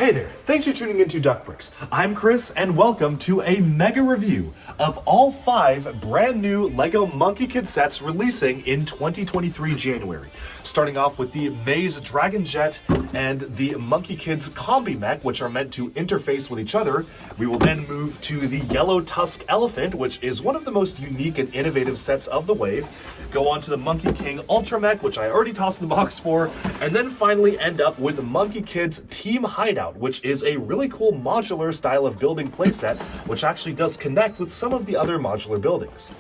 Hey there, thanks for tuning into Duck Bricks. I'm Chris, and welcome to a mega review of all 5 brand new LEGO Monkie Kid sets releasing in 2023 January. Starting off with the Maze Dragon Jet and the Monkie Kid's Combi Mech, which are meant to interface with each other. We will then move to the Yellow Tusk Elephant, which is one of the most unique and innovative sets of the wave. Go on to the Monkey King Ultra Mech, which I already tossed the box for, and then finally end up with Monkie Kid's Team Hideout, which is a really cool modular style of building playset, which actually does connect with some of the other modular buildings.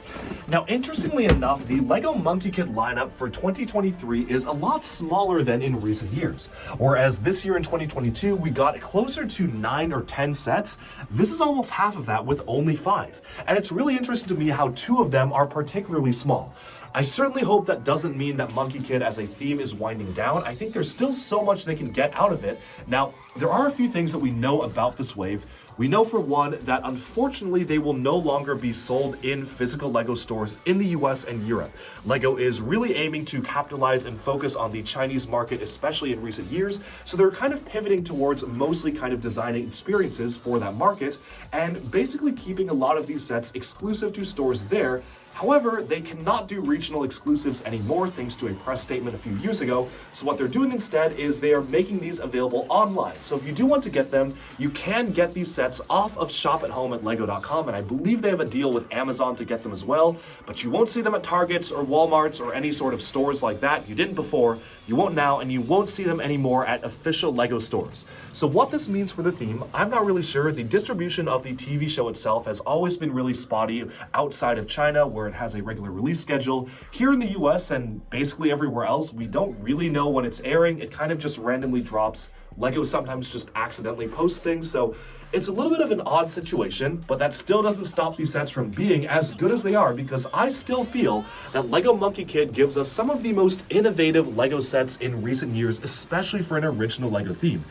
Now, interestingly enough, the LEGO Monkie Kid lineup for 2023 is a lot smaller than in recent years. Whereas this year in 2022, we got closer to 9 or 10 sets. This is almost half of that with only 5. And it's really interesting to me how 2 of them are particularly small. I certainly hope that doesn't mean that Monkie Kid as a theme is winding down. I think there's still so much they can get out of it. Now, there are a few things that we know about this wave. We know for one that unfortunately they will no longer be sold in physical LEGO stores in the US and Europe. LEGO is really aiming to capitalize and focus on the Chinese market, especially in recent years, so they're kind of pivoting towards mostly kind of designing experiences for that market and basically keeping a lot of these sets exclusive to stores there. However, they cannot do regional exclusives anymore thanks to a press statement a few years ago, so what they're doing instead is they are making these available online. So if you do want to get them, you can get these sets off of shop at home at lego.com, and I believe they have a deal with Amazon to get them as well, but you won't see them at Targets or Walmarts or any sort of stores like that. You didn't before, you won't now, and you won't see them anymore at official LEGO stores. So what this means for the theme, I'm not really sure. The distribution of the TV show itself has always been really spotty outside of China, where it has a regular release schedule. Here in the US and basically everywhere else, we don't really know when it's airing. It kind of just randomly drops. LEGO sometimes just accidentally posts things, so it's a little bit of an odd situation, but that still doesn't stop these sets from being as good as they are, because I still feel that LEGO Monkie Kid gives us some of the most innovative LEGO sets in recent years, especially for an original LEGO theme.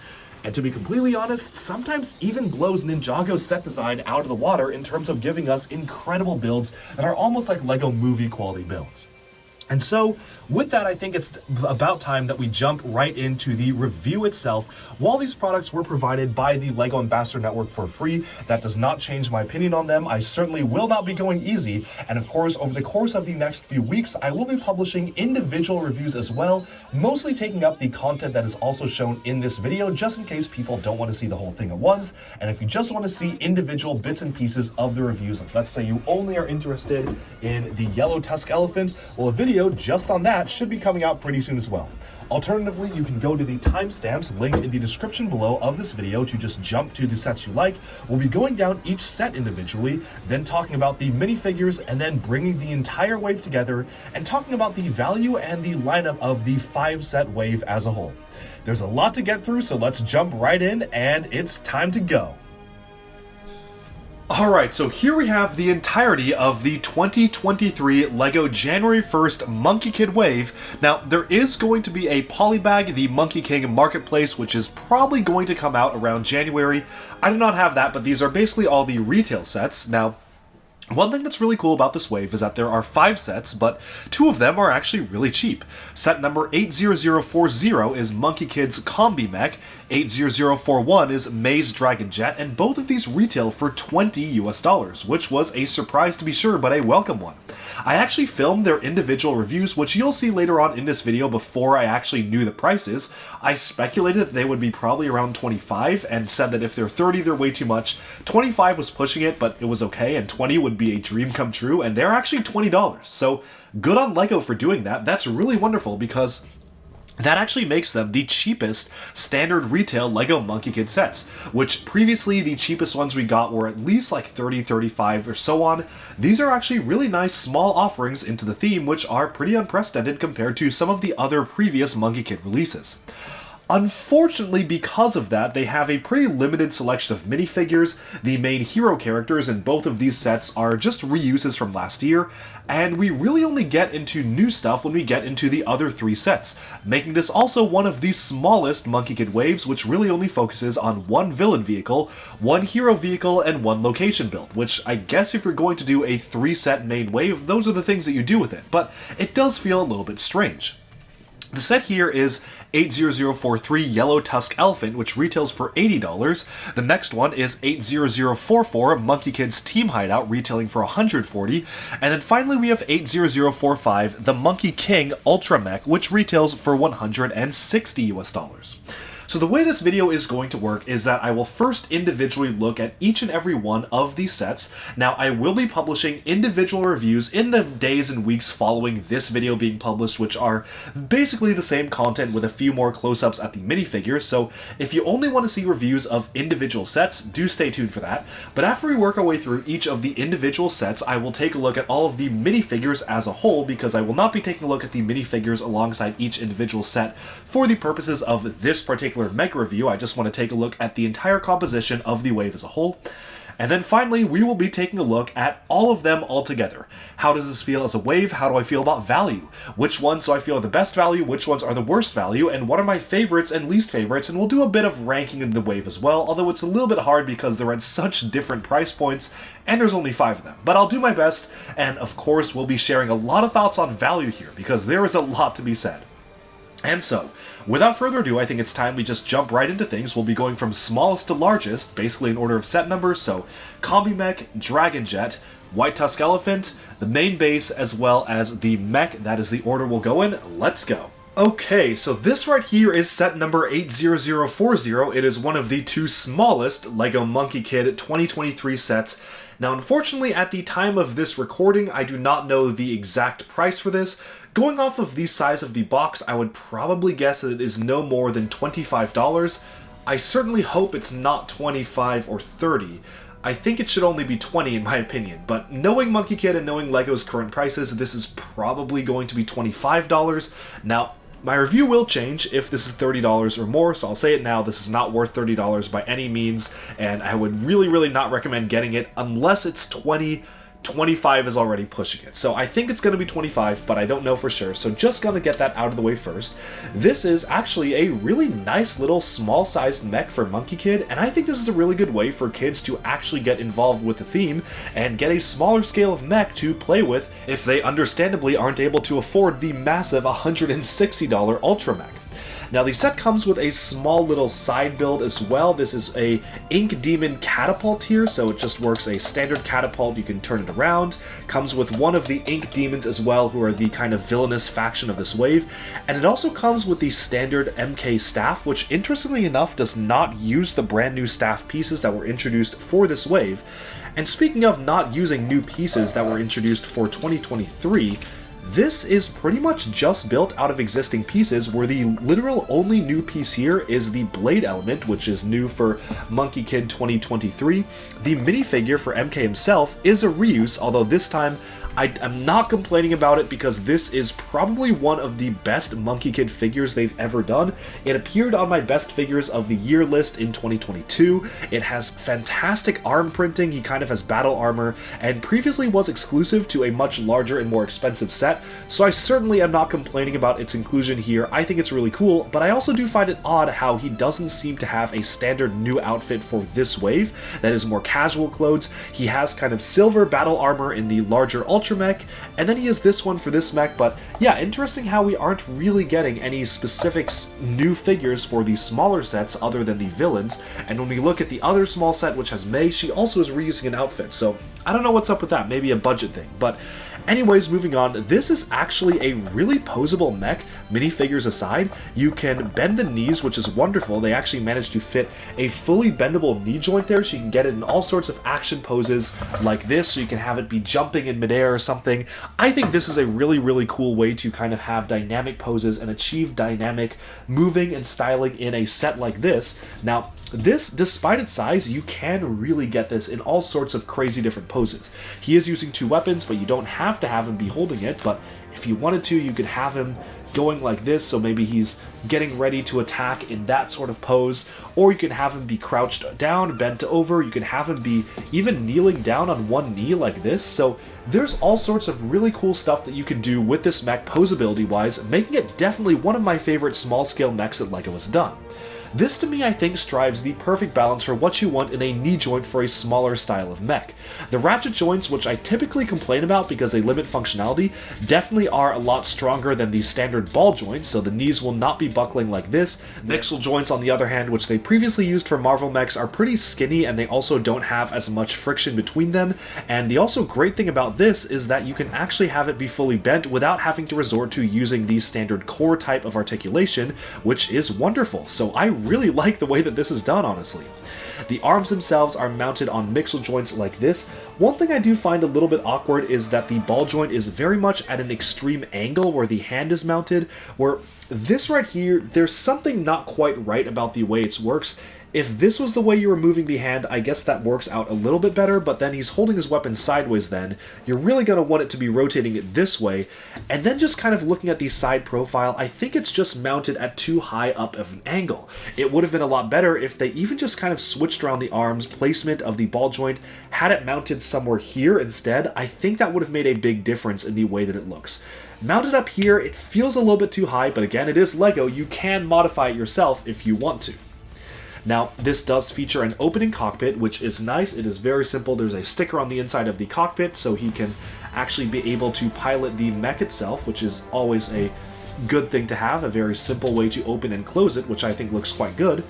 And to be completely honest, sometimes even blows Ninjago's set design out of the water in terms of giving us incredible builds that are almost like LEGO movie quality builds. And so, with that, I think it's about time that we jump right into the review itself. While these products were provided by the LEGO Ambassador Network for free, that does not change my opinion on them. I certainly will not be going easy. And of course, over the course of the next few weeks, I will be publishing individual reviews as well, mostly taking up the content that is also shown in this video, just in case people don't want to see the whole thing at once. And if you just want to see individual bits and pieces of the reviews, like let's say you only are interested in the Yellow Tusk Elephant, well, a video just on that should be coming out pretty soon as well. Alternatively, you can go to the timestamps linked in the description below of this video to just jump to the sets you like. We'll be going down each set individually, then talking about the minifigures, and then bringing the entire wave together and talking about the value and the lineup of the 5-set wave as a whole. There's a lot to get through, so let's jump right in, and it's time to go. Alright, so here we have the entirety of the 2023 LEGO January 1st Monkie Kid wave. Now, there is going to be a polybag, the Monkey King Marketplace, which is probably going to come out around January. I do not have that, but these are basically all the retail sets. Now, one thing that's really cool about this wave is that there are 5 sets, but 2 of them are actually really cheap. Set number 80040 is Monkie Kid's Combi Mech, 80041 is Maze Dragon Jet, and both of these retail for $20 US, which was a surprise to be sure, but a welcome one. I actually filmed their individual reviews, which you'll see later on in this video before I actually knew the prices. I speculated that they would be probably around 25 and said that if they're 30, they're way too much. 25 was pushing it, but it was okay, and 20 would be a dream come true, and they're actually $20. So good on LEGO for doing that. That's really wonderful because that actually makes them the cheapest standard retail LEGO Monkie Kid sets, which previously the cheapest ones we got were at least like 30, 35 or so on. These are actually really nice small offerings into the theme, which are pretty unprecedented compared to some of the other previous Monkie Kid releases. Unfortunately, because of that, they have a pretty limited selection of minifigures. The main hero characters in both of these sets are just reuses from last year, and we really only get into new stuff when we get into the other 3 sets, making this also one of the smallest Monkie Kid waves, which really only focuses on 1 villain vehicle, 1 hero vehicle, and 1 location build, which I guess if you're going to do a 3-set main wave, those are the things that you do with it, but it does feel a little bit strange. The set here is 80043 Yellow Tusk Elephant, which retails for $80. The next one is 80044 Monkey Kid's Team Hideout, retailing for $140. And then finally we have 80045 the Monkey King Ultra Mech, which retails for $160 US. So the way this video is going to work is that I will first individually look at each and every one of these sets. Now, I will be publishing individual reviews in the days and weeks following this video being published, which are basically the same content with a few more close-ups at the minifigures. So if you only want to see reviews of individual sets, do stay tuned for that. But after we work our way through each of the individual sets, I will take a look at all of the minifigures as a whole, because I will not be taking a look at the minifigures alongside each individual set for the purposes of this particular Mech review. I just want to take a look at the entire composition of the wave as a whole. And then finally, we will be taking a look at all of them all together. How does this feel as a wave? How do I feel about value? Which ones do I feel are the best value? Which ones are the worst value? And what are my favorites and least favorites? And we'll do a bit of ranking in the wave as well, although it's a little bit hard because they're at such different price points and there's only 5 of them. But I'll do my best, and of course we'll be sharing a lot of thoughts on value here because there is a lot to be said. And so, without further ado, I think it's time we just jump right into things. We'll be going from smallest to largest, basically in order of set numbers, so Combi Mech, Dragon Jet, White Tusk Elephant, the main base, as well as the Mech. That is the order we'll go in. Let's go. Okay, so this right here is set number 80040. It is one of the 2 smallest LEGO Monkie Kid 2023 sets. Now, unfortunately, at the time of this recording, I do not know the exact price for this. Going off of the size of the box, I would probably guess that it is no more than $25. I certainly hope it's not 25 or 30. I think it should only be 20 in my opinion, but knowing Monkie Kid and knowing LEGO's current prices, this is probably going to be $25. Now, my review will change if this is $30 or more, so I'll say it now, this is not worth $30 by any means, and I would really not recommend getting it unless it's 20. 25 is already pushing it. So I think it's going to be 25, but I don't know for sure. So just going to get that out of the way first. This is actually a really nice little small-sized mech for Monkie Kid, and I think this is a really good way for kids to actually get involved with the theme and get a smaller scale of mech to play with if they understandably aren't able to afford the massive $160 Ultra Mech. Now, the set comes with a small little side build as well. This is a Ink Demon catapult here, so it just works a standard catapult. You can turn it around. Comes with one of the Ink Demons as well, who are the kind of villainous faction of this wave. And it also comes with the standard MK staff, which interestingly enough does not use the brand new staff pieces that were introduced for this wave. And speaking of not using new pieces that were introduced for 2023, this is pretty much just built out of existing pieces, where the literal only new piece here is the blade element, which is new for Monkie Kid 2023. The minifigure for MK himself is a reuse, although this time I'm not complaining about it because this is probably one of the best Monkie Kid figures they've ever done. It appeared on my best figures of the year list in 2022. It has fantastic arm printing, he kind of has battle armor, and previously was exclusive to a much larger and more expensive set, so I certainly am not complaining about its inclusion here. I think it's really cool, but I also do find it odd how he doesn't seem to have a standard new outfit for this wave that is more casual clothes. He has kind of silver battle armor in the larger Ultra Mech, and then he has this one for this mech. But yeah, interesting how we aren't really getting any specific new figures for the smaller sets other than the villains. And when we look at the other small set, which has Mei, she also is reusing an outfit, so I don't know what's up with that, maybe a budget thing. But anyways, moving on, this is actually a really posable mech, minifigures aside. You can bend the knees, which is wonderful. They actually managed to fit a fully bendable knee joint there, so you can get it in all sorts of action poses like this, so you can have it be jumping in midair or something. I think this is a really cool way to kind of have dynamic poses and achieve dynamic moving and styling in a set like this. Now, this, despite its size, you can really get this in all sorts of crazy different poses. He is using 2 weapons, but you don't have to have him be holding it, but if you wanted to, you could have him going like this, so maybe he's getting ready to attack in that sort of pose, or you can have him be crouched down, bent over, you can have him be even kneeling down on one knee like this. So there's all sorts of really cool stuff that you can do with this mech posability wise, making it definitely one of my favorite small scale mechs that LEGO has done. This to me I think strives the perfect balance for what you want in a knee joint for a smaller style of mech. The ratchet joints, which I typically complain about because they limit functionality, definitely are a lot stronger than the standard ball joints, so the knees will not be buckling like this. Mixel joints on the other hand, which they previously used for Marvel mechs, are pretty skinny and they also don't have as much friction between them, and the also great thing about this is that you can actually have it be fully bent without having to resort to using the standard core type of articulation, which is wonderful. So I really like the way that this is done, honestly. The arms themselves are mounted on mixel joints like this. One thing I do find a little bit awkward is that the ball joint is very much at an extreme angle where the hand is mounted, where this right here, there's something not quite right about the way it works. If this was the way you were moving the hand, I guess that works out a little bit better, but then he's holding his weapon sideways then. You're really going to want it to be rotating it this way. And then just kind of looking at the side profile, I think it's just mounted at too high up of an angle. It would have been a lot better if they even just kind of switched around the arms, placement of the ball joint, had it mounted somewhere here instead. I think that would have made a big difference in the way that it looks. Mounted up here, it feels a little bit too high, but again, it is LEGO. You can modify it yourself if you want to. Now, this does feature an opening cockpit, which is nice. It is very simple. There's a sticker on the inside of the cockpit, so he can actually be able to pilot the mech itself, which is always a good thing to have, a very simple way to open and close it, which I think looks quite good.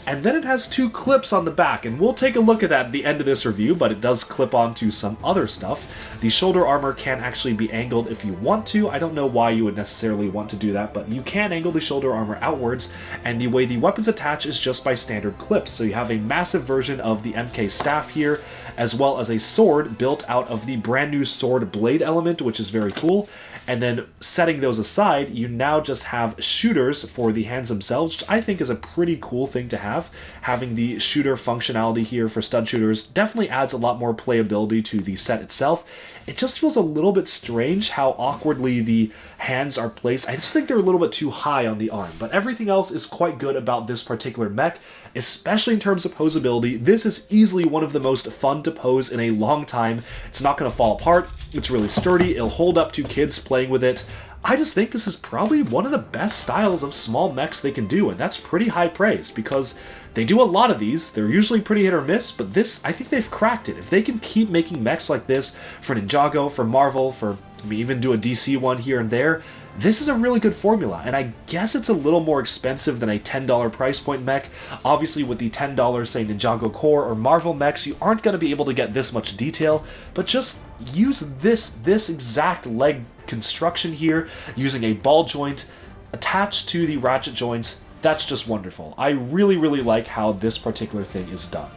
And then it has two clips on the back, and we'll take a look at that at the end of this review, but it does clip onto some other stuff. The shoulder armor can actually be angled if you want to. I don't know why you would necessarily want to do that, but you can angle the shoulder armor outwards, and the way the weapons attach is just by standard clips. So you have a massive version of the MK staff here, as well as a sword built out of the brand new sword blade element, which is very cool. And then setting those aside, you now just have shooters for the hands themselves, which I think is a pretty cool thing to have. Having the shooter functionality here for stud shooters definitely adds a lot more playability to the set itself. It just feels a little bit strange how awkwardly the hands are placed. I just think they're a little bit too high on the arm, but everything else is quite good about this particular mech, especially in terms of posability. This is easily one of the most fun to pose in a long time. It's not going to fall apart. It's really sturdy. It'll hold up to kids playing with it. I just think this is probably one of the best styles of small mechs they can do, and that's pretty high praise because they do a lot of these. They're usually pretty hit or miss, but this, I think they've cracked it. If they can keep making mechs like this for Ninjago, for Marvel, for even do a DC one here and there, this is a really good formula, and I guess it's a little more expensive than a $10 price point mech. Obviously, with the $10, say, Ninjago Core or Marvel mechs, you aren't going to be able to get this much detail, but just use this exact leg construction here, using a ball joint attached to the ratchet joints. That's just wonderful. I really, really like how this particular thing is done.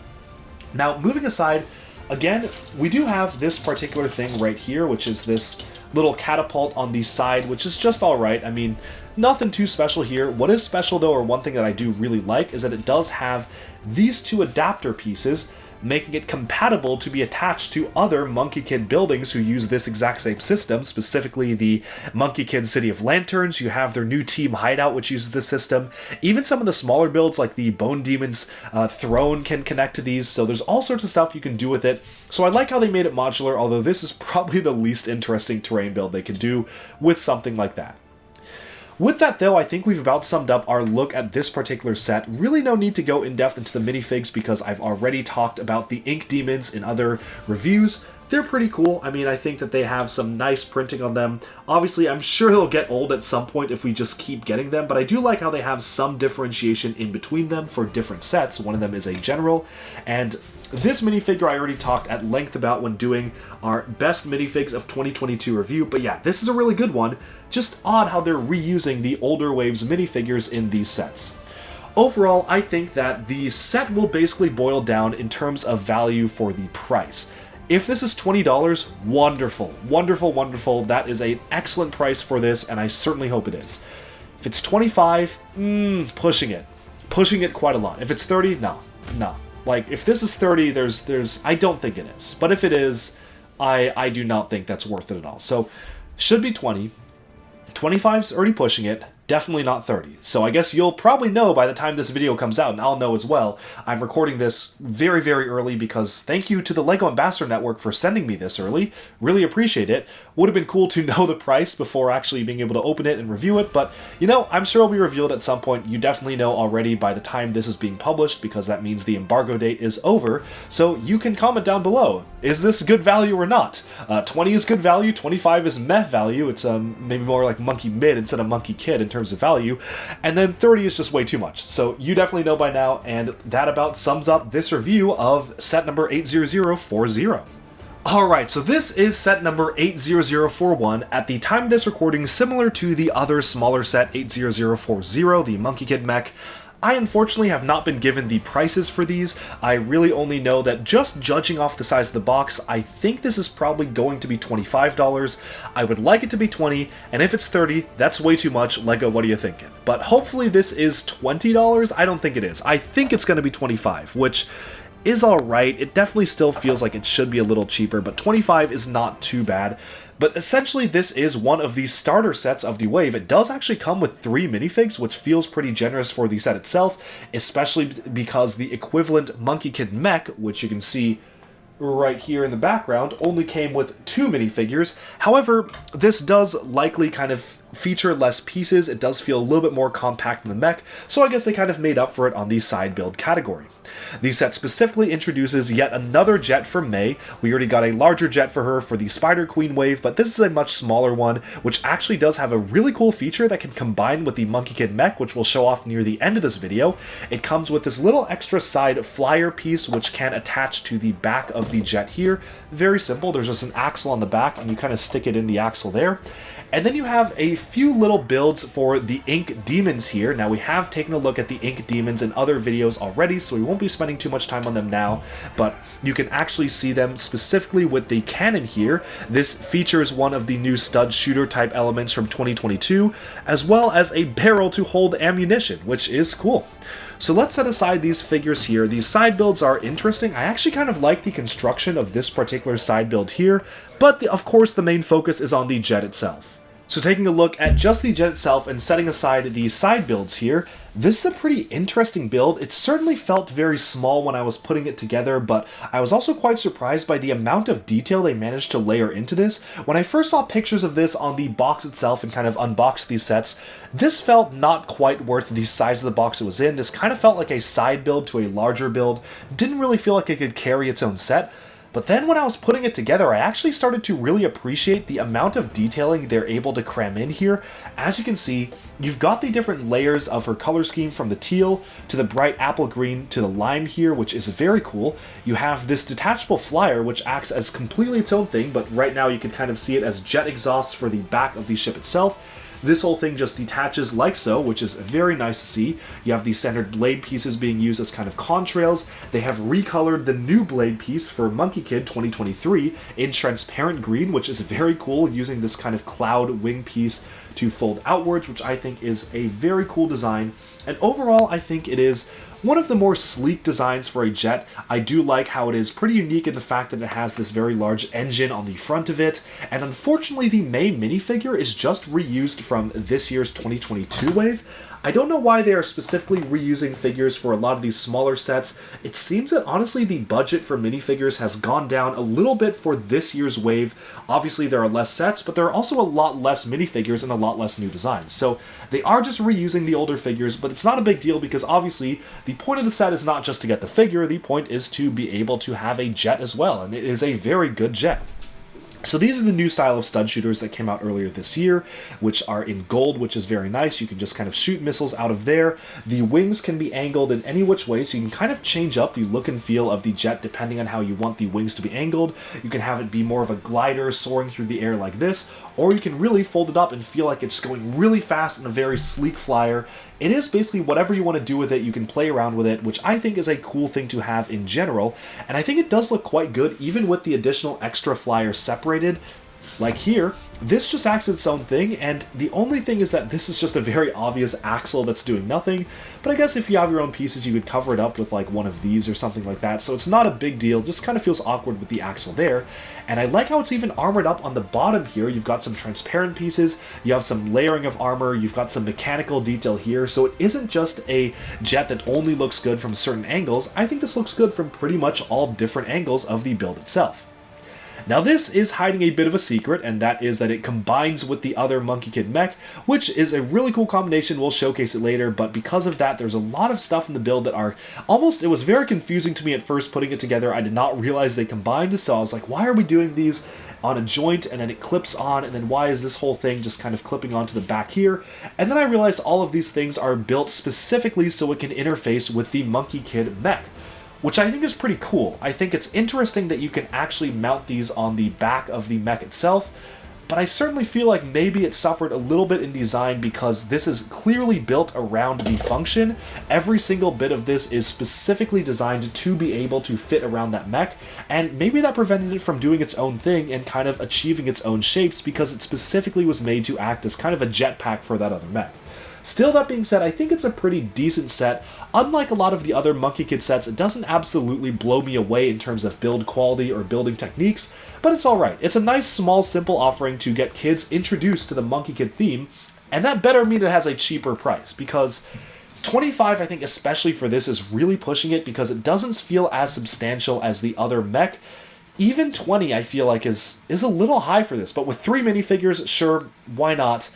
Now, moving aside, again, we do have this particular thing right here, which is this little catapult on the side, which is just alright. I mean, nothing too special here. What is special though, or one thing that I do really like, is that it does have these two adapter pieces, making it compatible to be attached to other Monkie Kid buildings who use this exact same system, specifically the Monkie Kid City of Lanterns. You have their new team Hideout, which uses this system. Even some of the smaller builds, like the Bone Demon's Throne, can connect to these, so there's all sorts of stuff you can do with it. So I like how they made it modular, although this is probably the least interesting terrain build they can do with something like that. With that though, I think we've about summed up our look at this particular set. Really no need to go in depth into the minifigs because I've already talked about the Ink Demons in other reviews. They're pretty cool. I mean, I think that they have some nice printing on them. Obviously, I'm sure they'll get old at some point if we just keep getting them, but I do like how they have some differentiation in between them for different sets. One of them is a general, and this minifigure I already talked at length about when doing our best minifigs of 2022 review, but yeah, this is a really good one. Just odd how they're reusing the older waves minifigures in these sets. Overall, I think that the set will basically boil down in terms of value for the price. If this is $20, wonderful, wonderful, wonderful. That is an excellent price for this, and I certainly hope it is. If it's $25, pushing it quite a lot. If it's $30, no. Like, if this is $30, I don't think it is. But if it is, I do not think that's worth it at all. So, should be $20. $25's already pushing it. definitely not 30. So I guess you'll probably know by the time this video comes out, and I'll know as well. I'm recording this very, very early because thank you to the LEGO Ambassador Network for sending me this early. Really appreciate it. Would have been cool to know the price before actually being able to open it and review it, but you know, I'm sure it'll be revealed at some point. You definitely know already by the time this is being published because that means the embargo date is over. So you can comment down below. Is this good value or not? 20 is good value, 25 is meh value. It's maybe more like Monkey Mid instead of Monkey Kid in terms of value. And then 30 is just way too much. So you definitely know by now, and that about sums up this review of set number 80040. Alright, so this is set number 80041. At the time of this recording, similar to the other smaller set 80040, the Monkey Kid Mech, I unfortunately have not been given the prices for these. I really only know that just judging off the size of the box, I think this is probably going to be $25. I would like it to be 20, and if it's 30, that's way too much. LEGO, what are you thinking? But hopefully this is $20. I don't think it is. I think it's going to be 25, which is alright. It definitely still feels like it should be a little cheaper, but 25 is not too bad. But essentially this is one of the starter sets of the wave. It does actually come with 3 minifigs, which feels pretty generous for the set itself, especially because the equivalent Monkey Kid Mech, which you can see right here in the background, only came with 2 minifigures. However, this does likely kind of feature less pieces. It does feel a little bit more compact than the mech, so I guess they kind of made up for it on the side build category. The set specifically introduces yet another jet for May. We already got a larger jet for her for the Spider Queen wave, but this is a much smaller one, which actually does have a really cool feature that can combine with the Monkey Kid Mech, which we'll show off near the end of this video. It comes with this little extra side flyer piece, which can attach to the back of the jet here. Very simple. There's just an axle on the back, and you kind of stick it in the axle there. And then you have a few little builds for the Ink Demons here. Now, we have taken a look at the Ink Demons in other videos already, so we won't be spending too much time on them now, but you can actually see them specifically with the cannon here. This features one of the new stud shooter type elements from 2022, as well as a barrel to hold ammunition, which is cool. So let's set aside these figures here. These side builds are interesting. I actually kind of like the construction of this particular side build here, but of course the main focus is on the jet itself. So taking a look at just the jet itself and setting aside the side builds here, this is a pretty interesting build. It certainly felt very small when I was putting it together, but I was also quite surprised by the amount of detail they managed to layer into this. When I first saw pictures of this on the box itself and kind of unboxed these sets, this felt not quite worth the size of the box it was in. This kind of felt like a side build to a larger build. Didn't really feel like it could carry its own set. But then when I was putting it together, I actually started to really appreciate the amount of detailing they're able to cram in here. As you can see, you've got the different layers of her color scheme from the teal to the bright apple green to the lime here, which is very cool. You have this detachable flyer, which acts as completely its own thing, but right now you can kind of see it as jet exhaust for the back of the ship itself. This whole thing just detaches like so, which is very nice to see. You have these centered blade pieces being used as kind of contrails. They have recolored the new blade piece for Monkey Kid 2023 in transparent green, which is very cool, using this kind of cloud wing piece to fold outwards, which I think is a very cool design. And overall, I think it is one of the more sleek designs for a jet. I do like how it is pretty unique in the fact that it has this very large engine on the front of it, and unfortunately the May minifigure is just reused from this year's 2022 wave. I don't know why they are specifically reusing figures for a lot of these smaller sets. It seems that honestly the budget for minifigures has gone down a little bit for this year's wave. Obviously there are less sets, but there are also a lot less minifigures and a lot less new designs. So they are just reusing the older figures, but it's not a big deal because obviously the point of the set is not just to get the figure, the point is to be able to have a jet as well, and it is a very good jet. So these are the new style of stud shooters that came out earlier this year, which are in gold, which is very nice. You can just kind of shoot missiles out of there. The wings can be angled in any which way, so you can kind of change up the look and feel of the jet depending on how you want the wings to be angled. You can have it be more of a glider soaring through the air like this, or you can really fold it up and feel like it's going really fast in a very sleek flyer. It is basically whatever you want to do with it, you can play around with it, which I think is a cool thing to have in general, and I think it does look quite good even with the additional extra flyer separated. Like here, this just acts its own thing, and the only thing is that this is just a very obvious axle that's doing nothing, but I guess if you have your own pieces, you could cover it up with like one of these or something like that, so it's not a big deal, just kind of feels awkward with the axle there. And I like how it's even armored up on the bottom here. You've got some transparent pieces, you have some layering of armor, you've got some mechanical detail here, so it isn't just a jet that only looks good from certain angles. I think this looks good from pretty much all different angles of the build itself. Now this is hiding a bit of a secret, and that is that it combines with the other Monkie Kid mech, which is a really cool combination. We'll showcase it later, but because of that, there's a lot of stuff in the build that are almost, it was very confusing to me at first putting it together. I did not realize they combined, so I was like, why are we doing these on a joint, and then it clips on, and then why is this whole thing just kind of clipping onto the back here? And then I realized all of these things are built specifically so it can interface with the Monkie Kid mech, which I think is pretty cool. I think it's interesting that you can actually mount these on the back of the mech itself, but I certainly feel like maybe it suffered a little bit in design because this is clearly built around the function. Every single bit of this is specifically designed to be able to fit around that mech, and maybe that prevented it from doing its own thing and kind of achieving its own shapes because it specifically was made to act as kind of a jetpack for that other mech. Still, that being said, I think it's a pretty decent set. Unlike a lot of the other Monkie Kid sets, it doesn't absolutely blow me away in terms of build quality or building techniques, but it's alright. It's a nice, small, simple offering to get kids introduced to the Monkie Kid theme, and that better mean it has a cheaper price, because $25, I think, especially for this, is really pushing it because it doesn't feel as substantial as the other mech. Even $20, I feel like, is a little high for this, but with 3 minifigures, sure, why not?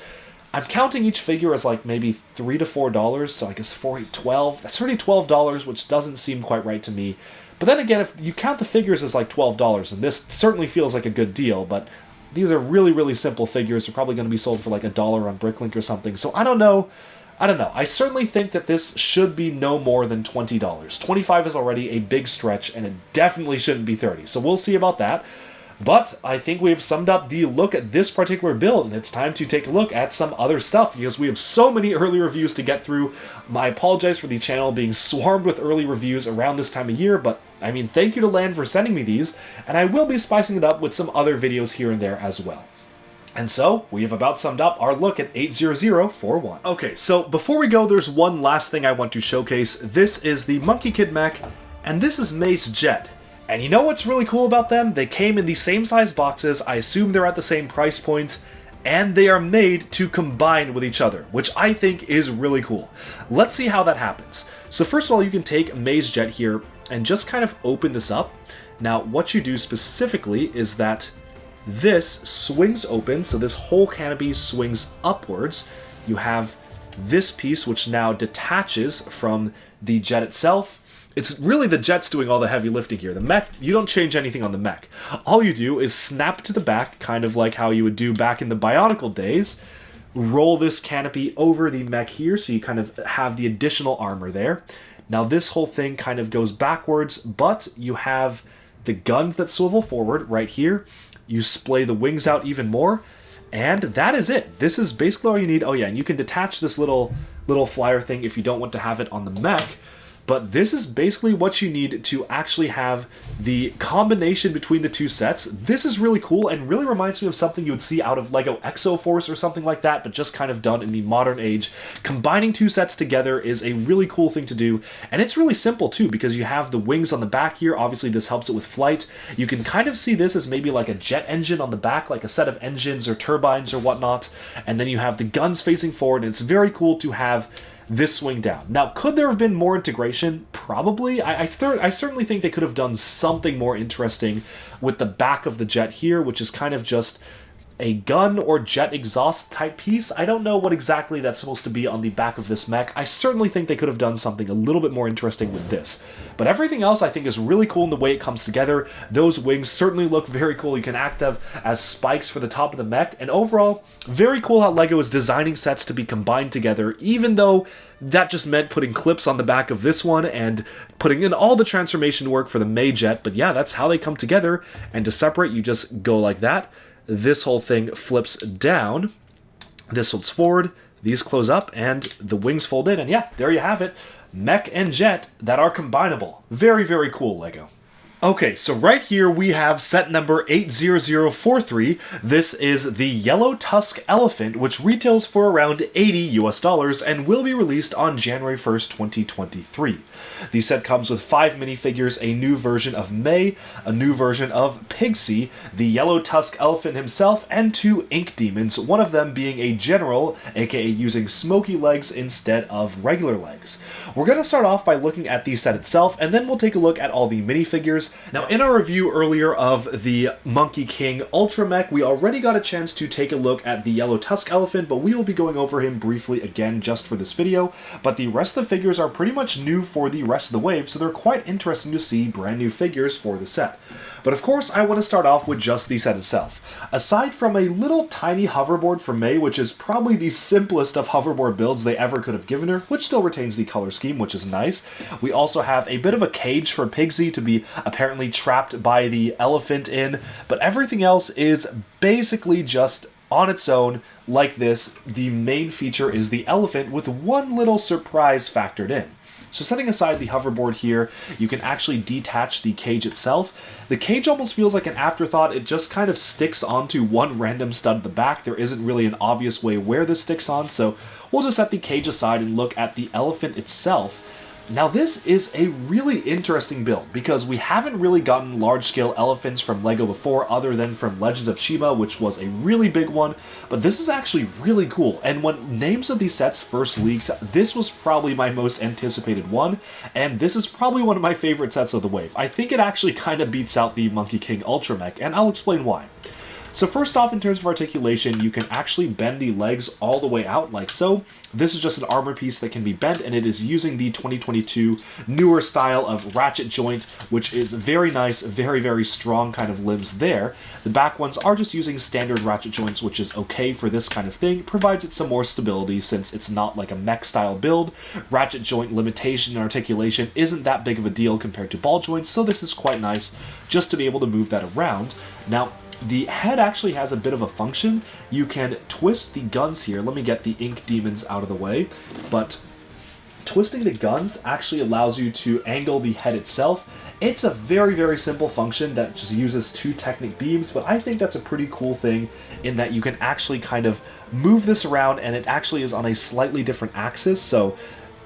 I'm counting each figure as like maybe $3 to $4, so I guess 4, 8, 12. That's already $12, which doesn't seem quite right to me. But then again, if you count the figures as like $12, and this certainly feels like a good deal, but these are really, really simple figures. They're probably going to be sold for like $1 on Bricklink or something, so I don't know. I certainly think that this should be no more than $20. $25 is already a big stretch, and it definitely shouldn't be $30, so we'll see about that. But I think we've summed up the look at this particular build, and it's time to take a look at some other stuff, because we have so many early reviews to get through. I apologize for the channel being swarmed with early reviews around this time of year, but I mean, thank you to Land for sending me these, and I will be spicing it up with some other videos here and there as well. And so, we have about summed up our look at 80041. Okay, so before we go, there's one last thing I want to showcase. This is the Monkie Kid mech, and this is May's jet. And you know what's really cool about them? They came in the same size boxes, I assume they're at the same price point, and they are made to combine with each other, which I think is really cool. Let's see how that happens. So first of all, you can take May's jet here and just kind of open this up. Now, what you do specifically is that this swings open, so this whole canopy swings upwards. You have this piece which now detaches from the jet itself. It's really the jet's doing all the heavy lifting here. The mech, you don't change anything on the mech. All you do is snap to the back, kind of like how you would do back in the Bionicle days. Roll this canopy over the mech here, so you kind of have the additional armor there. Now this whole thing kind of goes backwards, but you have the guns that swivel forward right here. You splay the wings out even more, and that is it. This is basically all you need. Oh yeah, and you can detach this little flyer thing if you don't want to have it on the mech. But this is basically what you need to actually have the combination between the two sets. This is really cool and really reminds me of something you would see out of LEGO Exoforce or something like that, but just kind of done in the modern age. Combining two sets together is a really cool thing to do, and it's really simple too, because you have the wings on the back here. Obviously this helps it with flight. You can kind of see this as maybe like a jet engine on the back, like a set of engines or turbines or whatnot, and then you have the guns facing forward, and it's very cool to have this swing down. Now, could there have been more integration? Probably. I certainly think they could have done something more interesting with the back of the jet here, which is kind of just a gun or jet exhaust type piece. I don't know what exactly that's supposed to be on the back of this mech. I certainly think they could have done something a little bit more interesting with this. But everything else I think is really cool in the way it comes together. Those wings certainly look very cool. You can act them as spikes for the top of the mech. And overall, very cool how LEGO is designing sets to be combined together, even though that just meant putting clips on the back of this one and putting in all the transformation work for the May jet. But yeah, that's how they come together. And to separate, you just go like that. This whole thing flips down, this folds forward, these close up, and the wings fold in, and yeah, there you have it. Mech and jet that are combinable. Very, very cool, LEGO. Okay, so right here we have set number 80043. This is the yellow Tusk elephant, which retails for around $80 US and will be released on January 1st, 2023. The set comes with 5 minifigures, a new version of Mech, a new version of Pigsy, the yellow Tusk elephant himself, and 2 ink demons, one of them being a general, aka using smoky legs instead of regular legs. We're going to start off by looking at the set itself, and then we'll take a look at all the minifigures. Now, in our review earlier of the Monkey King Ultra Mech, we already got a chance to take a look at the yellow Tusk elephant, but we will be going over him briefly again just for this video. But the rest of the figures are pretty much new for the rest of the wave, so they're quite interesting to see brand new figures for the set. But of course, I want to start off with just the set itself. Aside from a little tiny hoverboard for Mei, which is probably the simplest of hoverboard builds they ever could have given her, which still retains the color scheme, which is nice. We also have a bit of a cage for Pigsy to be apparently trapped by the elephant in, but everything else is basically just on its own, like this. The main feature is the elephant with one little surprise factored in. So setting aside the hoverboard here, you can actually detach the cage itself. The cage almost feels like an afterthought. It just kind of sticks onto one random stud at the back. There isn't really an obvious way where this sticks on, so we'll just set the cage aside and look at the elephant itself. Now this is a really interesting build because we haven't really gotten large-scale elephants from LEGO before other than from Legends of Shima, which was a really big one, but this is actually really cool. And when names of these sets first leaked, this was probably my most anticipated one, and this is probably one of my favorite sets of the wave. I think it actually kind of beats out the Monkey King Ultra Mech, and I'll explain why. So first off, in terms of articulation, you can actually bend the legs all the way out like so. This is just an armor piece that can be bent, and it is using the 2022 newer style of ratchet joint, which is very nice, very, very strong kind of limbs there. The back ones are just using standard ratchet joints, which is okay for this kind of thing. Provides it some more stability since it's not like a mech style build. Ratchet joint limitation and articulation isn't that big of a deal compared to ball joints, so this is quite nice just to be able to move that around. Now, the head actually has a bit of a function. You can twist the guns here. Let me get the ink demons out of the way. But twisting the guns actually allows you to angle the head itself. It's a very, very simple function that just uses 2 Technic beams, but I think that's a pretty cool thing in that you can actually kind of move this around, and it actually is on a slightly different axis. So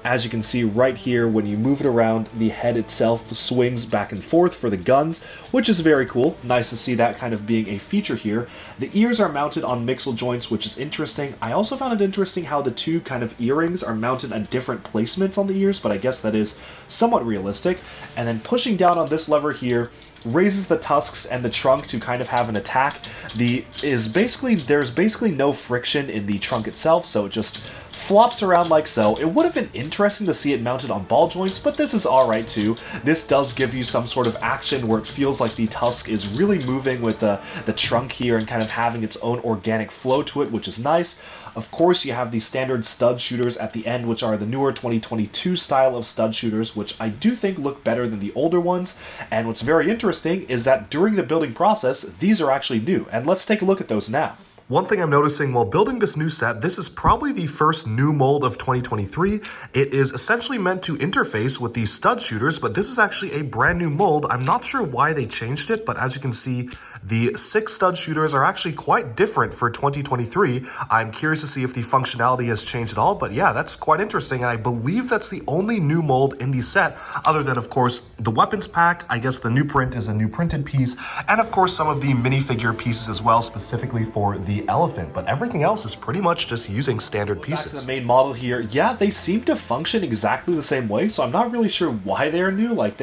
as you can see right here, when you move it around, the head itself swings back and forth for the guns, which is very cool. Nice to see that kind of being a feature here. The ears are mounted on mixel joints, which is interesting. I also found it interesting how the 2 kind of earrings are mounted at different placements on the ears, but I guess that is somewhat realistic. And then pushing down on this lever here raises the tusks and the trunk to kind of have an attack. There's basically no friction in the trunk itself, so it just flops around like so. It would have been interesting to see it mounted on ball joints, but this is alright too. This does give you some sort of action where it feels like the tusk is really moving with the trunk here and kind of having its own organic flow to it, which is nice. Of course, you have the standard stud shooters at the end, which are the newer 2022 style of stud shooters, which I do think look better than the older ones. And what's very interesting is that during the building process, these are actually new. And let's take a look at those now. One thing I'm noticing while building this new set, this is probably the first new mold of 2023. It is essentially meant to interface with the stud shooters, but this is actually a brand new mold. I'm not sure why they changed it, but as you can see, the 6 stud shooters are actually quite different for 2023. I'm curious to see if the functionality has changed at all, but yeah, that's quite interesting, and I believe that's the only new mold in the set, other than, of course, the weapons pack. I guess the new print is a new printed piece, and of course some of the minifigure pieces as well, specifically for the elephant, but everything else is pretty much just using standard pieces. Back to the main model here, yeah, they seem to function exactly the same way, so I'm not really sure why they're new. Like,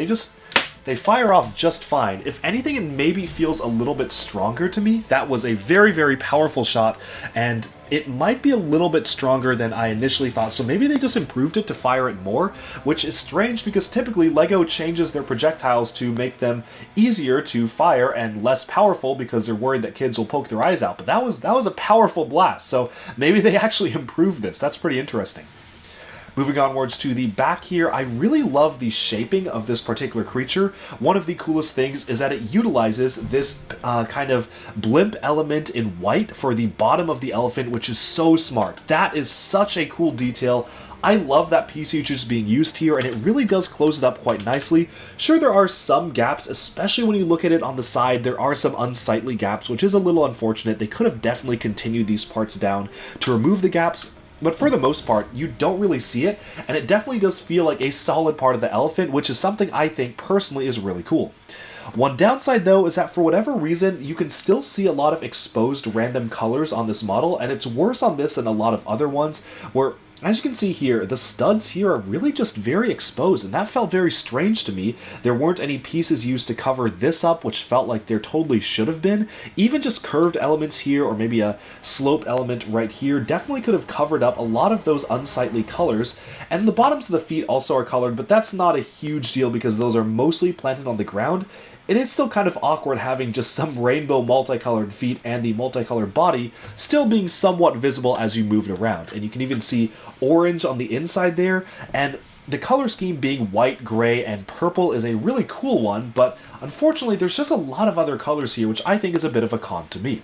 they fire off just fine. If anything, it maybe feels a little bit stronger to me. That was a very, very powerful shot, and it might be a little bit stronger than I initially thought, so maybe they just improved it to fire it more, which is strange because typically LEGO changes their projectiles to make them easier to fire and less powerful because they're worried that kids will poke their eyes out. But that was a powerful blast, so maybe they actually improved this. That's pretty interesting. Moving onwards to the back here, I really love the shaping of this particular creature. One of the coolest things is that it utilizes this kind of blimp element in white for the bottom of the elephant, which is so smart. That is such a cool detail. I love that piece usage being used here, and it really does close it up quite nicely. Sure, there are some gaps, especially when you look at it on the side. There are some unsightly gaps, which is a little unfortunate. They could have definitely continued these parts down to remove the gaps, but for the most part, you don't really see it, and it definitely does feel like a solid part of the elephant, which is something I think personally is really cool. One downside, though, is that for whatever reason, you can still see a lot of exposed random colors on this model, and it's worse on this than a lot of other ones, where, as you can see here, the studs here are really just very exposed, and that felt very strange to me. There weren't any pieces used to cover this up, which felt like there totally should have been. Even just curved elements here, or maybe a slope element right here, definitely could have covered up a lot of those unsightly colors. And the bottoms of the feet also are colored, but that's not a huge deal because those are mostly planted on the ground. It is still kind of awkward having just some rainbow multicolored feet and the multicolored body still being somewhat visible as you move it around. And you can even see orange on the inside there, and the color scheme being white, gray, and purple is a really cool one, but unfortunately there's just a lot of other colors here, which I think is a bit of a con to me.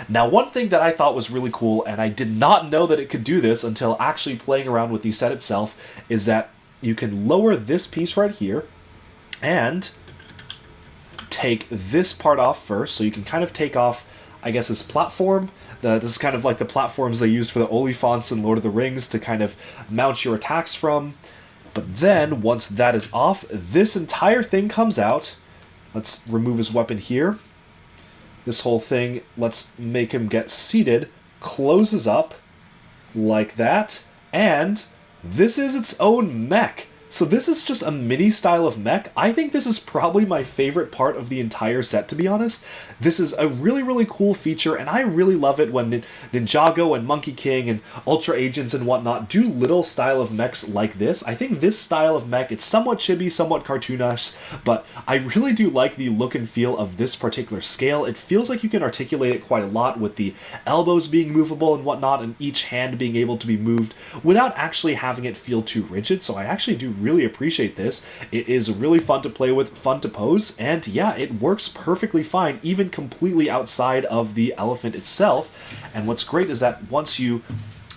Now, one thing that I thought was really cool, and I did not know that it could do this until actually playing around with the set itself, is that you can lower this piece right here, and take this part off first, so you can kind of take off, I guess, this platform. This is kind of like the platforms they used for the Oliphants in Lord of the Rings to kind of mount your attacks from. But then, once that is off, this entire thing comes out. Let's remove his weapon here. This whole thing, let's make him get seated, closes up like that, and this is its own mech. So this is just a mini style of mech. I think this is probably my favorite part of the entire set, to be honest. This is a really, really cool feature, and I really love it when Ninjago and Monkey King and Ultra Agents and whatnot do little style of mechs like this. I think this style of mech, it's somewhat chibi, somewhat cartoonish, but I really do like the look and feel of this particular scale. It feels like you can articulate it quite a lot with the elbows being movable and whatnot, and each hand being able to be moved without actually having it feel too rigid, so I actually do really appreciate this. It is really fun to play with, fun to pose, and yeah, it works perfectly fine, even completely outside of the elephant itself. And what's great is that once you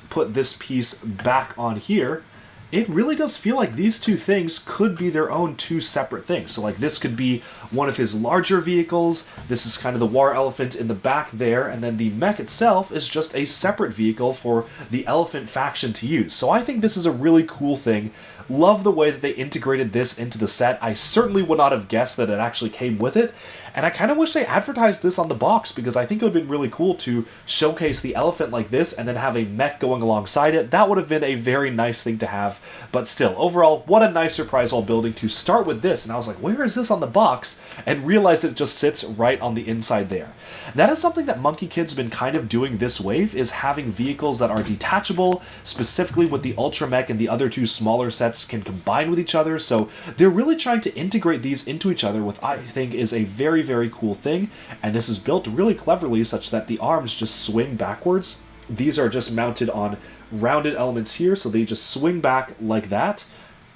put this piece back on here, it really does feel like these two things could be their own two separate things. So like this could be one of his larger vehicles, this is kind of the war elephant in the back there, and then the mech itself is just a separate vehicle for the elephant faction to use. So I think this is a really cool thing. Love the way that they integrated this into the set. I certainly would not have guessed that it actually came with it, and I kind of wish they advertised this on the box, because I think it would have been really cool to showcase the elephant like this and then have a mech going alongside it. That would have been a very nice thing to have, but still, overall, what a nice surprise while building to start with this, and I was like, where is this on the box? And realized that it just sits right on the inside there. That is something that Monkey Kid's been kind of doing this wave, is having vehicles that are detachable, specifically with the Ultra Mech and the other two smaller sets can combine with each other, so they're really trying to integrate these into each other, which I think is a very, very cool thing, and this is built really cleverly such that the arms just swing backwards. These are just mounted on rounded elements here, so they just swing back like that,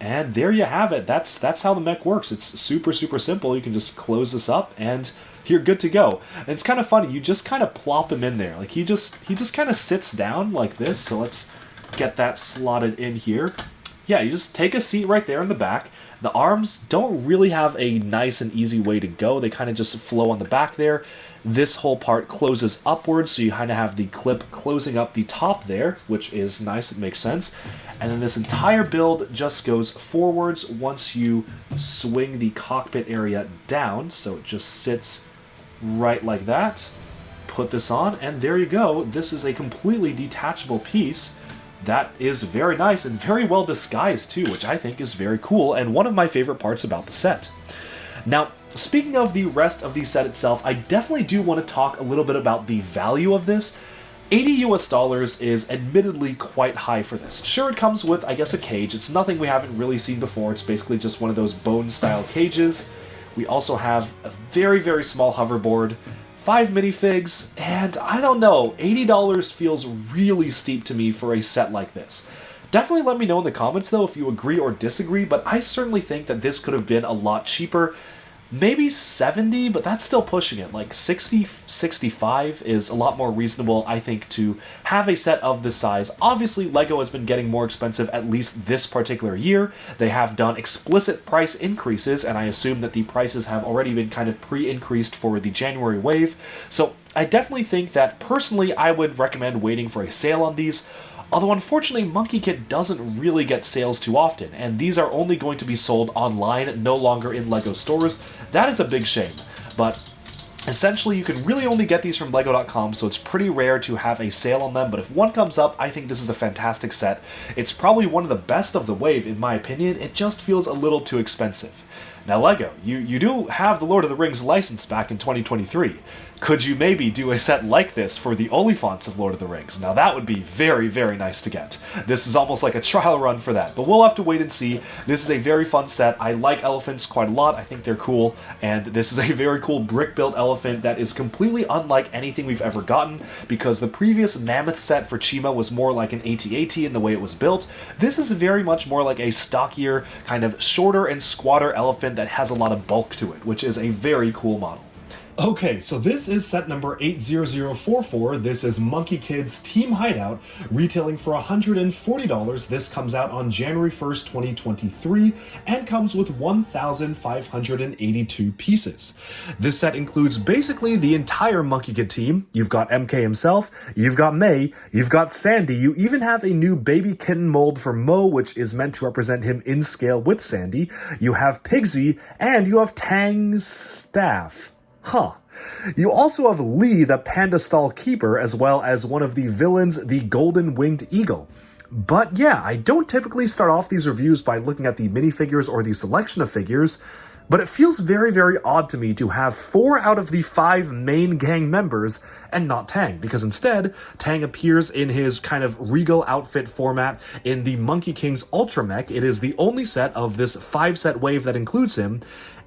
and there you have it. That's how the mech works. It's super, super simple. You can just close this up and you're good to go. And it's kind of funny, you just kind of plop him in there. Like he just kind of sits down like this, so let's get that slotted in here. Yeah, you just take a seat right there in the back. The arms don't really have a nice and easy way to go. They kind of just flow on the back there. This whole part closes upwards, so you kind of have the clip closing up the top there, which is nice, it makes sense. And then this entire build just goes forwards once you swing the cockpit area down, so it just sits right like that. Put this on, and there you go. This is a completely detachable piece that is very nice and very well disguised too, which I think is very cool and one of my favorite parts about the set. Now, speaking of the rest of the set itself, I definitely do want to talk a little bit about the value of this. $80 US is admittedly quite high for this. Sure, it comes with, I guess, a cage. It's nothing we haven't really seen before. It's basically just one of those bone-style cages. We also have a very, very small hoverboard, 5 minifigs, and I don't know, $80 feels really steep to me for a set like this. Definitely let me know in the comments though if you agree or disagree, but I certainly think that this could have been a lot cheaper. maybe 70, but that's still pushing it. Like 60, 65 is a lot more reasonable, I think, to have a set of this size. Obviously, LEGO has been getting more expensive at least this particular year. They have done explicit price increases, and I assume that the prices have already been kind of pre-increased for the January wave. So I definitely think that, personally, I would recommend waiting for a sale on these. Although, unfortunately, Monkie Kid doesn't really get sales too often, and these are only going to be sold online, no longer in LEGO stores. That is a big shame, but essentially you can really only get these from LEGO.com, so it's pretty rare to have a sale on them, but if one comes up, I think this is a fantastic set. It's probably one of the best of the wave, in my opinion. It just feels a little too expensive. Now, LEGO, you do have the Lord of the Rings license back in 2023. Could you maybe do a set like this for the Oliphants of Lord of the Rings? Now, that would be very, very nice to get. This is almost like a trial run for that, but we'll have to wait and see. This is a very fun set. I like elephants quite a lot. I think they're cool, and this is a very cool brick-built elephant that is completely unlike anything we've ever gotten, because the previous Mammoth set for Chima was more like an AT-AT in the way it was built. This is very much more like a stockier, kind of shorter and squatter elephant that has a lot of bulk to it, which is a very cool model. Okay, so this is set number 80044. This is Monkie Kid's Team Hideout, retailing for $140. This comes out on January 1st, 2023, and comes with 1,582 pieces. This set includes basically the entire Monkie Kid team. You've got MK himself, you've got May, you've got Sandy, you even have a new baby kitten mold for Mo, which is meant to represent him in scale with Sandy. You have Pigsy, and you have Tang's staff. Huh. You also have Lee, the Panda Stall Keeper, as well as one of the villains, the Golden Winged Eagle. But yeah, I don't typically start off these reviews by looking at the minifigures or the selection of figures, but it feels very, very odd to me to have 4 out of the 5 main gang members and not Tang, because instead, Tang appears in his kind of regal outfit format in the Monkey King's Ultra Mech. It is the only set of this 5-set wave that includes him,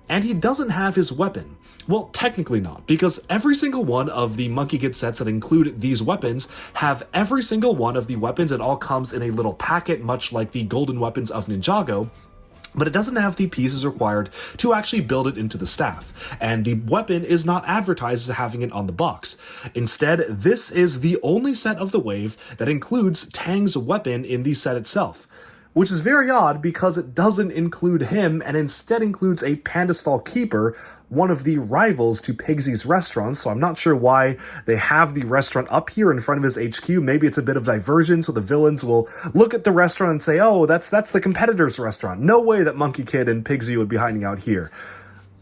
and he doesn't have his weapon. Well, technically not, because every single one of the Monkie Kid sets that include these weapons have every single one of the weapons. It all comes in a little packet, much like the golden weapons of Ninjago, but it doesn't have the pieces required to actually build it into the staff, and the weapon is not advertised as having it on the box. Instead, this is the only set of the wave that includes Tang's weapon in the set itself, which is very odd because it doesn't include him and instead includes a Panda Stall Keeper, one of the rivals to Pigsy's restaurant. So I'm not sure why they have the restaurant up here in front of his HQ. Maybe it's a bit of diversion, so the villains will look at the restaurant and say, oh, that's the competitor's restaurant. No way that Monkie Kid and Pigsy would be hiding out here.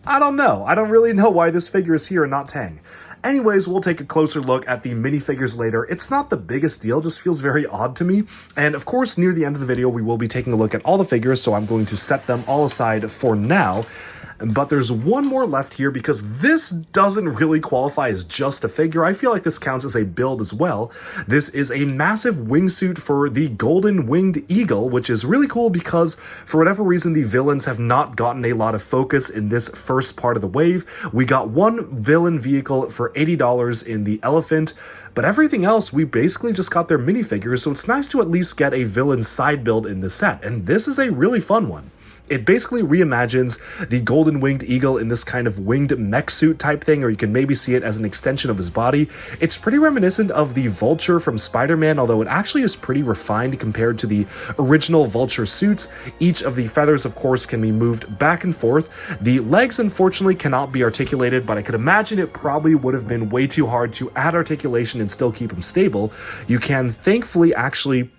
I don't know. I don't really know why this figure is here and not Tang. Anyways, we'll take a closer look at the minifigures later. It's not the biggest deal, just feels very odd to me. And of course, near the end of the video, we will be taking a look at all the figures, so I'm going to set them all aside for now. But there's one more left here because this doesn't really qualify as just a figure. I feel like this counts as a build as well. This is a massive wingsuit for the Golden Winged Eagle, which is really cool because for whatever reason, the villains have not gotten a lot of focus in this first part of the wave. We got one villain vehicle for $80 in the Elephant, but everything else, we basically just got their minifigures, so it's nice to at least get a villain side build in this set, and this is a really fun one. It basically reimagines the Golden Winged Eagle in this kind of winged mech suit type thing, or you can maybe see it as an extension of his body. It's pretty reminiscent of the Vulture from Spider-Man, although it actually is pretty refined compared to the original Vulture suits. Each of the feathers, of course, can be moved back and forth. The legs, unfortunately, cannot be articulated, but I could imagine it probably would have been way too hard to add articulation and still keep them stable. You can thankfully actually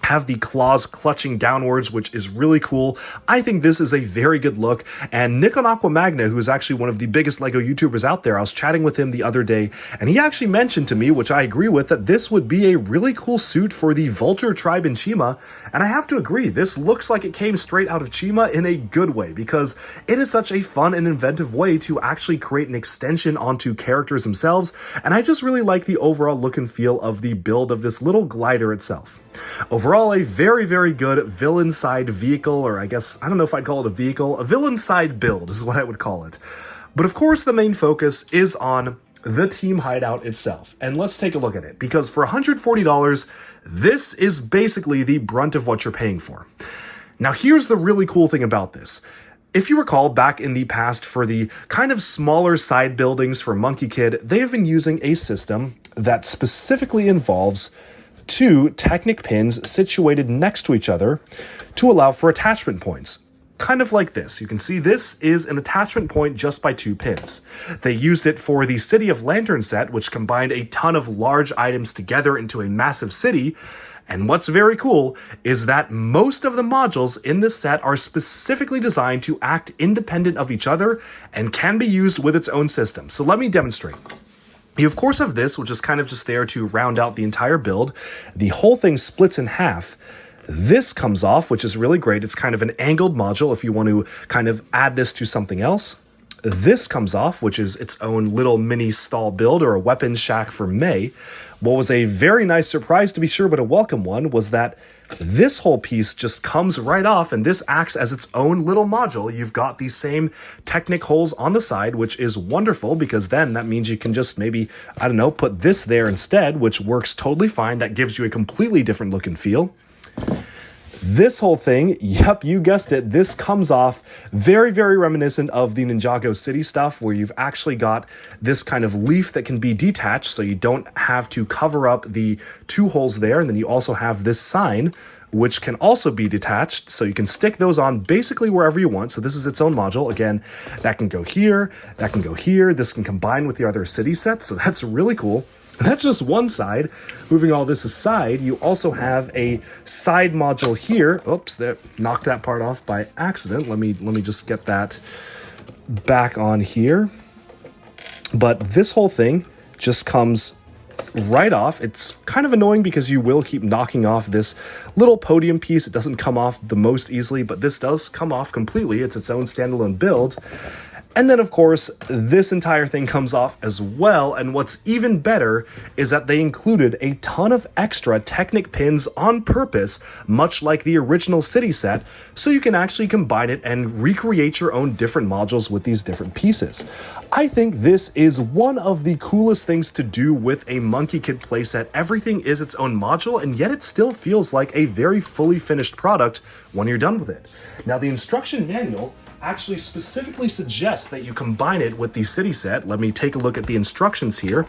have the claws clutching downwards, which is really cool. I think this is a very good look, and Nick on Aquamagna, who is actually one of the biggest LEGO YouTubers out there, I was chatting with him the other day, and he actually mentioned to me, which I agree with, that this would be a really cool suit for the Vulture tribe in Chima, and I have to agree, this looks like it came straight out of Chima in a good way, because it is such a fun and inventive way to actually create an extension onto characters themselves, and I just really like the overall look and feel of the build of this little glider itself. Overall, a very, very good villain side vehicle, or I guess, I don't know if I'd call it a vehicle, a villain side build is what I would call it. But of course, the main focus is on the Team Hideout itself. And let's take a look at it, because for $140, this is basically the brunt of what you're paying for. Now, here's the really cool thing about this. If you recall, back in the past, for the kind of smaller side buildings for Monkie Kid, they have been using a system that specifically involves 2 Technic pins situated next to each other to allow for attachment points. Kind of like this. You can see this is an attachment point just by 2 pins. They used it for the City of Lantern set, which combined a ton of large items together into a massive city. And what's very cool is that most of the modules in this set are specifically designed to act independent of each other and can be used with its own system. So let me demonstrate. You of course have this, which is kind of just there to round out the entire build. The whole thing splits in half. This comes off, which is really great. It's kind of an angled module if you want to kind of add this to something else. This comes off, which is its own little mini stall build or a weapons shack for May. What was a very nice surprise to be sure, but a welcome one, was that this whole piece just comes right off, and this acts as its own little module. You've got these same Technic holes on the side, which is wonderful because then that means you can just maybe, I don't know, put this there instead, which works totally fine. That gives you a completely different look and feel. This whole thing, yep, you guessed it, this comes off very, very reminiscent of the Ninjago City stuff, where you've actually got this kind of leaf that can be detached, so you don't have to cover up the 2 holes there, and then you also have this sign, which can also be detached, so you can stick those on basically wherever you want. So this is its own module. Again, that can go here, that can go here, this can combine with the other city sets, so that's really cool. That's just one side. Moving all this aside, you also have a side module here. Oops, that knocked that part off by accident. Let me just get that back on here. But this whole thing just comes right off. It's kind of annoying because you will keep knocking off this little podium piece. It doesn't come off the most easily, but this does come off completely. It's its own standalone build. And then, of course, this entire thing comes off as well, and what's even better is that they included a ton of extra Technic pins on purpose, much like the original City set, so you can actually combine it and recreate your own different modules with these different pieces. I think this is one of the coolest things to do with a Monkie Kid playset. Everything is its own module, and yet it still feels like a very fully finished product when you're done with it. Now, the instruction manual actually specifically suggests that you combine it with the City set. Let me take a look at the instructions here.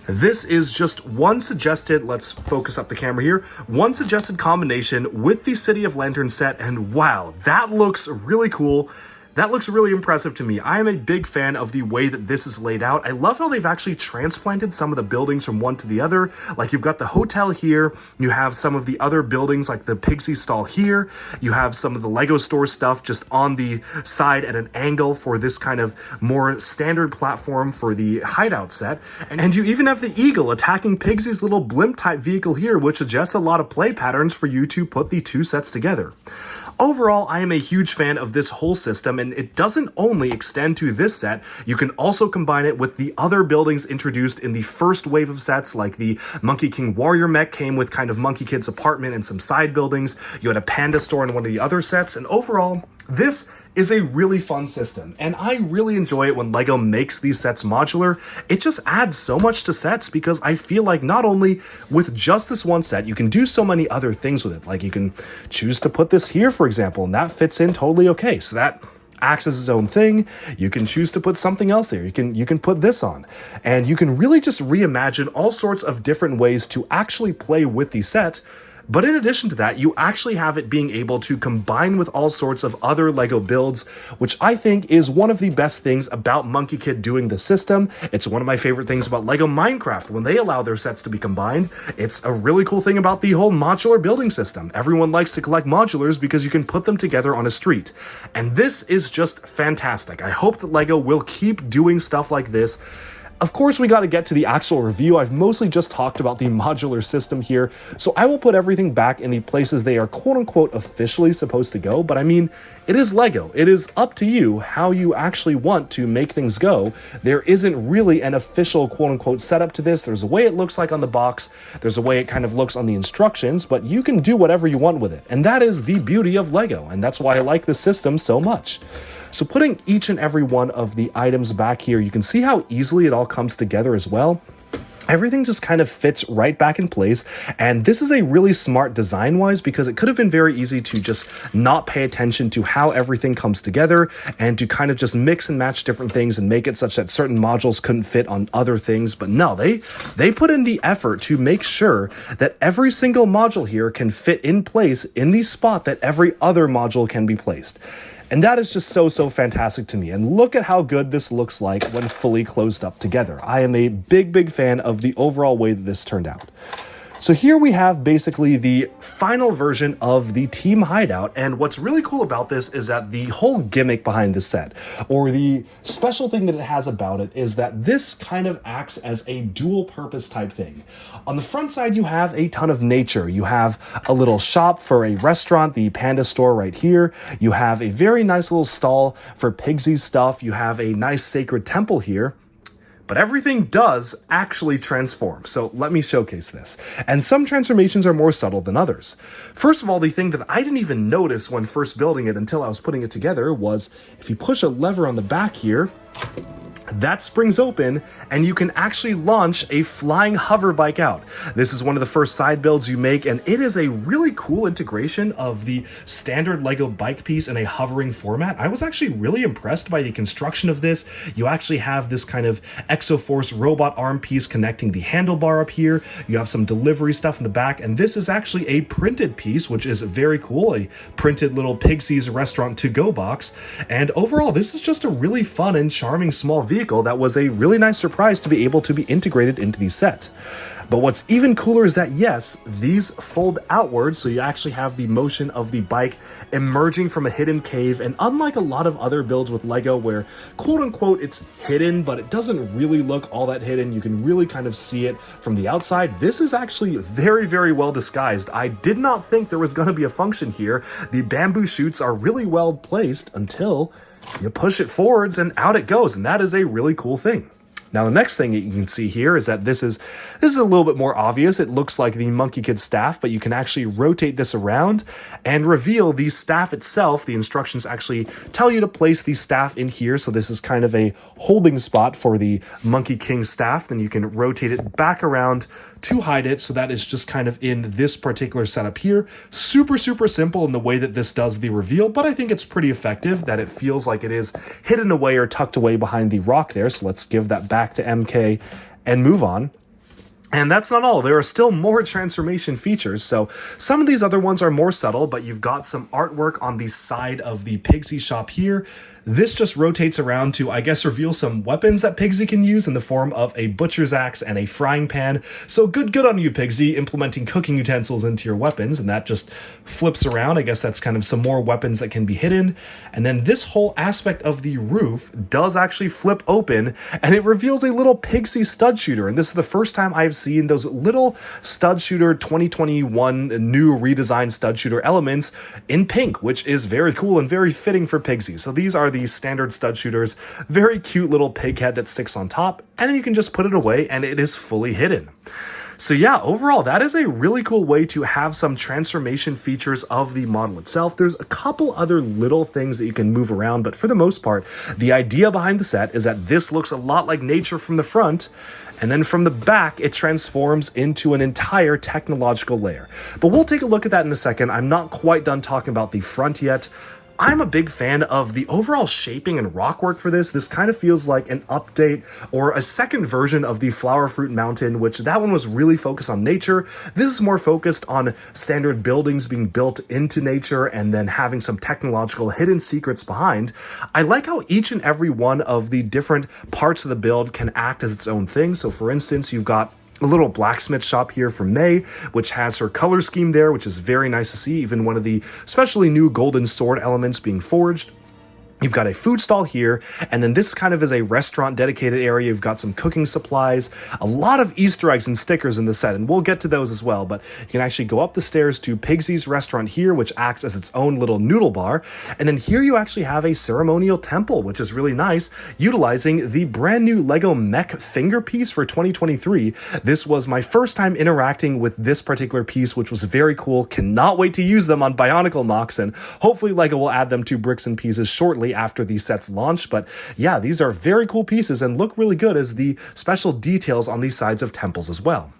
This is just one suggested, let's focus up the camera here, one suggested combination with the City of Lantern set, and wow, that looks really cool. That looks really impressive to me. I am a big fan of the way that this is laid out. I love how they've actually transplanted some of the buildings from one to the other. Like, you've got the hotel here, you have some of the other buildings like the Pigsy stall here, you have some of the Lego store stuff just on the side at an angle for this kind of more standard platform for the Hideout set. And you even have the eagle attacking Pigsy's little blimp type vehicle here, which suggests a lot of play patterns for you to put the 2 sets together. Overall, I am a huge fan of this whole system, and it doesn't only extend to this set. You can also combine it with the other buildings introduced in the first wave of sets, like the Monkey King Warrior Mech came with kind of Monkie Kid's apartment and some side buildings. You had a panda store in one of the other sets, and overall, this is a really fun system, and I really enjoy it when LEGO makes these sets modular. It just adds so much to sets because I feel like not only with just this one set, you can do so many other things with it. Like, you can choose to put this here, for example, and that fits in totally okay. So that acts as its own thing. You can choose to put something else there. You can put this on, and you can really just reimagine all sorts of different ways to actually play with the set. But in addition to that, you actually have it being able to combine with all sorts of other LEGO builds, which I think is one of the best things about Monkie Kid doing the system. It's one of my favorite things about LEGO Minecraft when they allow their sets to be combined. It's a really cool thing about the whole modular building system. Everyone likes to collect modulars because you can put them together on a street. And this is just fantastic. I hope that LEGO will keep doing stuff like this. Of course, we got to get to the actual review. I've mostly just talked about the modular system here, so I will put everything back in the places they are quote-unquote officially supposed to go, but I mean, it is LEGO. It is up to you how you actually want to make things go. There isn't really an official quote-unquote setup to this. There's a way it looks like on the box, there's a way it kind of looks on the instructions, but you can do whatever you want with it, and that is the beauty of LEGO, and that's why I like this system so much. So putting each and every one of the items back here, you can see how easily it all comes together as well. everything just kind of fits right back in place. And this is a really smart design wise, because it could have been very easy to just not pay attention to how everything comes together and to kind of just mix and match different things and make it such that certain modules couldn't fit on other things. But no, they put in the effort to make sure that every single module here can fit in place in the spot that every other module can be placed. And that is just so fantastic to me. And look at how good this looks like when fully closed up together. I am a big fan of the overall way that this turned out. So here we have basically the final version of the Team Hideout, and what's really cool about this is that the whole gimmick behind the set, or the special thing that it has about it, is that this kind of acts as a dual purpose type thing. On the front side, you have a ton of nature. You have a little shop for a restaurant, the Panda store right here. You have a very nice little stall for Pigsy's stuff. You have a nice sacred temple here. But everything does actually transform. So let me showcase this. And some transformations are more subtle than others. First of all, the thing that I didn't even notice when first building it until I was putting it together was if you push a lever on the back here, that springs open and you can actually launch a flying hover bike out. This is one of the first side builds you make, and it is a really cool integration of the standard LEGO bike piece in a hovering format. I was actually really impressed by the construction of this. You actually have this kind of Exoforce robot arm piece connecting the handlebar up here. You have some delivery stuff in the back, and this is actually a printed piece, which is very cool, a printed little Pigsy's restaurant to-go box. And overall, this is just a really fun and charming small vehicle that was a really nice surprise to be able to be integrated into the set. But what's even cooler is that, yes, these fold outwards, so you actually have the motion of the bike emerging from a hidden cave. And unlike a lot of other builds with LEGO where, quote unquote, it's hidden, but it doesn't really look all that hidden, you can really kind of see it from the outside, this is actually very well disguised. I did not think there was going to be a function here. The bamboo shoots are really well placed until you push it forwards and out it goes, and that is a really cool thing. Now, the next thing that you can see here is that this is a little bit more obvious. It looks like the Monkie Kid staff, but you can actually rotate this around and reveal the staff itself. The instructions actually tell you to place the staff in here. So this is kind of a holding spot for the Monkey King staff. Then you can rotate it back around to hide it. So that is just kind of in this particular setup here. Super simple in the way that this does the reveal, but I think it's pretty effective that it feels like it is hidden away or tucked away behind the rock there. So let's give that back to MK and move on. And that's not all. There are still more transformation features. So some of these other ones are more subtle, but you've got some artwork on the side of the Pigsy shop here. This just rotates around to, I guess, reveal some weapons that Pigsy can use in the form of a butcher's axe and a frying pan. So good on you, Pigsy, implementing cooking utensils into your weapons, and that just flips around. I guess that's kind of some more weapons that can be hidden. And then this whole aspect of the roof does actually flip open, and it reveals a little Pigsy stud shooter. And this is the first time I've seen those little stud shooter 2021 new redesigned stud shooter elements in pink, which is very cool and very fitting for Pigsy. So these are these standard stud shooters, very cute little pig head that sticks on top, and then you can just put it away and it is fully hidden. So yeah, overall, that is a really cool way to have some transformation features of the model itself. There's a couple other little things that you can move around, but for the most part, the idea behind the set is that this looks a lot like nature from the front, and then from the back, it transforms into an entire technological layer. But we'll take a look at that in a second. I'm not quite done talking about the front yet. I'm a big fan of the overall shaping and rock work for this. This kind of feels like an update or a second version of the Flower Fruit Mountain, which that one was really focused on nature. This is more focused on standard buildings being built into nature and then having some technological hidden secrets behind. I like how each and every one of the different parts of the build can act as its own thing. So for instance, you've got a little blacksmith shop here for May, which has her color scheme there, which is very nice to see, even one of the especially new golden sword elements being forged. You've got a food stall here, and then this kind of is a restaurant dedicated area. You've got some cooking supplies, a lot of Easter eggs and stickers in the set, and we'll get to those as well, but you can actually go up the stairs to Pigsy's restaurant here, which acts as its own little noodle bar, and then here you actually have a ceremonial temple, which is really nice, utilizing the brand new LEGO Mech finger piece for 2023. This was my first time interacting with this particular piece, which was very cool. Cannot wait to use them on Bionicle mocks, and hopefully LEGO will add them to bricks and pieces shortly. shortly after these sets launch, but yeah, these are very cool pieces and look really good as the special details on these sides of temples as well.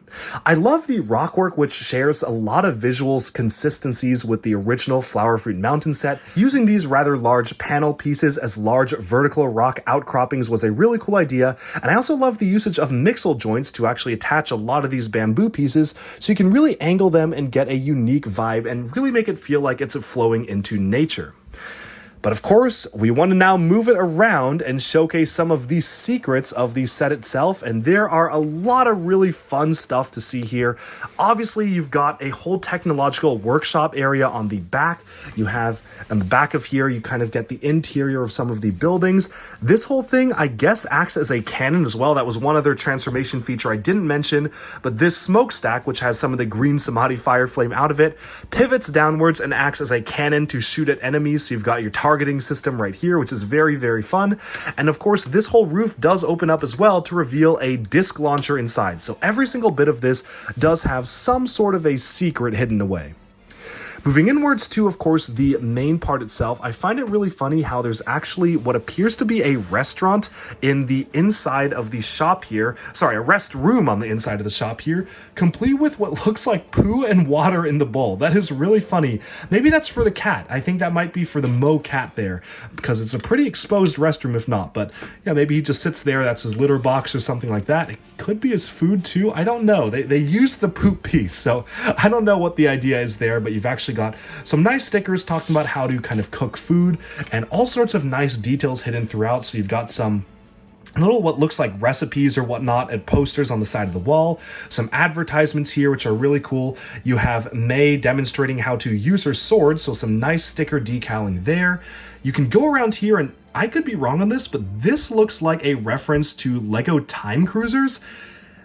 I love the rockwork, which shares a lot of visuals consistencies with the original Flower Fruit Mountain set. Using these rather large panel pieces as large vertical rock outcroppings was a really cool idea, and I also love the usage of mixel joints to actually attach a lot of these bamboo pieces so you can really angle them and get a unique vibe and really make it feel like it's flowing into nature. But of course, we want to now move it around and showcase some of the secrets of the set itself, and there are a lot of really fun stuff to see here. Obviously, you've got a whole technological workshop area on the back. You have, on the back of here, you kind of get the interior of some of the buildings. This whole thing, I guess, acts as a cannon as well. That was one other transformation feature I didn't mention, but this smokestack, which has some of the green Samadhi fire flame out of it, pivots downwards and acts as a cannon to shoot at enemies. So you've got your targeting system right here, which is very, very fun. And of course, this whole roof does open up as well to reveal a disc launcher inside. So every single bit of this does have some sort of a secret hidden away. Moving inwards to, of course, the main part itself, I find it really funny how there's actually what appears to be a restaurant in the inside of the shop here. Sorry, a rest room on the inside of the shop here, complete with what looks like poo and water in the bowl. That is really funny. Maybe that's for the cat. I think that might be for the Mo cat there, because it's a pretty exposed restroom if not. But yeah, maybe he just sits there, that's his litter box or something like that. It could be his food too. I don't know. They used the poop piece, so I don't know what the idea is there, but you've actually got some nice stickers talking about how to kind of cook food and all sorts of nice details hidden throughout. So you've got some little what looks like recipes or whatnot and posters on the side of the wall, some advertisements here which are really cool. You have May demonstrating how to use her sword, so some nice sticker decaling there. You can go around here, and I could be wrong on this, but this looks like a reference to LEGO Time Cruisers.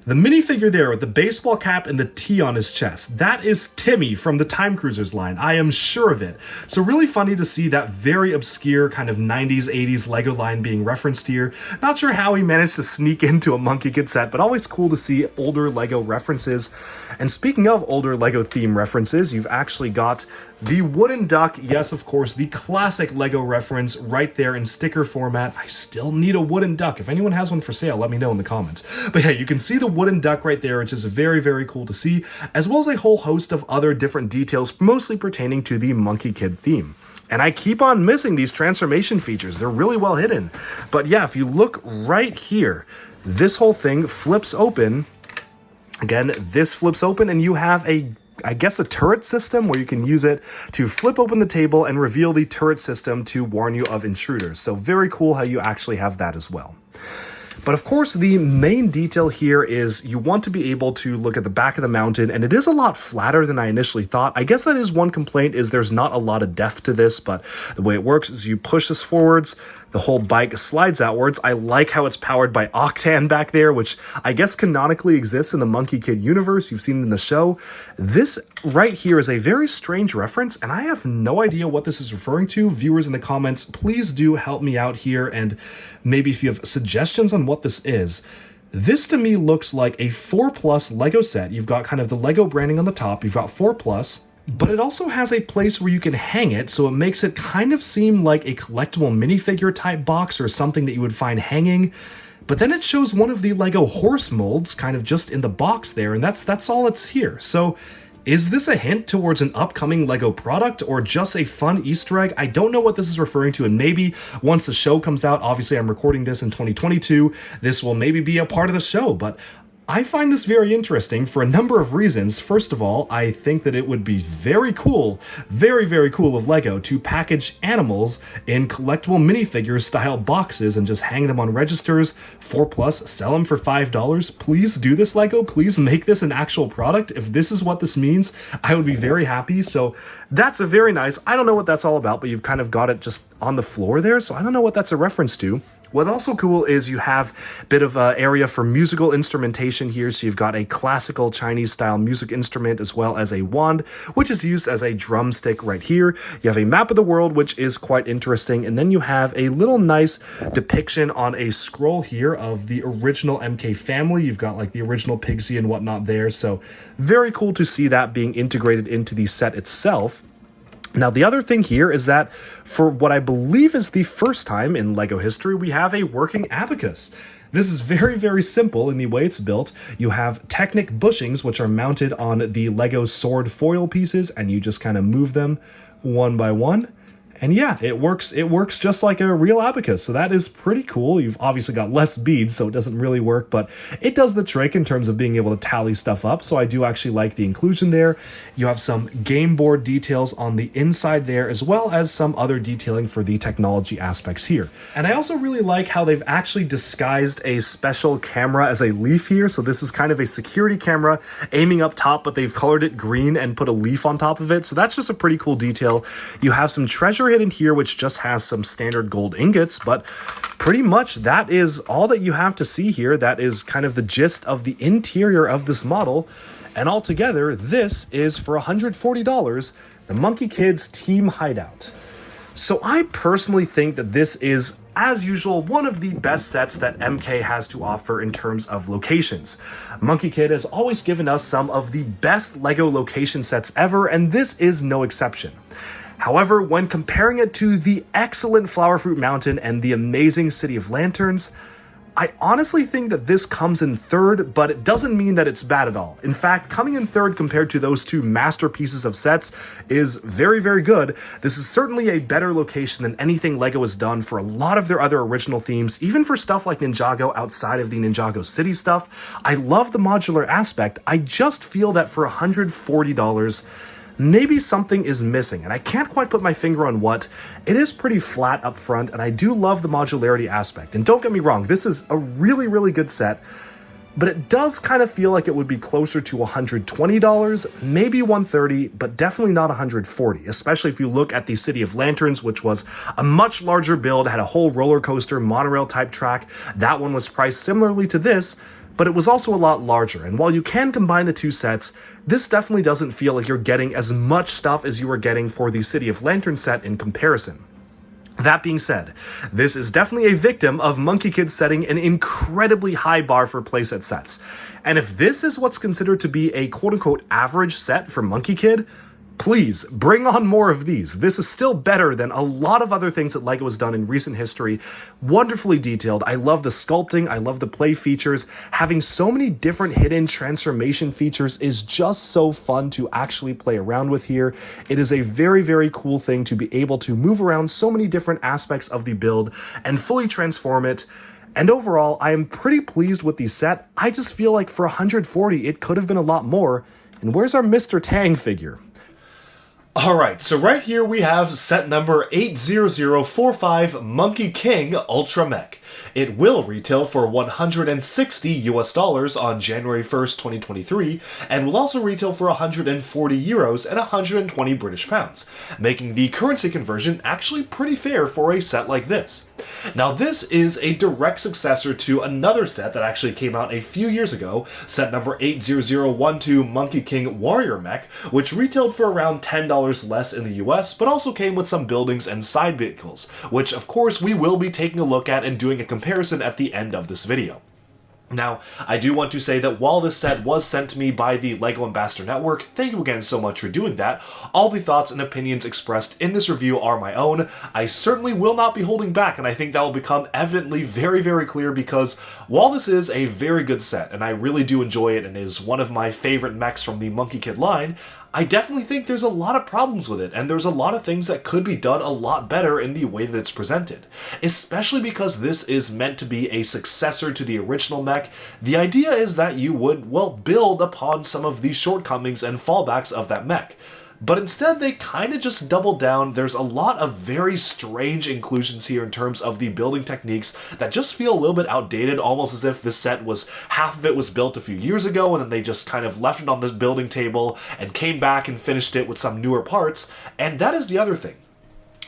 The minifigure there with the baseball cap and the T on his chest, that is Timmy from the Time Cruisers line. I am sure of it. So really funny to see that very obscure kind of 90s, 80s LEGO line being referenced here. Not sure how he managed to sneak into a Monkey Kid set, but always cool to see older LEGO references. And speaking of older LEGO theme references, you've actually got the wooden duck. Yes, of course, the classic LEGO reference right there in sticker format. I still need a wooden duck. If anyone has one for sale, let me know in the comments. But yeah, you can see the wooden duck right there, which is very, very cool to see, as well as a whole host of other different details, mostly pertaining to the Monkey Kid theme. And I keep on missing these transformation features. They're really well hidden. But yeah, if you look right here, this whole thing flips open. Again, this flips open and you have I guess a turret system where you can use it to flip open the table and reveal the turret system to warn you of intruders. So very cool how you actually have that as well. But of course, the main detail here is you want to be able to look at the back of the mountain, and it is a lot flatter than I initially thought. I guess that is one complaint, is there's not a lot of depth to this, but the way it works is you push this forwards, the whole bike slides outwards. I like how it's powered by Octan back there, which I guess canonically exists in the Monkey Kid universe. You've seen it in the show. This right here is a very strange reference, and I have no idea what this is referring to. Viewers in the comments, please do help me out here, and maybe if you have suggestions on what this is. This to me looks like a 4+ LEGO set. You've got kind of the LEGO branding on the top, you've got 4+, but it also has a place where you can hang it, so it makes it kind of seem like a collectible minifigure type box or something that you would find hanging. But then it shows one of the LEGO horse molds kind of just in the box there, and that's all it's here. So is this a hint towards an upcoming LEGO product or just a fun Easter egg? I don't know what this is referring to, and maybe once the show comes out, obviously I'm recording this in 2022, this will maybe be a part of the show, but I find this very interesting for a number of reasons. First of all, I think that it would be very cool, very, very cool of LEGO to package animals in collectible minifigure style boxes and just hang them on registers. 4+, sell them for $5. Please do this, LEGO. Please make this an actual product. If this is what this means, I would be very happy. So that's a very nice, I don't know what that's all about, but you've kind of got it just on the floor there. So I don't know what that's a reference to. What's also cool is you have a bit of an area for musical instrumentation here. So you've got a classical Chinese style music instrument as well as a wand, which is used as a drumstick right here. You have a map of the world, which is quite interesting. And then you have a little nice depiction on a scroll here of the original MK family. You've got like the original Pigsy and whatnot there. So very cool to see that being integrated into the set itself. Now, the other thing here is that for what I believe is the first time in LEGO history, we have a working abacus. This is very, very simple in the way it's built. You have Technic bushings, which are mounted on the LEGO sword foil pieces, and you just kind of move them one by one. And yeah, it works just like a real abacus, so that is pretty cool. You've obviously got less beads, so it doesn't really work, but it does the trick in terms of being able to tally stuff up, so I do actually like the inclusion there. You have some game board details on the inside there, as well as some other detailing for the technology aspects here. And I also really like how they've actually disguised a special camera as a leaf here, so this is kind of a security camera aiming up top, but they've colored it green and put a leaf on top of it, so that's just a pretty cool detail. You have some treasure hidden here, which just has some standard gold ingots, but pretty much that is all that you have to see here. That is kind of the gist of the interior of this model, and altogether this is for $140, the Monkie Kid's Team Hideout. So I personally think that this is, as usual, one of the best sets that MK has to offer in terms of locations. Monkie Kid has always given us some of the best LEGO location sets ever, and this is no exception. However, when comparing it to the excellent Flower Fruit Mountain and the amazing City of Lanterns, I honestly think that this comes in third, but it doesn't mean that it's bad at all. In fact, coming in third compared to those two masterpieces of sets is very, very good. This is certainly a better location than anything LEGO has done for a lot of their other original themes, even for stuff like Ninjago outside of the Ninjago City stuff. I love the modular aspect. I just feel that for $140, maybe something is missing, and I can't quite put my finger on what. It is pretty flat up front, and I do love the modularity aspect. And don't get me wrong, this is a really, really good set, but it does kind of feel like it would be closer to $120, maybe $130, but definitely not $140, especially if you look at the City of Lanterns, which was a much larger build, had a whole roller coaster, monorail type track. That one was priced similarly to this, but it was also a lot larger, and while you can combine the two sets, this definitely doesn't feel like you're getting as much stuff as you were getting for the City of Lantern set in comparison. That being said, this is definitely a victim of Monkie Kid setting an incredibly high bar for playset sets. And if this is what's considered to be a quote-unquote average set for Monkie Kid, please bring on more of these. This is still better than a lot of other things that LEGO has done in recent history. Wonderfully detailed. I love the sculpting. I love the play features. Having so many different hidden transformation features is just so fun to actually play around with here. It is a very, very cool thing to be able to move around so many different aspects of the build and fully transform it. And overall, I am pretty pleased with the set. I just feel like for $140, it could have been a lot more. And where's our Mr. Tang figure? Alright, so right here we have set number 80045 Monkey King Ultra Mech. It will retail for $160 on January 1st, 2023, and will also retail for 140 euros and 120 British pounds, making the currency conversion actually pretty fair for a set like this. Now this is a direct successor to another set that actually came out a few years ago, set number 80012 Monkey King Warrior Mech, which retailed for around $10 less in the US, but also came with some buildings and side vehicles, which of course we will be taking a look at and doing a comparison at the end of this video. Now, I do want to say that while this set was sent to me by the LEGO Ambassador Network, thank you again so much for doing that, all the thoughts and opinions expressed in this review are my own. I certainly will not be holding back, and I think that will become evidently very, very clear because while this is a very good set, and I really do enjoy it and is one of my favorite mechs from the Monkie Kid line, I definitely think there's a lot of problems with it, and there's a lot of things that could be done a lot better in the way that it's presented. Especially because this is meant to be a successor to the original mech, the idea is that you would, well, build upon some of the shortcomings and fallbacks of that mech. But instead, they kind of just double down. There's a lot of very strange inclusions here in terms of the building techniques that just feel a little bit outdated, almost as if this set was, half of it was built a few years ago, and then they just kind of left it on this building table and came back and finished it with some newer parts. And that is the other thing.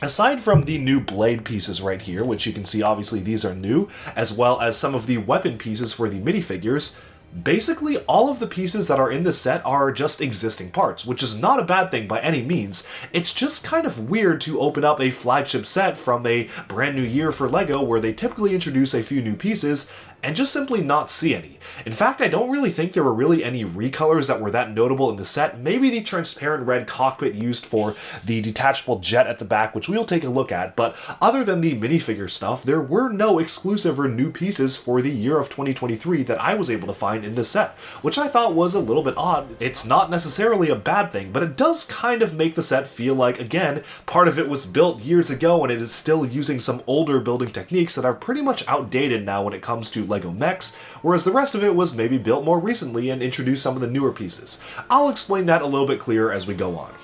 Aside from the new blade pieces right here, which you can see obviously these are new, as well as some of the weapon pieces for the minifigures, Basically, all of the pieces that are in the set are just existing parts, which is not a bad thing by any means. It's just kind of weird to open up a flagship set from a brand new year for LEGO where they typically introduce a few new pieces and just simply not see any. In fact, I don't really think there were really any recolors that were that notable in the set. Maybe the transparent red cockpit used for the detachable jet at the back, which we'll take a look at, but other than the minifigure stuff, there were no exclusive or new pieces for the year of 2023 that I was able to find in this set, which I thought was a little bit odd. It's not necessarily a bad thing, but it does kind of make the set feel like, again, part of it was built years ago and it is still using some older building techniques that are pretty much outdated now when it comes to LEGO Mechs, whereas the rest of it was maybe built more recently and introduced some of the newer pieces. I'll explain that a little bit clearer as we go on.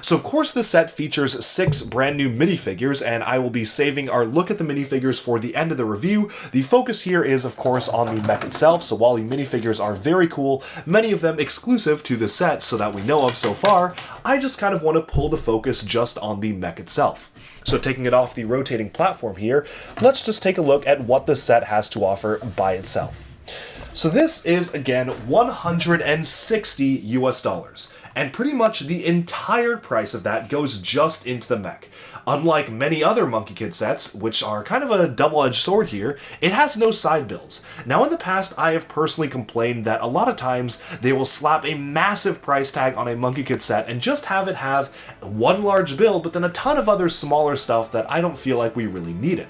So of course this set features 6 brand new minifigures, and I will be saving our look at the minifigures for the end of the review. The focus here is of course on the mech itself, so while the minifigures are very cool, many of them exclusive to the set so that we know of so far, I just kind of want to pull the focus just on the mech itself. So taking it off the rotating platform here, let's just take a look at what the set has to offer by itself. So this is, again, 160 US dollars. And pretty much the entire price of that goes just into the mech. Unlike many other Monkie Kid sets, which are kind of a double-edged sword here, it has no side builds. Now in the past, I have personally complained that a lot of times they will slap a massive price tag on a Monkie Kid set and just have it have one large build, but then a ton of other smaller stuff that I don't feel like we really needed.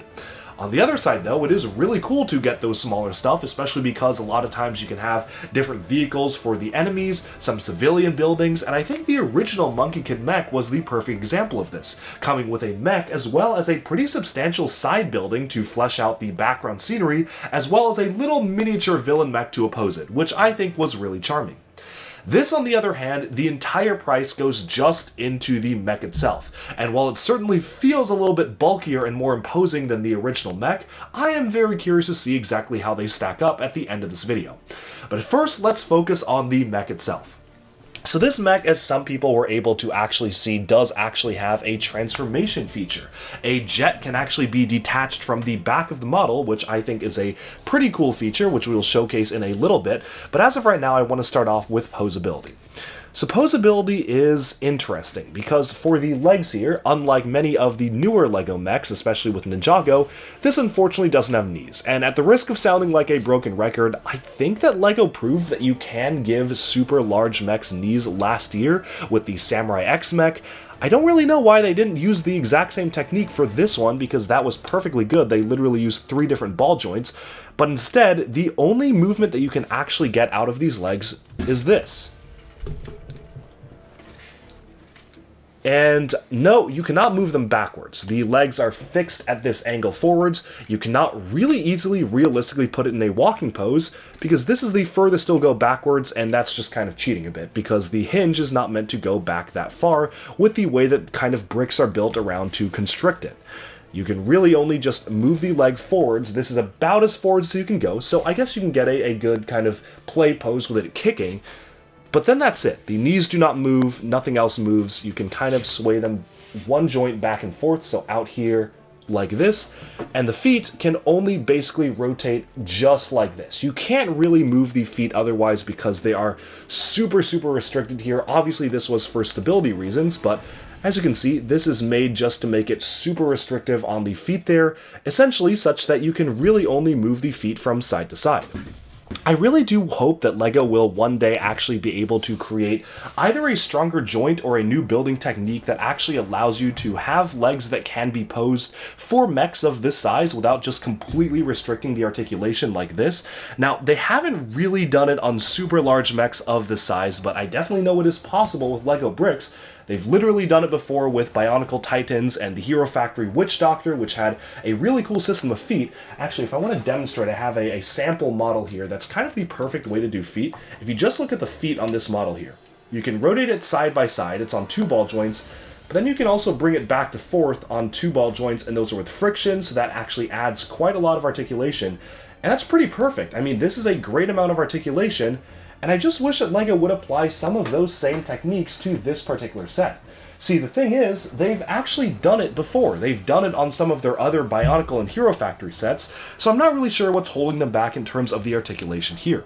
On the other side, though, it is really cool to get those smaller stuff, especially because a lot of times you can have different vehicles for the enemies, some civilian buildings, and I think the original Monkie Kid mech was the perfect example of this, coming with a mech as well as a pretty substantial side building to flesh out the background scenery, as well as a little miniature villain mech to oppose it, which I think was really charming. This, on the other hand, the entire price goes just into the mech itself, and while it certainly feels a little bit bulkier and more imposing than the original mech, I am very curious to see exactly how they stack up at the end of this video. But first, let's focus on the mech itself. So this mech, as some people were able to actually see, does actually have a transformation feature. A jet can actually be detached from the back of the model, which I think is a pretty cool feature, which we will showcase in a little bit. But as of right now, I want to start off with posability. So posability is interesting because for the legs here, unlike many of the newer LEGO mechs, especially with Ninjago, this unfortunately doesn't have knees. And at the risk of sounding like a broken record, I think that LEGO proved that you can give super large mechs knees last year with the Samurai X mech. I don't really know why they didn't use the exact same technique for this one because that was perfectly good. They literally used 3 different ball joints. But instead, the only movement that you can actually get out of these legs is this. And no, you cannot move them backwards. The legs are fixed at this angle forwards. You cannot really easily, realistically put it in a walking pose because this is the furthest it'll go backwards, and that's just kind of cheating a bit because the hinge is not meant to go back that far with the way that kind of bricks are built around to constrict it. You can really only just move the leg forwards. This is about as forward as you can go, so I guess you can get a good kind of play pose with it kicking. But then that's it. The knees do not move, nothing else moves. You can kind of sway them one joint back and forth, so out here like this. And the feet can only basically rotate just like this. You can't really move the feet otherwise because they are super, super restricted here. Obviously this was for stability reasons, but as you can see, this is made just to make it super restrictive on the feet there, essentially such that you can really only move the feet from side to side. I really do hope that LEGO will one day actually be able to create either a stronger joint or a new building technique that actually allows you to have legs that can be posed for mechs of this size without just completely restricting the articulation like this. Now, they haven't really done it on super large mechs of this size, but I definitely know it is possible with LEGO bricks. They've literally done it before with Bionicle Titans and the Hero Factory Witch Doctor, which had a really cool system of feet. Actually, if I want to demonstrate, I have a sample model here that's kind of the perfect way to do feet. If you just look at the feet on this model here, you can rotate it side by side. It's on 2 ball joints, but then you can also bring it back to forth on 2 ball joints, and those are with friction, so that actually adds quite a lot of articulation. And that's pretty perfect. I mean, this is a great amount of articulation, and I just wish that LEGO would apply some of those same techniques to this particular set. See, the thing is, they've actually done it before. They've done it on some of their other Bionicle and Hero Factory sets, so I'm not really sure what's holding them back in terms of the articulation here.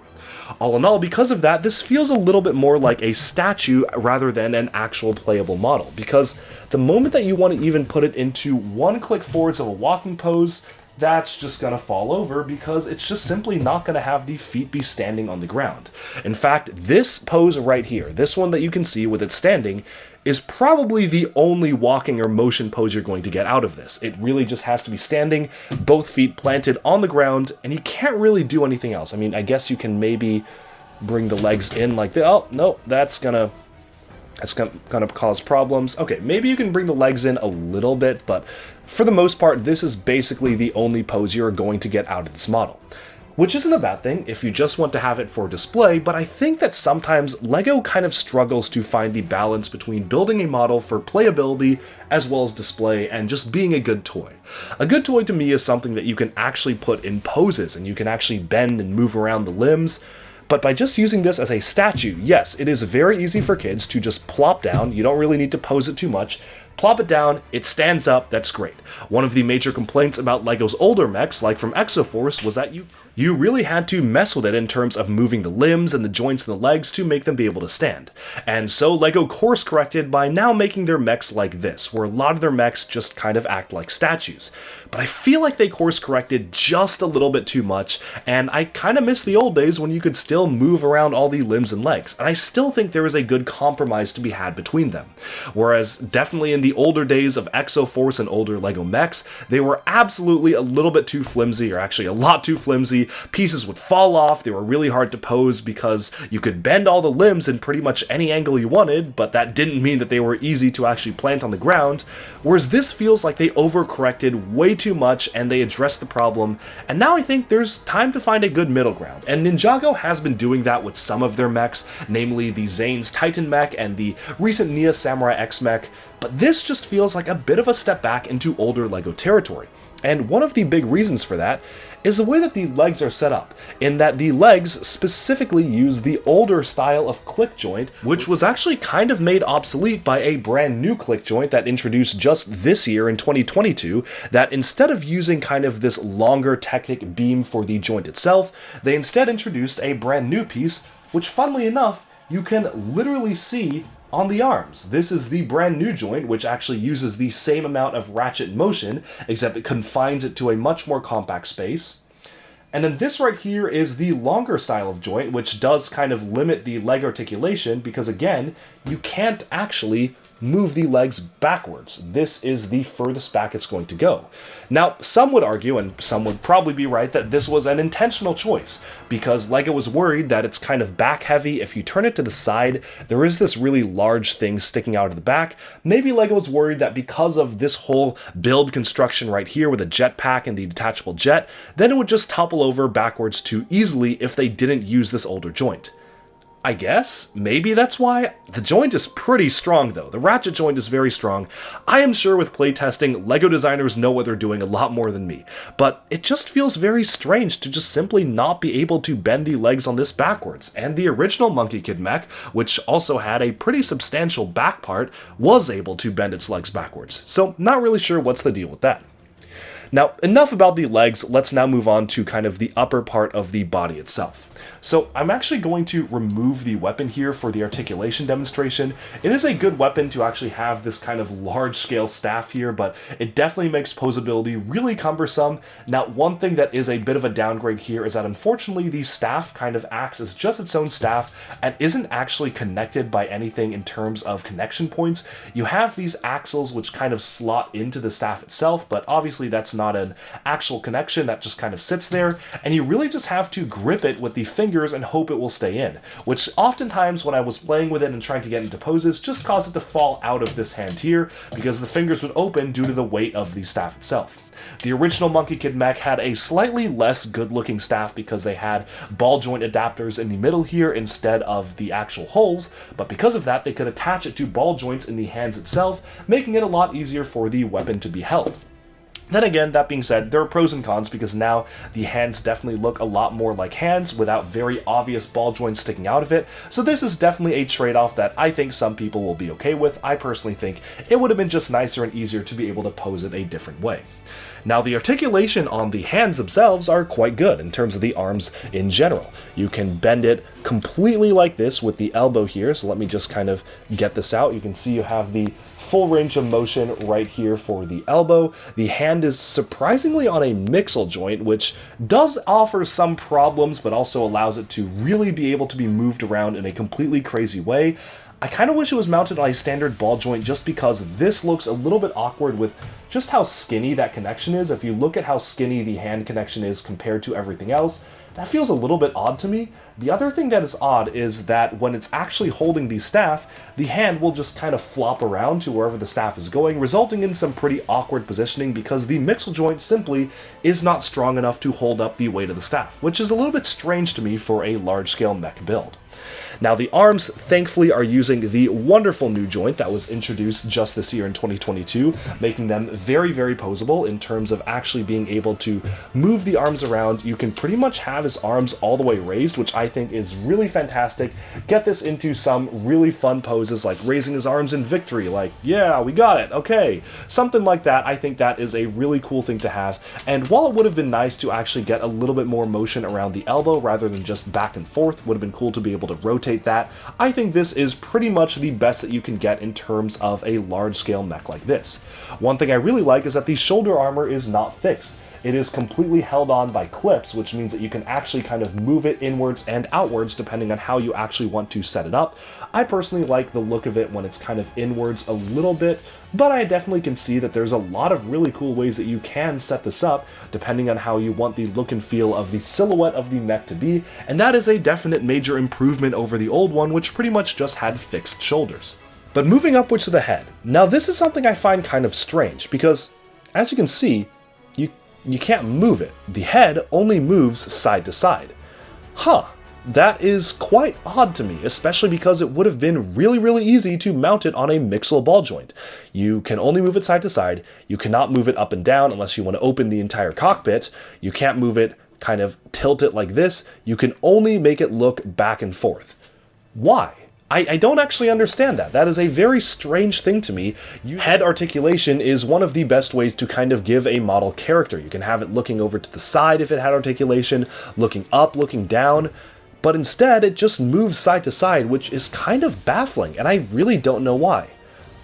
All in all, because of that, this feels a little bit more like a statue rather than an actual playable model, because the moment that you want to even put it into one click forwards of a walking pose, that's just going to fall over because it's just simply not going to have the feet be standing on the ground. In fact, this pose right here, this one that you can see with it standing, is probably the only walking or motion pose you're going to get out of this. It really just has to be standing, both feet planted on the ground, and you can't really do anything else. I mean, I guess you can maybe bring the legs in like that. Oh, no, that's gonna cause problems. Okay, maybe you can bring the legs in a little bit, but for the most part, this is basically the only pose you're going to get out of this model. Which isn't a bad thing if you just want to have it for display, but I think that sometimes LEGO kind of struggles to find the balance between building a model for playability as well as display and just being a good toy. A good toy to me is something that you can actually put in poses and you can actually bend and move around the limbs. But by just using this as a statue, yes, it is very easy for kids to just plop down. You don't really need to pose it too much. Plop it down, it stands up, that's great. One of the major complaints about LEGO's older mechs, like from Exoforce, was that you really had to mess with it in terms of moving the limbs and the joints and the legs to make them be able to stand. And so LEGO course corrected by now making their mechs like this, where a lot of their mechs just kind of act like statues. But I feel like they course corrected just a little bit too much, and I kind of miss the old days when you could still move around all the limbs and legs, and I still think there is a good compromise to be had between them. Whereas definitely in the older days of Exoforce and older LEGO mechs, they were absolutely a little bit too flimsy, or actually a lot too flimsy. Pieces would fall off, they were really hard to pose because you could bend all the limbs in pretty much any angle you wanted, but that didn't mean that they were easy to actually plant on the ground, whereas this feels like they overcorrected way too much and they addressed the problem, and now I think there's time to find a good middle ground, and Ninjago has been doing that with some of their mechs, namely the Zane's Titan mech and the recent Nia Samurai X mech, but this just feels like a bit of a step back into older LEGO territory. And one of the big reasons for that is the way that the legs are set up, in that the legs specifically use the older style of click joint, which was actually kind of made obsolete by a brand new click joint that introduced just this year in 2022, that instead of using kind of this longer Technic beam for the joint itself, they instead introduced a brand new piece, which funnily enough, you can literally see on the arms. This is the brand new joint, which actually uses the same amount of ratchet motion, except it confines it to a much more compact space. And then this right here is the longer style of joint, which does kind of limit the leg articulation because, again, you can't actually move the legs backwards. This is the furthest back it's going to go. Now, some would argue, and some would probably be right, that this was an intentional choice, because LEGO was worried that it's kind of back heavy. If you turn it to the side, there is this really large thing sticking out of the back. Maybe LEGO was worried that because of this whole build construction right here with a jetpack and the detachable jet, then it would just topple over backwards too easily if they didn't use this older joint. I guess, maybe that's why. The joint is pretty strong though. The ratchet joint is very strong. I am sure with playtesting, LEGO designers know what they're doing a lot more than me, but it just feels very strange to just simply not be able to bend the legs on this backwards. And the original Monkie Kid mech, which also had a pretty substantial back part, was able to bend its legs backwards. So not really sure what's the deal with that. Now, enough about the legs, let's now move on to kind of the upper part of the body itself. So I'm actually going to remove the weapon here for the articulation demonstration. It is a good weapon to actually have this kind of large-scale staff here, but it definitely makes posability really cumbersome. Now, one thing that is a bit of a downgrade here is that unfortunately the staff kind of acts as just its own staff and isn't actually connected by anything in terms of connection points. You have these axles which kind of slot into the staff itself, but obviously that's not an actual connection, that just kind of sits there, and you really just have to grip it with the fingers and hope it will stay in, which oftentimes when I was playing with it and trying to get into poses just caused it to fall out of this hand here because the fingers would open due to the weight of the staff itself. The original Monkie Kid mech had a slightly less good looking staff because they had ball joint adapters in the middle here instead of the actual holes, but because of that they could attach it to ball joints in the hands itself, making it a lot easier for the weapon to be held. Then again, that being said, there are pros and cons because now the hands definitely look a lot more like hands without very obvious ball joints sticking out of it. So this is definitely a trade-off that I think some people will be okay with. I personally think it would have been just nicer and easier to be able to pose it a different way. Now, the articulation on the hands themselves are quite good in terms of the arms in general. You can bend it completely like this with the elbow here, so let me just kind of get this out. You can see you have the full range of motion right here for the elbow. The hand is surprisingly on a mixel joint, which does offer some problems, but also allows it to really be able to be moved around in a completely crazy way. I kind of wish it was mounted on a standard ball joint just because this looks a little bit awkward with just how skinny that connection is. If you look at how skinny the hand connection is compared to everything else, that feels a little bit odd to me. The other thing that is odd is that when it's actually holding the staff, the hand will just kind of flop around to wherever the staff is going, resulting in some pretty awkward positioning because the mixel joint simply is not strong enough to hold up the weight of the staff, which is a little bit strange to me for a large-scale mech build. Now, the arms, thankfully, are using the wonderful new joint that was introduced just this year in 2022, making them very, very posable in terms of actually being able to move the arms around. You can pretty much have his arms all the way raised, which I think is really fantastic. Get this into some really fun poses, like raising his arms in victory, like, yeah, we got it, okay. Something like that. I think that is a really cool thing to have. And while it would have been nice to actually get a little bit more motion around the elbow rather than just back and forth, would have been cool to be able to rotate that. I think this is pretty much the best that you can get in terms of a large-scale mech like this. One thing I really like is that the shoulder armor is not fixed. It is completely held on by clips, which means that you can actually kind of move it inwards and outwards depending on how you actually want to set it up. I personally like the look of it when it's kind of inwards a little bit, but I definitely can see that there's a lot of really cool ways that you can set this up depending on how you want the look and feel of the silhouette of the mech to be, and that is a definite major improvement over the old one, which pretty much just had fixed shoulders. But moving upwards to the head. Now this is something I find kind of strange because, as you can see, you can't move it. The head only moves side to side. Huh. That is quite odd to me, especially because it would have been really, really easy to mount it on a mixel ball joint. You can only move it side to side. You cannot move it up and down unless you want to open the entire cockpit. You can't move it, kind of tilt it like this. You can only make it look back and forth. Why? I don't actually understand that. That is a very strange thing to me. Head articulation is one of the best ways to kind of give a model character. You can have it looking over to the side if it had articulation, looking up, looking down, but instead it just moves side to side, which is kind of baffling, and I really don't know why.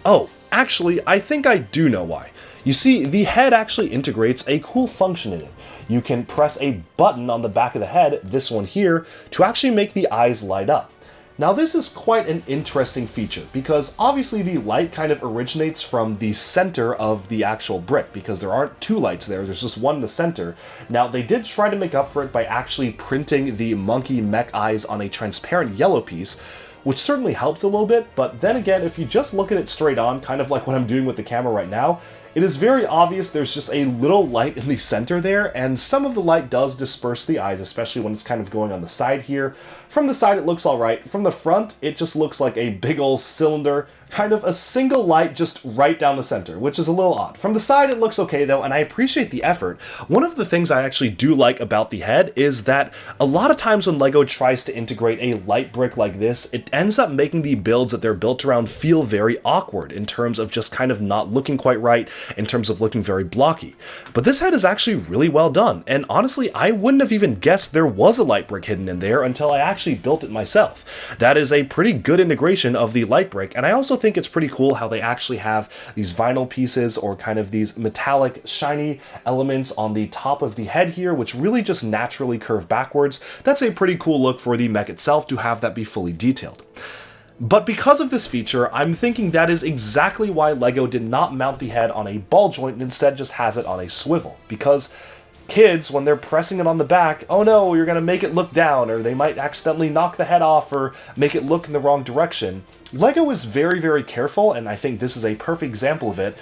Oh, actually, I think I do know why. You see, the head actually integrates a cool function in it. You can press a button on the back of the head, this one here, to actually make the eyes light up. Now this is quite an interesting feature because obviously the light kind of originates from the center of the actual brick because there aren't two lights there, there's just one in the center. Now they did try to make up for it by actually printing the monkey mech eyes on a transparent yellow piece, which certainly helps a little bit, but then again, if you just look at it straight on, kind of like what I'm doing with the camera right now, it is very obvious there's just a little light in the center there, and some of the light does disperse the eyes, especially when it's kind of going on the side here. From the side, it looks all right. From the front, it just looks like a big old cylinder, kind of a single light just right down the center, which is a little odd. From the side, it looks okay though, and I appreciate the effort. One of the things I actually do like about the head is that a lot of times when LEGO tries to integrate a light brick like this, it ends up making the builds that they're built around feel very awkward in terms of just kind of not looking quite right, in terms of looking very blocky. But this head is actually really well done, and honestly, I wouldn't have even guessed there was a light brick hidden in there until I actually built it myself. That is a pretty good integration of the light brick, and I also think it's pretty cool how they actually have these vinyl pieces or kind of these metallic shiny elements on the top of the head here, which really just naturally curve backwards. That's a pretty cool look for the mech itself to have that be fully detailed. But because of this feature, I'm thinking that is exactly why LEGO did not mount the head on a ball joint and instead just has it on a swivel. Because kids, when they're pressing it on the back, oh no, you're going to make it look down, or they might accidentally knock the head off or make it look in the wrong direction. LEGO is very, very careful, and I think this is a perfect example of it.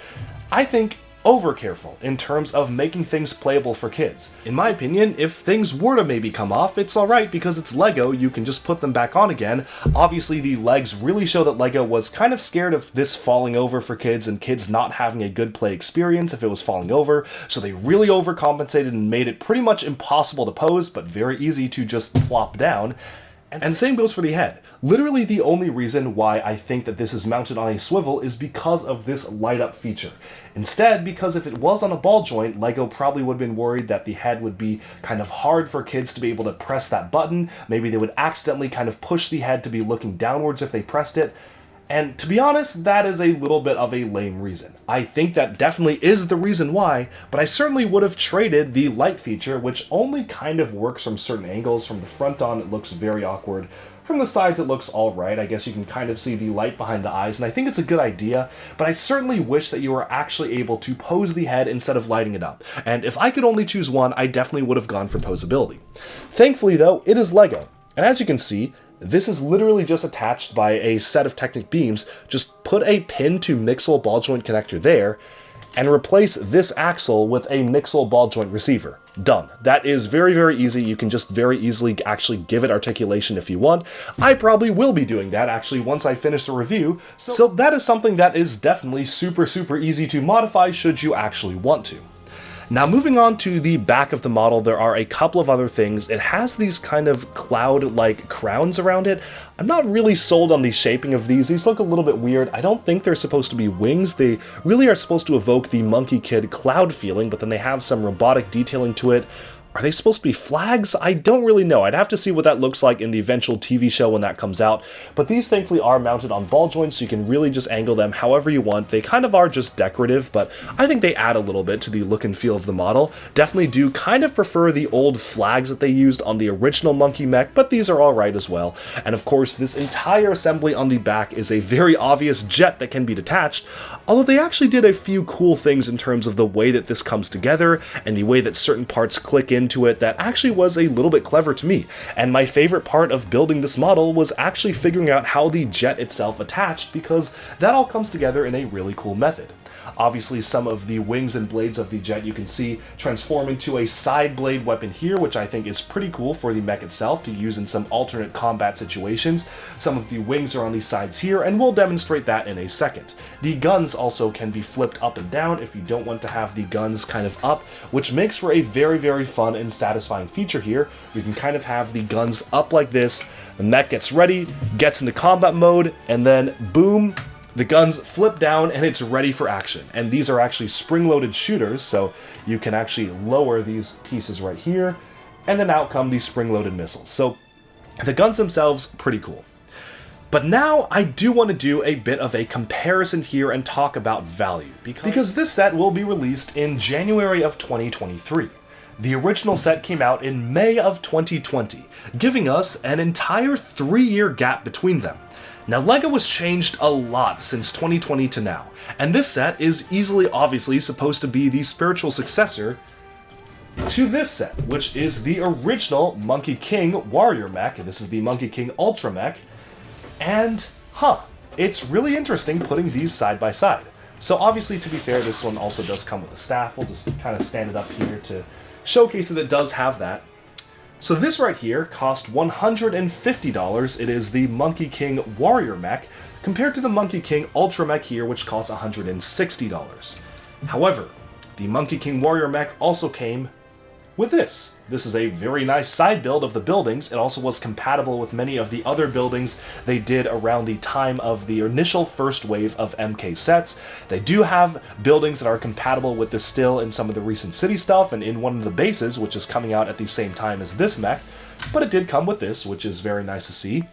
I think over careful in terms of making things playable for kids. In my opinion, if things were to maybe come off, it's alright because it's LEGO, you can just put them back on again. Obviously the legs really show that LEGO was kind of scared of this falling over for kids and kids not having a good play experience if it was falling over, so they really overcompensated and made it pretty much impossible to pose, but very easy to just plop down. And same goes for the head. Literally the only reason why I think that this is mounted on a swivel is because of this light up feature. Instead, because if it was on a ball joint, LEGO probably would have been worried that the head would be kind of hard for kids to be able to press that button. Maybe they would accidentally kind of push the head to be looking downwards if they pressed it. And to be honest, that is a little bit of a lame reason. I think that definitely is the reason why, but I certainly would have traded the light feature, which only kind of works from certain angles. From the front on, it looks very awkward. From the sides, it looks alright. I guess you can kind of see the light behind the eyes, and I think it's a good idea, but I certainly wish that you were actually able to pose the head instead of lighting it up. And if I could only choose one, I definitely would have gone for posability. Thankfully, though, it is LEGO. And as you can see, this is literally just attached by a set of Technic beams. Just put a pin to Mixel ball joint connector there, and replace this axle with a Mixel ball joint receiver. Done. That is very, very easy. You can just very easily actually give it articulation if you want. I probably will be doing that actually once I finish the review. So that is something that is definitely super, super easy to modify should you actually want to. Now moving on to the back of the model, there are a couple of other things. It has these kind of cloud-like crowns around it. I'm not really sold on the shaping of these. These look a little bit weird. I don't think they're supposed to be wings. They really are supposed to evoke the Monkie Kid cloud feeling, but then they have some robotic detailing to it. Are they supposed to be flags? I don't really know. I'd have to see what that looks like in the eventual TV show when that comes out. But these thankfully are mounted on ball joints, so you can really just angle them however you want. They kind of are just decorative, but I think they add a little bit to the look and feel of the model. Definitely do kind of prefer the old flags that they used on the original Monkey Mech, but these are alright as well. And of course, this entire assembly on the back is a very obvious jet that can be detached, although they actually did a few cool things in terms of the way that this comes together and the way that certain parts click into it that actually was a little bit clever to me. And my favorite part of building this model was actually figuring out how the jet itself attached, because that all comes together in a really cool method. Obviously, some of the wings and blades of the jet you can see transform into a side blade weapon here, which I think is pretty cool for the mech itself to use in some alternate combat situations. Some of the wings are on these sides here, and we'll demonstrate that in a second. The guns also can be flipped up and down if you don't want to have the guns kind of up, which makes for a very, very fun and satisfying feature here. You can kind of have the guns up like this, the mech gets ready, gets into combat mode, and then boom, the guns flip down and it's ready for action. And these are actually spring-loaded shooters, so you can actually lower these pieces right here, and then out come these spring-loaded missiles. So the guns themselves, pretty cool. But now I do want to do a bit of a comparison here and talk about value, because this set will be released in January of 2023. The original set came out in May of 2020, giving us an entire 3-year gap between them. Now, LEGO has changed a lot since 2020 to now, and this set is easily obviously supposed to be the spiritual successor to this set, which is the original Monkey King Warrior Mech, and this is the Monkey King Ultra Mech, and, it's really interesting putting these side by side. So obviously, to be fair, this one also does come with a staff. We'll just kind of stand it up here to showcase that it does have that. So this right here cost $150. It is the Monkey King Warrior Mech, compared to the Monkey King Ultra Mech here, which costs $160. However, the Monkey King Warrior Mech also came with this. This is a very nice side build of the buildings. It also was compatible with many of the other buildings they did around the time of the initial first wave of MK sets. They do have buildings that are compatible with this still in some of the recent city stuff and in one of the bases, which is coming out at the same time as this mech, but it did come with this, which is very nice to see.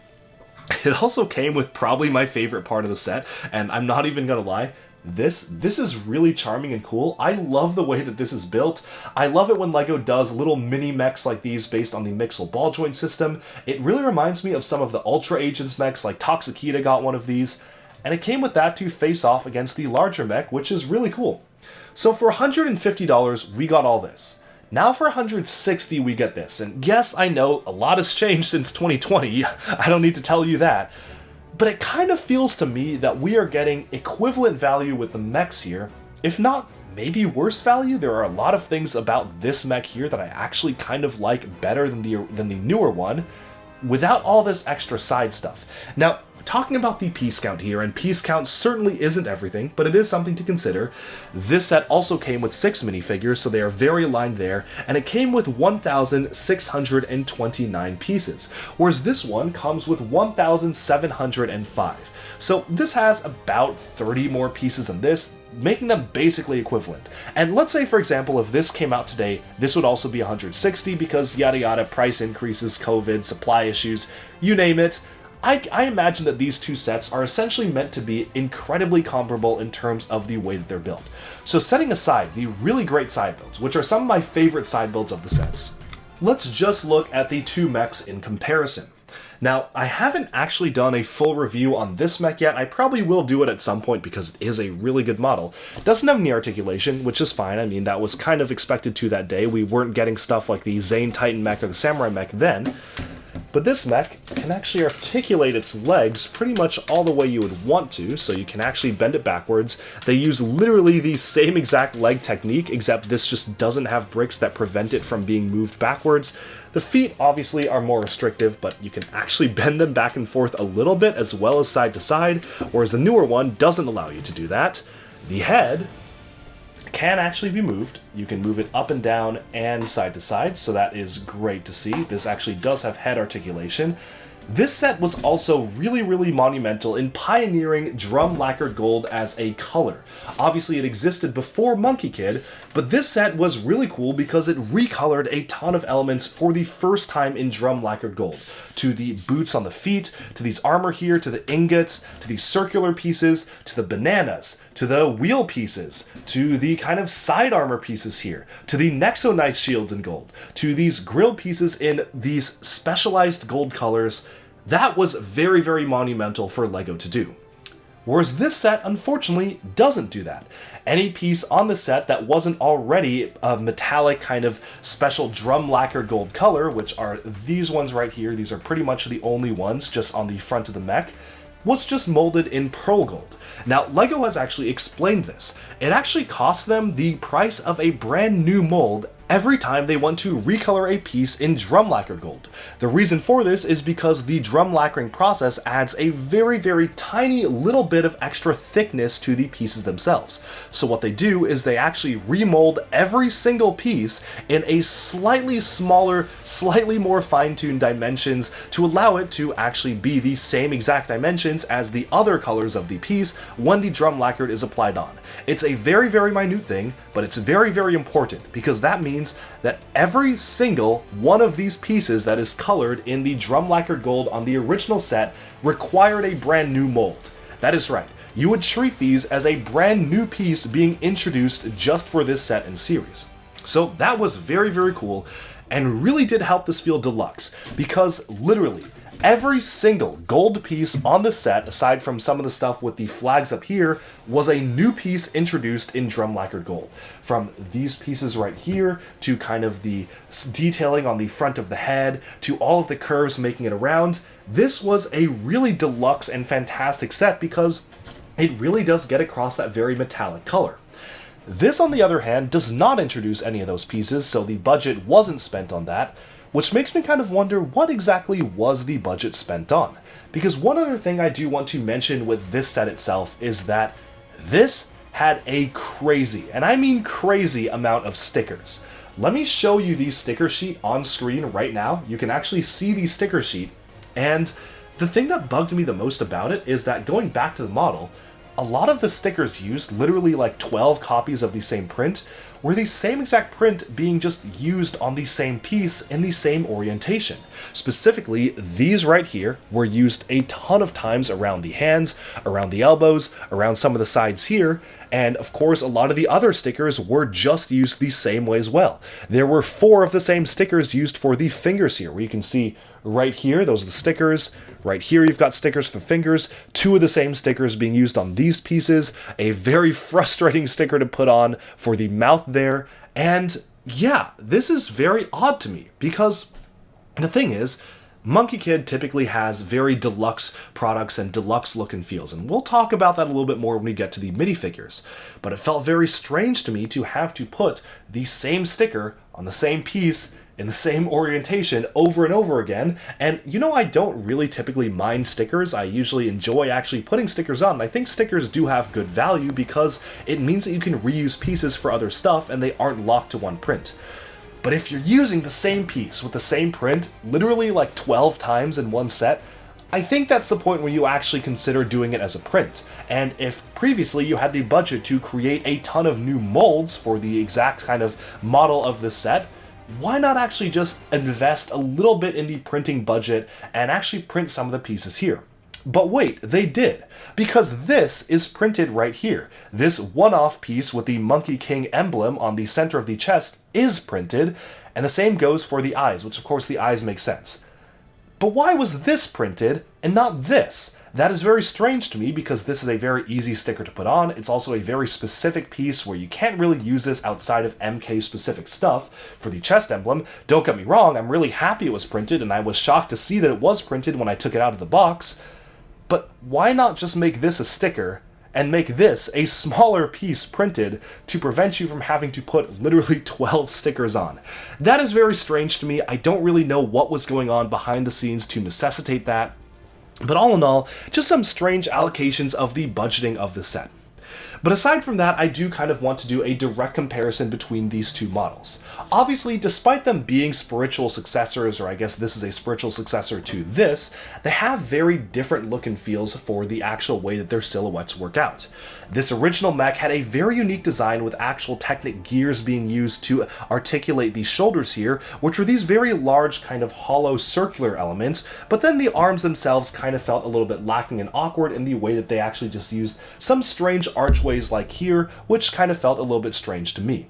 It also came with probably my favorite part of the set, and I'm not even gonna lie, this is really charming and cool. I love the way that this is built. I love it when LEGO does little mini mechs like these based on the Mixel ball joint system. It really reminds me of some of the Ultra Agents mechs, like Toxikita got one of these, and it came with that to face off against the larger mech, which is really cool. So for $150, we got all this. Now for $160, we get this. And yes, I know a lot has changed since 2020. I don't need to tell you that. But it kind of feels to me that we are getting equivalent value with the mechs here, if not maybe worse value. There are a lot of things about this mech here that I actually kind of like better than the newer one, without all this extra side stuff. Now, talking about the piece count here, and piece count certainly isn't everything, but it is something to consider. This set also came with 6 minifigures, so they are very aligned there, and it came with 1,629 pieces, whereas this one comes with 1,705. So this has about 30 more pieces than this, making them basically equivalent. And let's say, for example, if this came out today, this would also be 160 because yada yada, price increases, COVID, supply issues, you name it. I imagine that these two sets are essentially meant to be incredibly comparable in terms of the way that they're built. So setting aside the really great side builds, which are some of my favorite side builds of the sets, let's just look at the two mechs in comparison. Now, I haven't actually done a full review on this mech yet. I probably will do it at some point because it is a really good model. It doesn't have knee articulation, which is fine. I mean, that was kind of expected to that day. We weren't getting stuff like the Zane Titan mech or the Samurai mech then. But this mech can actually articulate its legs pretty much all the way you would want to, so you can actually bend it backwards. They use literally the same exact leg technique, except this just doesn't have bricks that prevent it from being moved backwards. The feet obviously are more restrictive, but you can actually bend them back and forth a little bit as well as side to side, whereas the newer one doesn't allow you to do that. The head can actually be moved. You can move it up and down and side to side, so that is great to see. This actually does have head articulation. This set was also really monumental in pioneering drum lacquered gold as a color. Obviously it existed before Monkie Kid, but this set was really cool because it recolored a ton of elements for the first time in drum lacquered gold. To the boots on the feet, to these armor here, to the ingots, to these circular pieces, to the bananas, to the wheel pieces, to the kind of side armor pieces here, to the Nexo Knight shields in gold, to these grill pieces in these specialized gold colors. That was very monumental for LEGO to do. Whereas this set, unfortunately, doesn't do that. Any piece on the set that wasn't already a metallic kind of special drum lacquered gold color, which are these ones right here, these are pretty much the only ones just on the front of the mech, was just molded in pearl gold. Now, LEGO has actually explained this. It actually costs them the price of a brand new mold every time they want to recolor a piece in drum lacquered gold. The reason for this is because the drum lacquering process adds a very tiny little bit of extra thickness to the pieces themselves. So what they do is they actually remold every single piece in a slightly smaller, slightly more fine-tuned dimensions to allow it to actually be the same exact dimensions as the other colors of the piece when the drum lacquered is applied on. It's a very minute thing, but it's very important because that means that every single one of these pieces that is colored in the drum lacquered gold on the original set required a brand new mold. That is right. You would treat these as a brand new piece being introduced just for this set and series. So that was very cool and really did help this feel deluxe because literally every single gold piece on the set, aside from some of the stuff with the flags up here, was a new piece introduced in drum lacquered gold. From these pieces right here, to kind of the detailing on the front of the head, to all of the curves making it around, this was a really deluxe and fantastic set because it really does get across that very metallic color. This, on the other hand, does not introduce any of those pieces, so the budget wasn't spent on that, which makes me kind of wonder what exactly was the budget spent on. Because one other thing I do want to mention with this set itself is that this had a crazy, and I mean crazy, amount of stickers. Let me show you the sticker sheet on screen right now. You can actually see the sticker sheet, and the thing that bugged me the most about it is that going back to the model, a lot of the stickers used, literally like 12 copies of the same print, were the same exact print being just used on the same piece in the same orientation. Specifically, these right here were used a ton of times around the hands, around the elbows, around some of the sides here, and of course a lot of the other stickers were just used the same way as well. There were 4 of the same stickers used for the fingers here, where you can see right here, those are the stickers. Right here, you've got stickers for the fingers, 2 of the same stickers being used on these pieces, a very frustrating sticker to put on for the mouth there, and yeah, this is very odd to me, because the thing is, Monkey Kid typically has very deluxe products and deluxe look and feels, and we'll talk about that a little bit more when we get to the minifigures. But it felt very strange to me to have to put the same sticker on the same piece in the same orientation over and over again. And you know, I don't really typically mind stickers. I usually enjoy actually putting stickers on. I think stickers do have good value because it means that you can reuse pieces for other stuff and they aren't locked to one print. But if you're using the same piece with the same print literally like 12 times in one set, I think that's the point where you actually consider doing it as a print. And if previously you had the budget to create a ton of new molds for the exact kind of model of this set, why not actually just invest a little bit in the printing budget and actually print some of the pieces here? But wait, they did, because this is printed right here. This one-off piece with the Monkey King emblem on the center of the chest is printed, and the same goes for the eyes, which of course the eyes make sense. But why was this printed and not this? That is very strange to me because this is a very easy sticker to put on. It's also a very specific piece where you can't really use this outside of MK specific stuff for the chest emblem. Don't get me wrong, I'm really happy it was printed and I was shocked to see that it was printed when I took it out of the box. But why not just make this a sticker and make this a smaller piece printed to prevent you from having to put literally 12 stickers on? That is very strange to me. I don't really know what was going on behind the scenes to necessitate that. But all in all, just some strange allocations of the budgeting of the set. But aside from that, I do kind of want to do a direct comparison between these two models. Obviously, despite them being spiritual successors, or I guess this is a spiritual successor to this, they have very different look and feels for the actual way that their silhouettes work out. This original mech had a very unique design with actual Technic gears being used to articulate the shoulders here, which were these very large kind of hollow circular elements, but then the arms themselves kind of felt a little bit lacking and awkward in the way that they actually just used some strange archways like here, which kind of felt a little bit strange to me.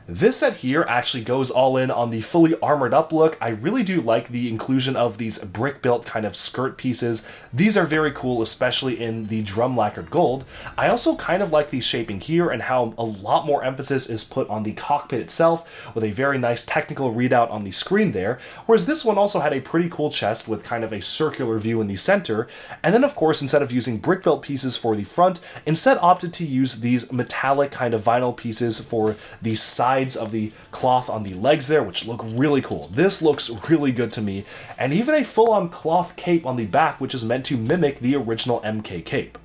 This set here actually goes all in on the fully armored up look. I really do like the inclusion of these brick-built kind of skirt pieces. These are very cool, especially in the drum lacquered gold. I also kind of like the shaping here and how a lot more emphasis is put on the cockpit itself with a very nice technical readout on the screen there, whereas this one also had a pretty cool chest with kind of a circular view in the center. And then of course, instead of using brick-built pieces for the front, instead opted to use these metallic kind of vinyl pieces for the sides of the cloth on the legs there, which look really cool. This looks really good to me, and even a full-on cloth cape on the back, which is meant to mimic the original MK cape.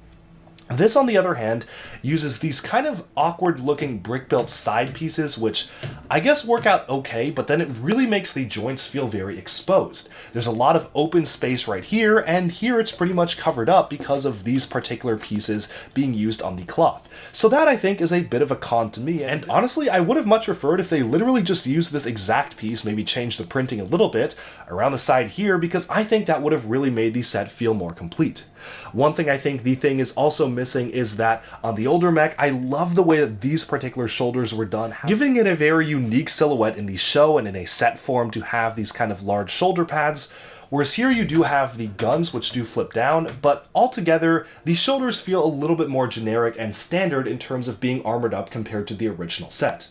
This, on the other hand, uses these kind of awkward-looking brick-built side pieces, which I guess work out okay, but then it really makes the joints feel very exposed. There's a lot of open space right here, and here it's pretty much covered up because of these particular pieces being used on the cloth. So that, I think, is a bit of a con to me, and honestly, I would have much preferred if they literally just used this exact piece, maybe change the printing a little bit around the side here, because I think that would have really made the set feel more complete. One thing I think the thing is also missing is that on the older mech, I love the way that these particular shoulders were done, giving it a very unique silhouette in the show and in a set form to have these kind of large shoulder pads, whereas here you do have the guns which do flip down, but altogether, these shoulders feel a little bit more generic and standard in terms of being armored up compared to the original set.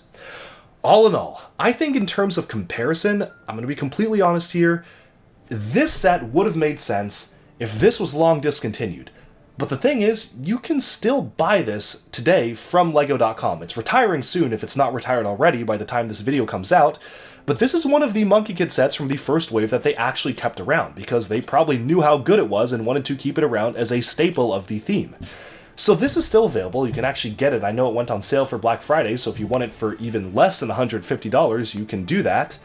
All in all, I think in terms of comparison, I'm going to be completely honest here, this set would have made sense if this was long discontinued. But the thing is, you can still buy this today from LEGO.com. It's retiring soon if it's not retired already by the time this video comes out, but this is one of the Monkey Kid sets from the first wave that they actually kept around, because they probably knew how good it was and wanted to keep it around as a staple of the theme. So this is still available, you can actually get it. I know it went on sale for Black Friday, so if you want it for even less than $150, you can do that.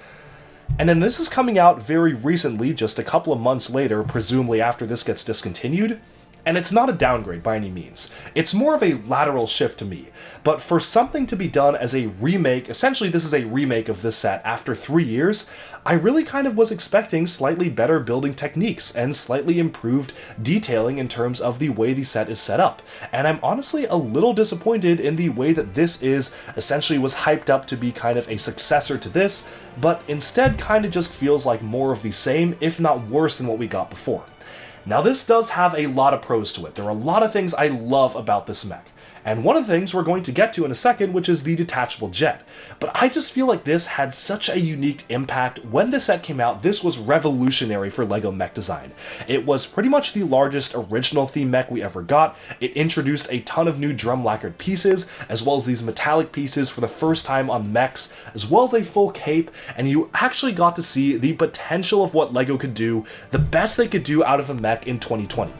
And then this is coming out very recently, just a couple of months later, presumably after this gets discontinued. And it's not a downgrade by any means. It's more of a lateral shift to me. But for something to be done as a remake, essentially this is a remake of this set after 3 years, I really kind of was expecting slightly better building techniques and slightly improved detailing in terms of the way the set is set up. And I'm honestly a little disappointed in the way that this is essentially was hyped up to be kind of a successor to this, but instead kind of just feels like more of the same, if not worse than what we got before. Now this does have a lot of pros to it. There are a lot of things I love about this mech. And one of the things we're going to get to in a second, which is the detachable jet. But I just feel like this had such a unique impact. When the set came out, this was revolutionary for LEGO mech design. It was pretty much the largest original theme mech we ever got. It introduced a ton of new drum lacquered pieces, as well as these metallic pieces for the first time on mechs, as well as a full cape, and you actually got to see the potential of what LEGO could do, the best they could do out of a mech in 2020.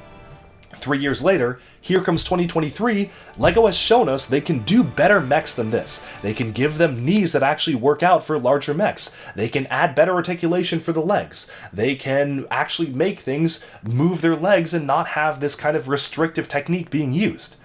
3 years later, here comes 2023, LEGO has shown us they can do better mechs than this. They can give them knees that actually work out for larger mechs. They can add better articulation for the legs. They can actually make things move their legs and not have this kind of restrictive technique being used.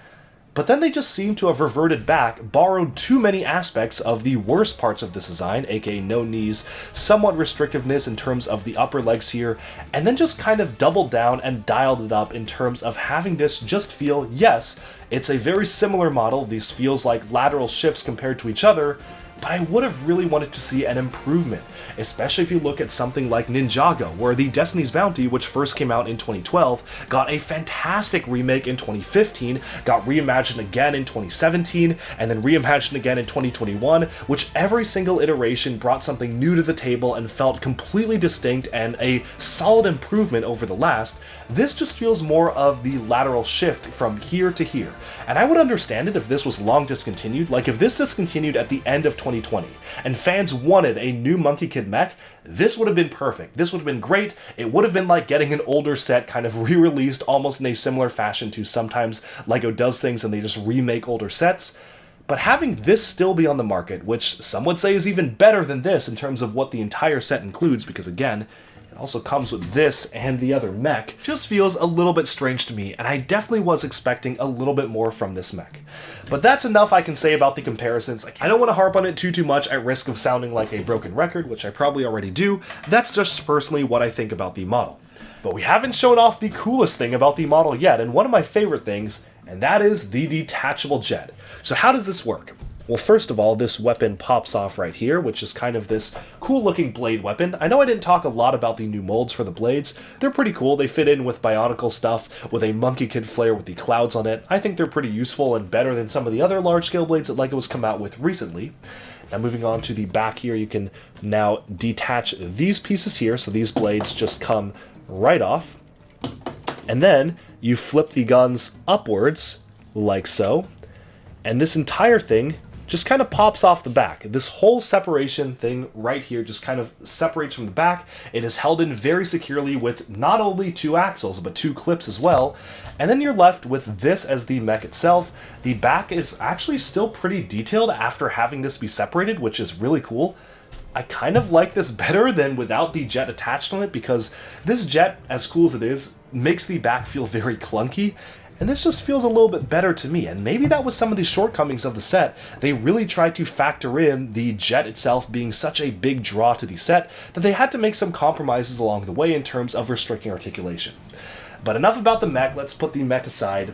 But then they just seem to have reverted back, borrowed too many aspects of the worst parts of this design, aka no knees, somewhat restrictiveness in terms of the upper legs here, and then just kind of doubled down and dialed it up in terms of having this just feel, yes, it's a very similar model, these feels like lateral shifts compared to each other, but I would have really wanted to see an improvement, especially if you look at something like Ninjago, where the Destiny's Bounty, which first came out in 2012, got a fantastic remake in 2015, got reimagined again in 2017, and then reimagined again in 2021, which every single iteration brought something new to the table and felt completely distinct and a solid improvement over the last. This just feels more of the lateral shift from here to here. And I would understand it if this was long discontinued, like if this discontinued at the end of 2020, and fans wanted a new Monkie Kid mech, this would have been perfect. This would have been great. It would have been like getting an older set kind of re-released almost in a similar fashion to sometimes LEGO does things and they just remake older sets. But having this still be on the market, which some would say is even better than this in terms of what the entire set includes, because again, it also comes with this and the other mech, just feels a little bit strange to me, and I definitely was expecting a little bit more from this mech. But that's enough I can say about the comparisons. I don't want to harp on it too much at risk of sounding like a broken record, which I probably already do. That's just personally what I think about the model. But we haven't shown off the coolest thing about the model yet, and one of my favorite things, and that is the detachable jet. So how does this work? Well, first of all, this weapon pops off right here, which is kind of this cool-looking blade weapon. I know I didn't talk a lot about the new molds for the blades. They're pretty cool. They fit in with Bionicle stuff, with a Monkie Kid flare with the clouds on it. I think they're pretty useful and better than some of the other large-scale blades that LEGO has come out with recently. Now, moving on to the back here, you can now detach these pieces here, so these blades just come right off. And then you flip the guns upwards, like so, and this entire thing just kind of pops off the back. This whole separation thing right here just kind of separates from the back. It is held in very securely with not only 2 axles, but 2 clips as well. And then you're left with this as the mech itself. The back is actually still pretty detailed after having this be separated, which is really cool. I kind of like this better than without the jet attached on it, because this jet, as cool as it is, makes the back feel very clunky. And this just feels a little bit better to me, and maybe that was some of the shortcomings of the set. They really tried to factor in the jet itself being such a big draw to the set that they had to make some compromises along the way in terms of restricting articulation. But enough about the mech, let's put the mech aside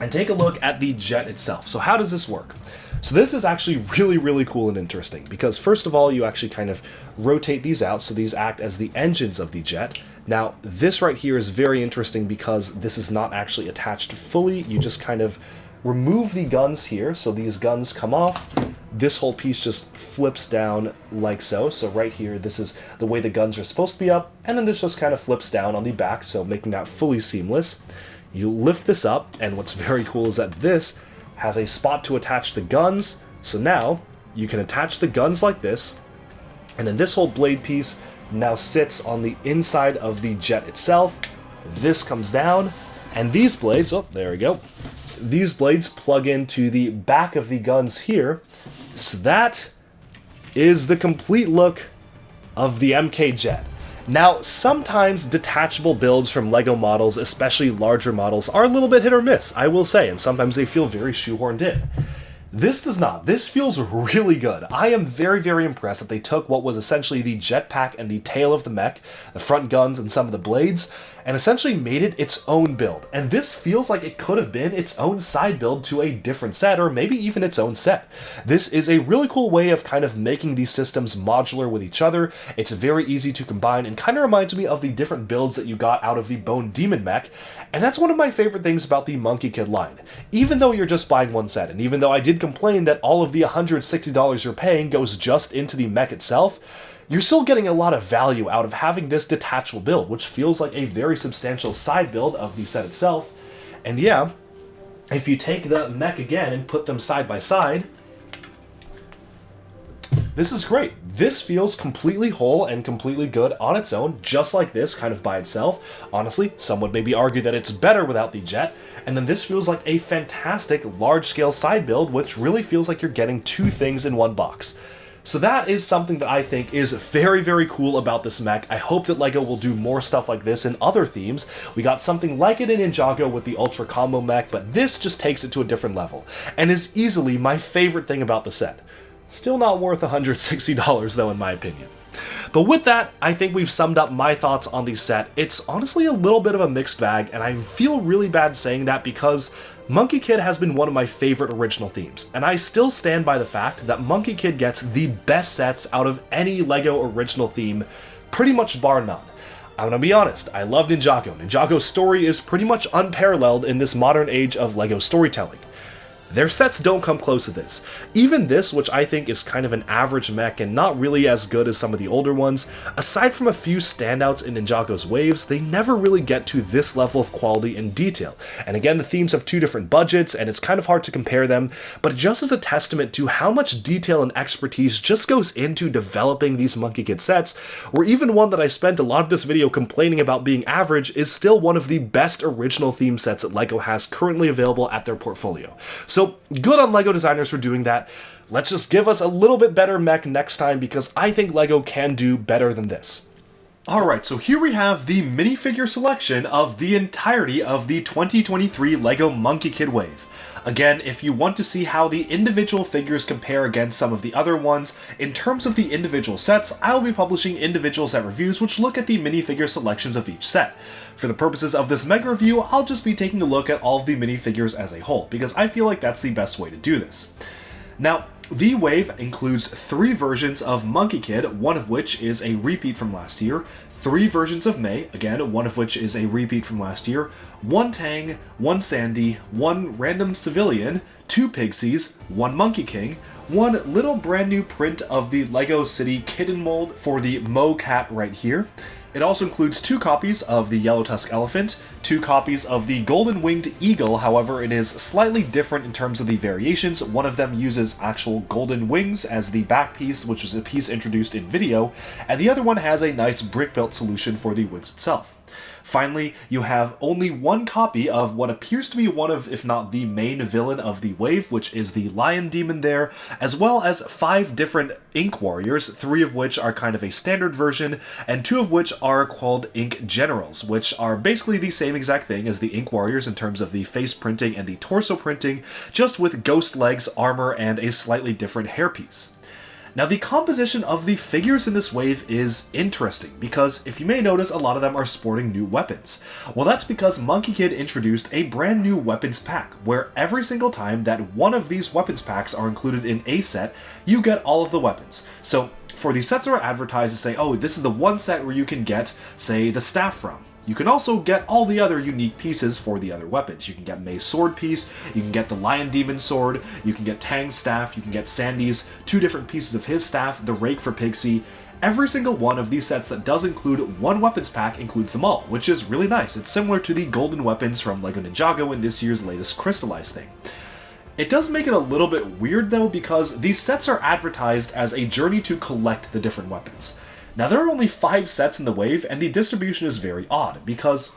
and take a look at the jet itself. So how does this work? So this is actually really cool and interesting, because first of all, you actually kind of rotate these out, so these act as the engines of the jet. Now, this right here is very interesting because this is not actually attached fully. You just kind of remove the guns here, so these guns come off. This whole piece just flips down like so. So right here, this is the way the guns are supposed to be up, and then this just kind of flips down on the back, so making that fully seamless. You lift this up, and what's very cool is that this has a spot to attach the guns. So now you can attach the guns like this, and then this whole blade piece now sits on the inside of the jet itself. This comes down, and these blades, oh, there we go. These blades plug into the back of the guns here. So that is the complete look of the MK jet. Now, sometimes detachable builds from LEGO models, especially larger models, are a little bit hit or miss, I will say, and sometimes they feel very shoehorned in. This does not. This feels really good. I am very, very impressed that they took what was essentially the jetpack and the tail of the mech, the front guns and some of the blades, and essentially made it its own build. And this feels like it could have been its own side build to a different set, or maybe even its own set. This is a really cool way of kind of making these systems modular with each other. It's very easy to combine and kind of reminds me of the different builds that you got out of the Bone Demon mech. And that's one of my favorite things about the Monkie Kid line. Even though you're just buying one set, and even though I did complain that all of the $160 you're paying goes just into the mech itself, you're still getting a lot of value out of having this detachable build, which feels like a very substantial side build of the set itself. And yeah, if you take the mech again and put them side by side, this is great. This feels completely whole and completely good on its own, just like this, kind of by itself. Honestly, some would maybe argue that it's better without the jet, and then this feels like a fantastic large-scale side build, which really feels like you're getting two things in one box. So that is something that I think is very, very cool about this mech. I hope that LEGO will do more stuff like this in other themes. We got something like it in Ninjago with the Ultra Combo mech, but this just takes it to a different level, and is easily my favorite thing about the set. Still not worth $160 though, in my opinion. But with that, I think we've summed up my thoughts on the set. It's honestly a little bit of a mixed bag, and I feel really bad saying that because Monkie Kid has been one of my favorite original themes, and I still stand by the fact that Monkie Kid gets the best sets out of any LEGO original theme, pretty much bar none. I'm gonna be honest, I love Ninjago. Ninjago's story is pretty much unparalleled in this modern age of LEGO storytelling. Their sets don't come close to this. Even this, which I think is kind of an average mech and not really as good as some of the older ones, aside from a few standouts in Ninjago's waves, they never really get to this level of quality and detail. And again, the themes have two different budgets, and it's kind of hard to compare them, but just as a testament to how much detail and expertise just goes into developing these Monkie Kid sets, where even one that I spent a lot of this video complaining about being average is still one of the best original theme sets that LEGO has currently available at their portfolio. So good on LEGO designers for doing that. Let's just give us a little bit better mech next time, because I think LEGO can do better than this. Alright, so here we have the minifigure selection of the entirety of the 2023 LEGO Monkie Kid wave. Again, if you want to see how the individual figures compare against some of the other ones, in terms of the individual sets, I'll be publishing individual set reviews which look at the minifigure selections of each set. For the purposes of this mega review, I'll just be taking a look at all of the minifigures as a whole, because I feel like that's the best way to do this. Now, the wave includes 3 versions of Monkie Kid, one of which is a repeat from last year, 3 versions of May, again, one of which is a repeat from last year, 1 Tang, 1 Sandy, 1 random civilian, 2 Pixies, 1 Monkey King, 1 little brand new print of the LEGO City kitten mold for the Mo cat right here. It also includes 2 copies of the Yellow Tusk Elephant, 2 copies of the Golden Winged Eagle, however it is slightly different in terms of the variations. One of them uses actual golden wings as the back piece, which was a piece introduced in video, and the other one has a nice brick-built solution for the wings itself. Finally, you have only 1 copy of what appears to be one of, if not the main villain of the wave, which is the Lion Demon there, as well as 5 different Ink Warriors, 3 of which are kind of a standard version, and 2 of which are called Ink Generals, which are basically the same exact thing as the Ink Warriors in terms of the face printing and the torso printing, just with ghost legs, armor, and a slightly different hairpiece. Now, the composition of the figures in this wave is interesting, because if you may notice, a lot of them are sporting new weapons. Well, that's because Monkie Kid introduced a brand new weapons pack, where every single time that one of these weapons packs are included in a set, you get all of the weapons. So, for the sets that are advertised to say, oh, this is the one set where you can get, say, the staff from. You can also get all the other unique pieces for the other weapons. You can get May's sword piece, you can get the Lion Demon sword, you can get Tang's staff, you can get Sandy's 2 different pieces of his staff, the rake for Pixie. Every single one of these sets that does include one weapons pack includes them all, which is really nice. It's similar to the golden weapons from LEGO Ninjago in this year's latest Crystallized thing. It does make it a little bit weird though, because these sets are advertised as a journey to collect the different weapons. Now, there are only 5 sets in the wave, and the distribution is very odd, because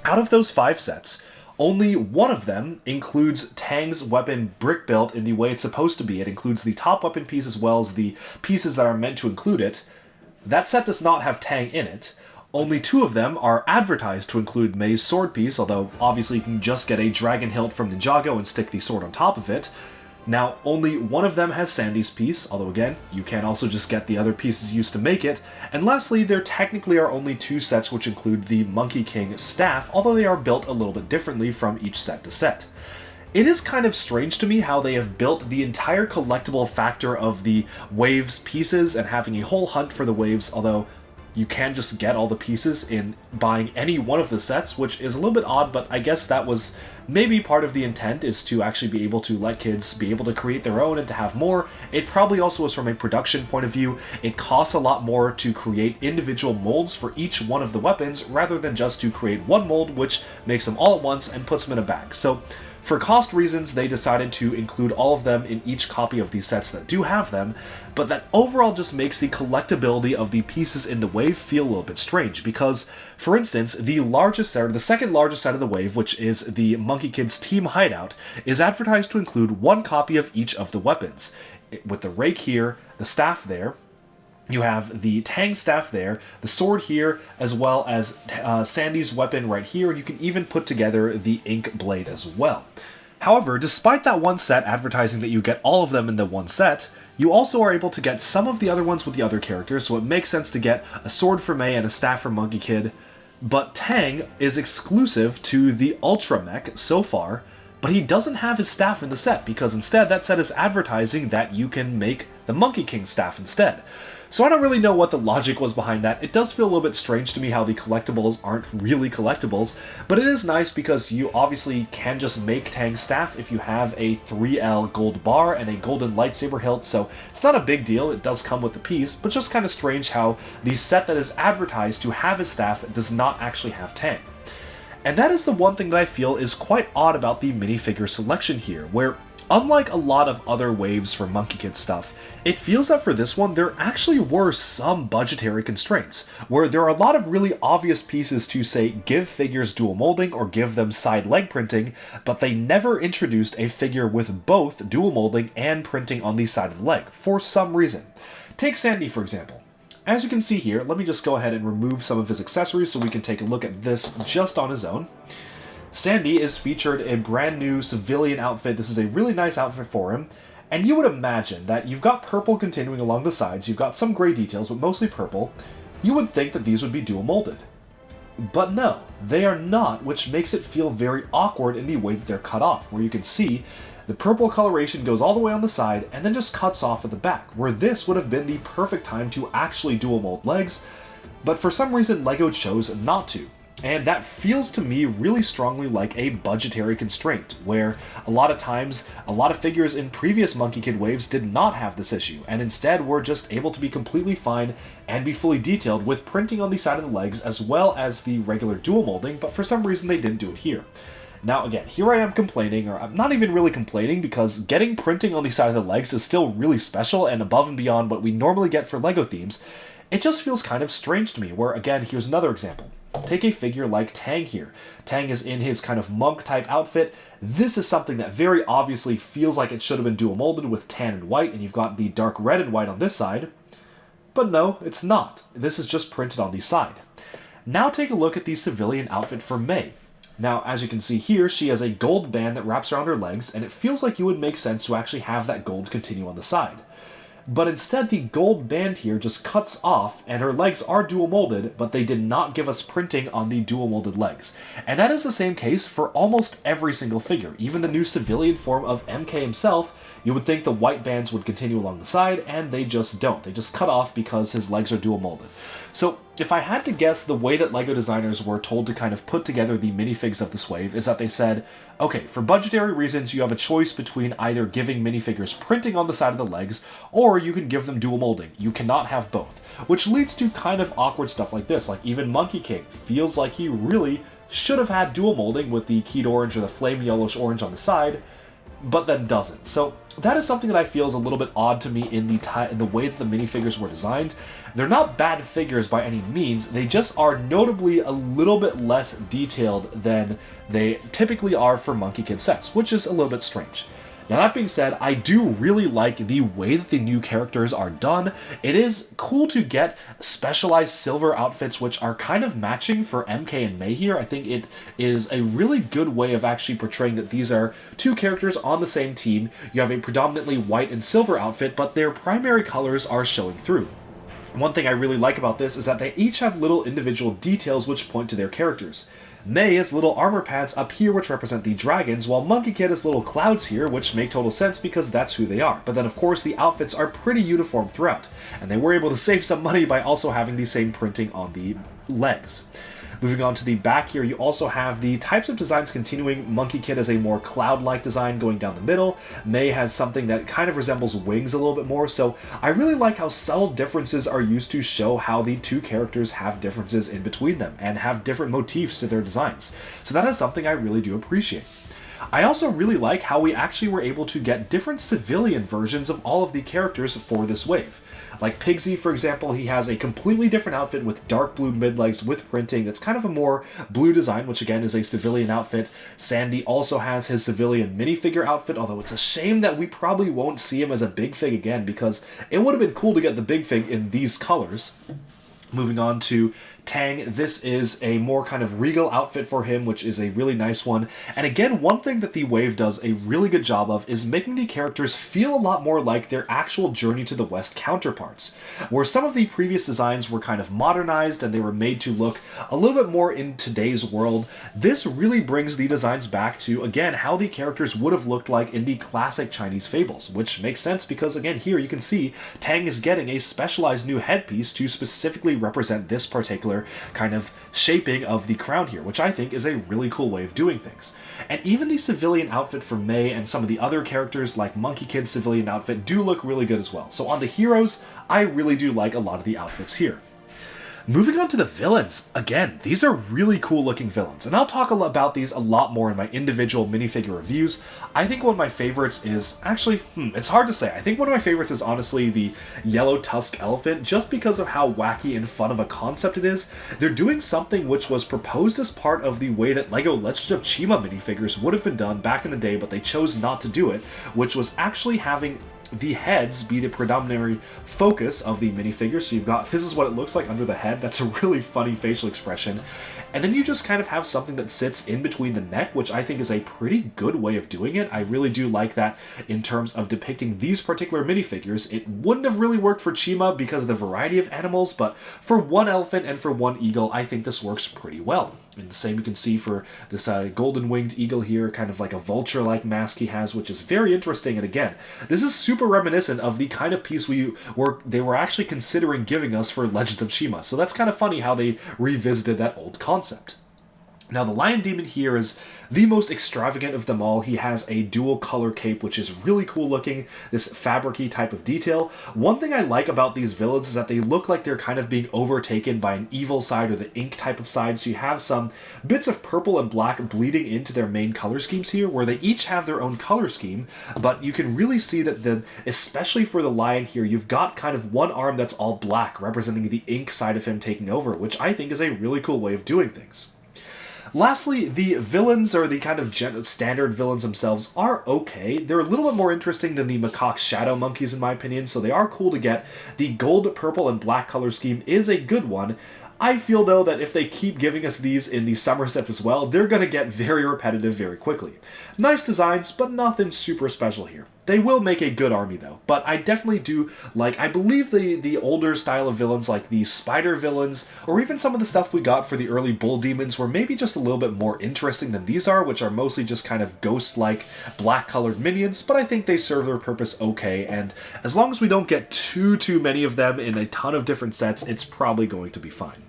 out of those 5 sets, only one of them includes Tang's weapon brick built in the way it's supposed to be. It includes the top weapon piece as well as the pieces that are meant to include it. That set does not have Tang in it. Only 2 of them are advertised to include May's sword piece, although obviously you can just get a dragon hilt from Ninjago and stick the sword on top of it. Now, only one of them has Sandy's piece, although again, you can also just get the other pieces used to make it. And lastly, there technically are only 2 sets which include the Monkey King staff, although they are built a little bit differently from each set to set. It is kind of strange to me how they have built the entire collectible factor of the Waves pieces and having a whole hunt for the Waves, although you can just get all the pieces in buying any one of the sets, which is a little bit odd, but I guess that was maybe part of the intent, is to actually be able to let kids be able to create their own and to have more. It probably also was from a production point of view. It costs a lot more to create individual molds for each one of the weapons rather than just to create one mold, which makes them all at once and puts them in a bag. So for cost reasons, they decided to include all of them in each copy of these sets that do have them, but that overall just makes the collectability of the pieces in the Wave feel a little bit strange, because, for instance, the largest set, or the second largest set of the Wave, which is the Monkey Kid's Team Hideout, is advertised to include 1 copy of each of the weapons, with the rake here, the staff there. You have the Tang staff there, the sword here, as well as Sandy's weapon right here, and you can even put together the ink blade as well. However, despite that one set advertising that you get all of them in the one set, you also are able to get some of the other ones with the other characters, so it makes sense to get a sword for May and a staff for Monkey Kid. But Tang is exclusive to the Ultra Mech so far, but he doesn't have his staff in the set, because instead that set is advertising that you can make the Monkey King staff instead. So I don't really know what the logic was behind that. It does feel a little bit strange to me how the collectibles aren't really collectibles, but it is nice because you obviously can just make Tang's staff if you have a 3L gold bar and a golden lightsaber hilt, so it's not a big deal. It does come with the piece, but just kind of strange how the set that is advertised to have his staff does not actually have Tang. And that is the one thing that I feel is quite odd about the minifigure selection here, where unlike a lot of other Waves for Monkey Kid stuff, it feels that for this one there actually were some budgetary constraints, where there are a lot of really obvious pieces to say give figures dual molding or give them side leg printing, but they never introduced a figure with both dual molding and printing on the side of the leg, for some reason. Take Sandy for example. As you can see here, let me just go ahead and remove some of his accessories so we can take a look at this just on his own. Sandy is featured a brand new civilian outfit. This is a really nice outfit for him. And you would imagine that you've got purple continuing along the sides, you've got some gray details, but mostly purple. You would think that these would be dual molded. But no, they are not, which makes it feel very awkward in the way that they're cut off, where you can see the purple coloration goes all the way on the side and then just cuts off at the back, where this would have been the perfect time to actually dual mold legs, but for some reason LEGO chose not to. And that feels to me really strongly like a budgetary constraint, where a lot of times, a lot of figures in previous Monkey Kid waves did not have this issue, and instead were just able to be completely fine and be fully detailed with printing on the side of the legs as well as the regular dual molding, but for some reason they didn't do it here. Now again, here I am complaining, or I'm not even really complaining, because getting printing on the side of the legs is still really special and above and beyond what we normally get for LEGO themes. It just feels kind of strange to me, where again, here's another example. Take a figure like Tang here. Tang is in his kind of monk-type outfit. This is something that very obviously feels like it should have been dual molded with tan and white, and you've got the dark red and white on this side. But no, it's not. This is just printed on the side. Now take a look at the civilian outfit for May. Now, as you can see here, she has a gold band that wraps around her legs, and it feels like it would make sense to actually have that gold continue on the side. But instead, the gold band here just cuts off, and her legs are dual molded, but they did not give us printing on the dual molded legs. And that is the same case for almost every single figure. Even the new civilian form of MK himself, you would think the white bands would continue along the side, and they just don't. They just cut off because his legs are dual molded. So if I had to guess, the way that LEGO designers were told to kind of put together the minifigs of this wave is that they said, okay, for budgetary reasons, you have a choice between either giving minifigures printing on the side of the legs, or you can give them dual molding. You cannot have both. Which leads to kind of awkward stuff like this. Like even Monkey King feels like he really should have had dual molding with the keyed orange or the flame yellowish orange on the side, but then doesn't. So that is something that I feel is a little bit odd to me in the way that the minifigures were designed. They're not bad figures by any means, they just are notably a little bit less detailed than they typically are for Monkey Kid sets, which is a little bit strange. Now that being said, I do really like the way that the new characters are done. It is cool to get specialized silver outfits which are kind of matching for MK and Mei here. I think it is a really good way of actually portraying that these are two characters on the same team. You have a predominantly white and silver outfit, but their primary colors are showing through. One thing I really like about this is that they each have little individual details which point to their characters. Mei has little armor pads up here which represent the dragons, while Monkey Kid has little clouds here, which make total sense because that's who they are. But then of course the outfits are pretty uniform throughout, and they were able to save some money by also having the same printing on the legs. Moving on to the back here, you also have the types of designs continuing. Monkey Kid has a more cloud-like design going down the middle. Mei has something that kind of resembles wings a little bit more, so I really like how subtle differences are used to show how the two characters have differences in between them and have different motifs to their designs. So that is something I really do appreciate. I also really like how we actually were able to get different civilian versions of all of the characters for this wave. Like Pigsy, for example, he has a completely different outfit with dark blue mid-legs with printing that's kind of a more blue design, which again is a civilian outfit. Sandy also has his civilian minifigure outfit, although it's a shame that we probably won't see him as a big fig again, because it would have been cool to get the big fig in these colors. Moving on to Tang, this is a more kind of regal outfit for him, which is a really nice one. And again, one thing that the Wave does a really good job of is making the characters feel a lot more like their actual Journey to the West counterparts, where some of the previous designs were kind of modernized and they were made to look a little bit more in today's world. This really brings the designs back to, again, how the characters would have looked like in the classic Chinese fables, which makes sense because, again, here you can see Tang is getting a specialized new headpiece to specifically represent this particular kind of shaping of the crown here, which I think is a really cool way of doing things. And even the civilian outfit for Mei and some of the other characters like Monkey Kid's civilian outfit do look really good as well. So on the heroes, I really do like a lot of the outfits here. Moving on to the villains, again, these are really cool looking villains, and I'll talk about these a lot more in my individual minifigure reviews. I think one of my favorites is, actually, it's hard to say. I think one of my favorites is honestly the yellow Tusk elephant, just because of how wacky and fun of a concept it is. They're doing something which was proposed as part of the way that LEGO Legends of Chima minifigures would have been done back in the day, but they chose not to do it, which was actually having the heads be the predominant focus of the minifigure. So you've got, this is what it looks like under the head. That's a really funny facial expression. And then you just kind of have something that sits in between the neck, which I think is a pretty good way of doing it. I really do like that in terms of depicting these particular minifigures. It wouldn't have really worked for Chima because of the variety of animals, but for one elephant and for one eagle, I think this works pretty well. And the same you can see for this golden winged eagle here, kind of like a vulture-like mask he has, which is very interesting. And again, this is super reminiscent of the kind of piece they were actually considering giving us for Legends of Chima. So that's kind of funny how they revisited that old concept. Now, the Lion Demon here is the most extravagant of them all. He has a dual color cape, which is really cool looking, this fabric-y type of detail. One thing I like about these villains is that they look like they're kind of being overtaken by an evil side or the ink type of side, so you have some bits of purple and black bleeding into their main color schemes here, where they each have their own color scheme, but you can really see that especially for the lion here, you've got kind of one arm that's all black, representing the ink side of him taking over, which I think is a really cool way of doing things. Lastly, the villains, or the kind of standard villains themselves, are okay. They're a little bit more interesting than the macaque shadow monkeys in my opinion, so they are cool to get. The gold, purple, and black color scheme is a good one. I feel, though, that if they keep giving us these in the summer sets as well, they're going to get very repetitive very quickly. Nice designs, but nothing super special here. They will make a good army, though, but I definitely do like, I believe the older style of villains, like the spider villains, or even some of the stuff we got for the early bull demons, were maybe just a little bit more interesting than these are, which are mostly just kind of ghost-like black-colored minions, but I think they serve their purpose okay, and as long as we don't get too many of them in a ton of different sets, it's probably going to be fine.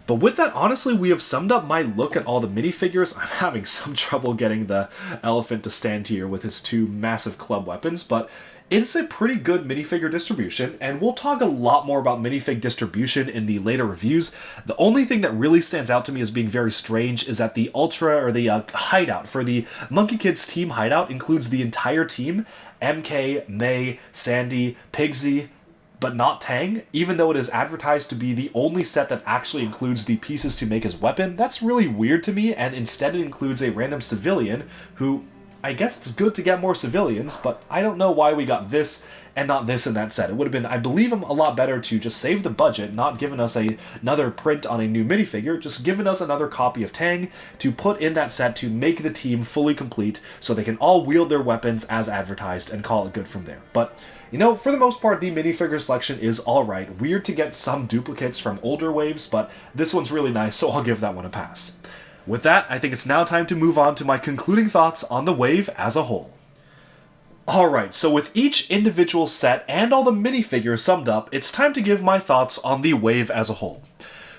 But with that, honestly, we have summed up my look at all the minifigures. I'm having some trouble getting the elephant to stand here with his two massive club weapons, but it's a pretty good minifigure distribution, and we'll talk a lot more about minifig distribution in the later reviews. The only thing that really stands out to me as being very strange is that the Ultra, or the Hideout for the Monkey Kids team Hideout includes the entire team, MK, Mei, Sandy, Pigsy, but not Tang, even though it is advertised to be the only set that actually includes the pieces to make his weapon. That's really weird to me, and instead it includes a random civilian who, I guess it's good to get more civilians, but I don't know why we got this and not this in that set. It would have been, I believe, a lot better to just save the budget, not giving us another print on a new minifigure, just giving us another copy of Tang to put in that set to make the team fully complete so they can all wield their weapons as advertised and call it good from there. But, you know, for the most part, the minifigure selection is alright. Weird to get some duplicates from older waves, but this one's really nice, so I'll give that one a pass. With that, I think it's now time to move on to my concluding thoughts on the wave as a whole. Alright, so with each individual set and all the minifigures summed up, it's time to give my thoughts on the wave as a whole.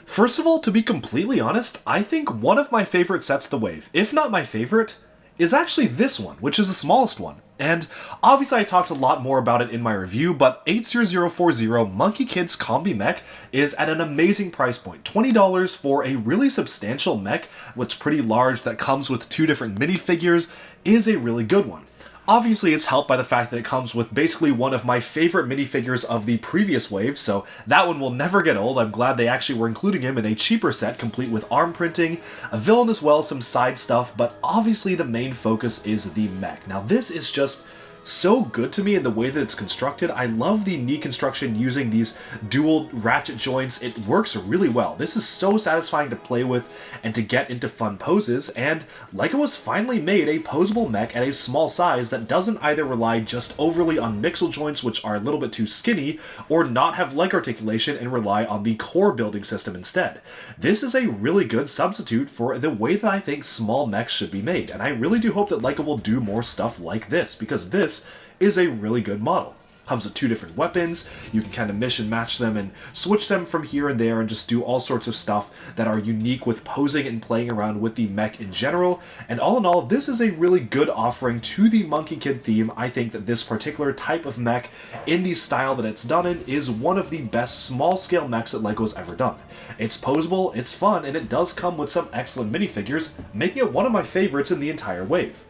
First of all, to be completely honest, I think one of my favorite sets of the wave, if not my favorite, is actually this one, which is the smallest one. And obviously I talked a lot more about it in my review, but 80040 Monkie Kid's Combi Mech is at an amazing price point. $20 for a really substantial mech, which is pretty large, that comes with 2 different minifigures, is a really good one. Obviously, it's helped by the fact that it comes with basically one of my favorite minifigures of the previous wave, so that one will never get old. I'm glad they actually were including him in a cheaper set, complete with arm printing, a villain as well, some side stuff, but obviously the main focus is the mech. Now, this is just so good to me in the way that it's constructed. I love the knee construction using these dual ratchet joints. It works really well. This is so satisfying to play with and to get into fun poses, and LEGO has finally made a posable mech at a small size that doesn't either rely just overly on mixel joints, which are a little bit too skinny, or not have leg articulation and rely on the core building system instead. This is a really good substitute for the way that I think small mechs should be made, and I really do hope that LEGO will do more stuff like this, because this is a really good model. Comes with 2 different weapons, you can kind of mix and match them and switch them from here and there and just do all sorts of stuff that are unique with posing and playing around with the mech in general, and all in all, this is a really good offering to the Monkie Kid theme. I think that this particular type of mech, in the style that it's done in, is one of the best small-scale mechs that LEGO's ever done. It's posable, it's fun, and it does come with some excellent minifigures, making it one of my favorites in the entire wave.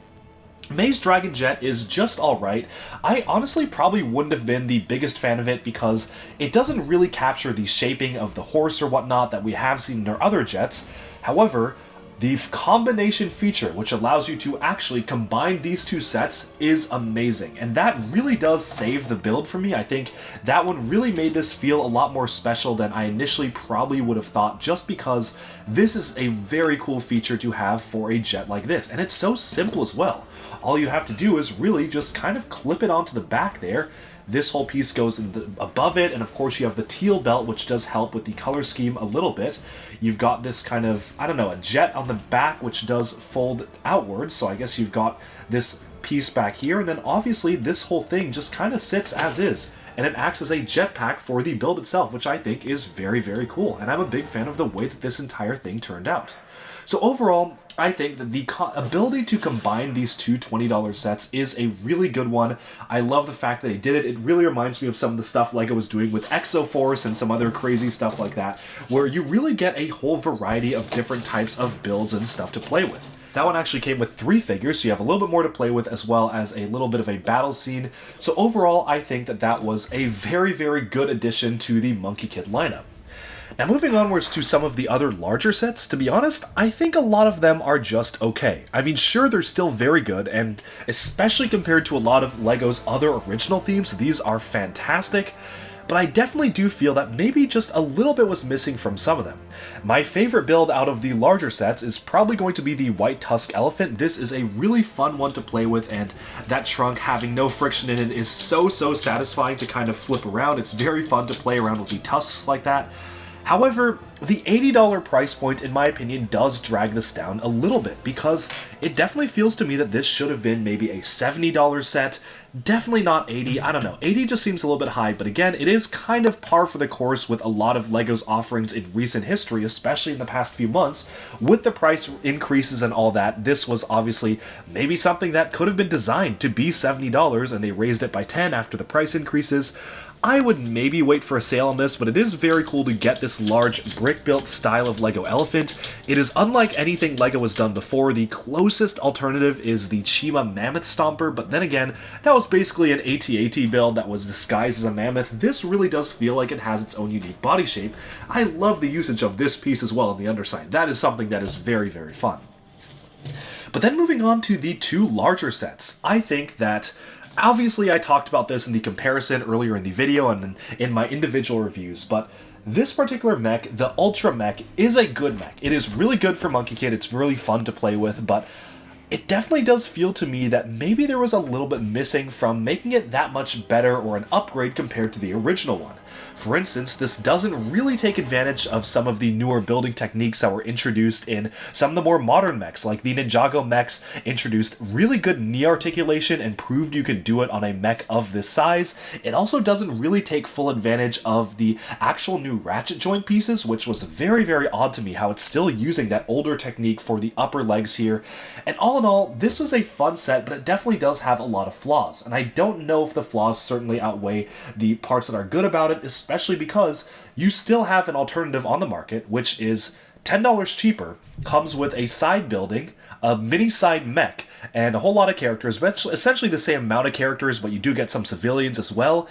May's Dragon Jet is just alright. I honestly probably wouldn't have been the biggest fan of it because it doesn't really capture the shaping of the horse or whatnot that we have seen in our other jets. However, the combination feature, which allows you to actually combine these 2 sets, is amazing, and that really does save the build for me. I think that one really made this feel a lot more special than I initially probably would have thought, just because this is a very cool feature to have for a jet like this, and it's so simple as well. All you have to do is really just kind of clip it onto the back there. This whole piece goes above it, and of course you have the teal belt, which does help with the color scheme a little bit. You've got this kind of, I don't know, a jet on the back, which does fold outwards, so I guess you've got this piece back here, and then obviously this whole thing just kind of sits as is, and it acts as a jetpack for the build itself, which I think is very, very cool, and I'm a big fan of the way that this entire thing turned out. So overall, I think that the ability to combine these 2 $20 sets is a really good one. I love the fact that they did it. It really reminds me of some of the stuff LEGO was doing with Exoforce and some other crazy stuff like that, where you really get a whole variety of different types of builds and stuff to play with. That one actually came with 3 figures, so you have a little bit more to play with, as well as a little bit of a battle scene. So overall, I think that that was a very, very good addition to the Monkie Kid lineup. Now moving onwards to some of the other larger sets, to be honest, I think a lot of them are just okay. I mean, sure, they're still very good, and especially compared to a lot of LEGO's other original themes, these are fantastic, but I definitely do feel that maybe just a little bit was missing from some of them. My favorite build out of the larger sets is probably going to be the white Tusk elephant. This is a really fun one to play with, and that trunk having no friction in it is so satisfying to kind of flip around. It's very fun to play around with the tusks like that. However, the $80 price point, in my opinion, does drag this down a little bit, because it definitely feels to me that this should have been maybe a $70 set, definitely not $80, I don't know, $80 just seems a little bit high, but again, it is kind of par for the course with a lot of LEGO's offerings in recent history, especially in the past few months. With the price increases and all that, this was obviously maybe something that could have been designed to be $70, and they raised it by $10 after the price increases. I would maybe wait for a sale on this, but it is very cool to get this large brick-built style of LEGO elephant. It is unlike anything LEGO has done before. The closest alternative is the Chima Mammoth Stomper, but then again, that was basically an AT-AT build that was disguised as a mammoth. This really does feel like it has its own unique body shape. I love the usage of this piece as well on the underside. That is something that is very, very fun. But then moving on to the two larger sets, I think that obviously I talked about this in the comparison earlier in the video and in my individual reviews, but this particular mech, the Ultra Mech, is a good mech. It is really good for Monkie Kid, it's really fun to play with, but it definitely does feel to me that maybe there was a little bit missing from making it that much better or an upgrade compared to the original one. For instance, this doesn't really take advantage of some of the newer building techniques that were introduced in some of the more modern mechs, like the Ninjago mechs introduced really good knee articulation and proved you could do it on a mech of this size. It also doesn't really take full advantage of the actual new ratchet joint pieces, which was very, very odd to me how it's still using that older technique for the upper legs here. And all in all, this is a fun set, but it definitely does have a lot of flaws. And I don't know if the flaws certainly outweigh the parts that are good about it, especially because you still have an alternative on the market, which is $10 cheaper, comes with a side building, a mini side mech, and a whole lot of characters, essentially the same amount of characters, but you do get some civilians as well.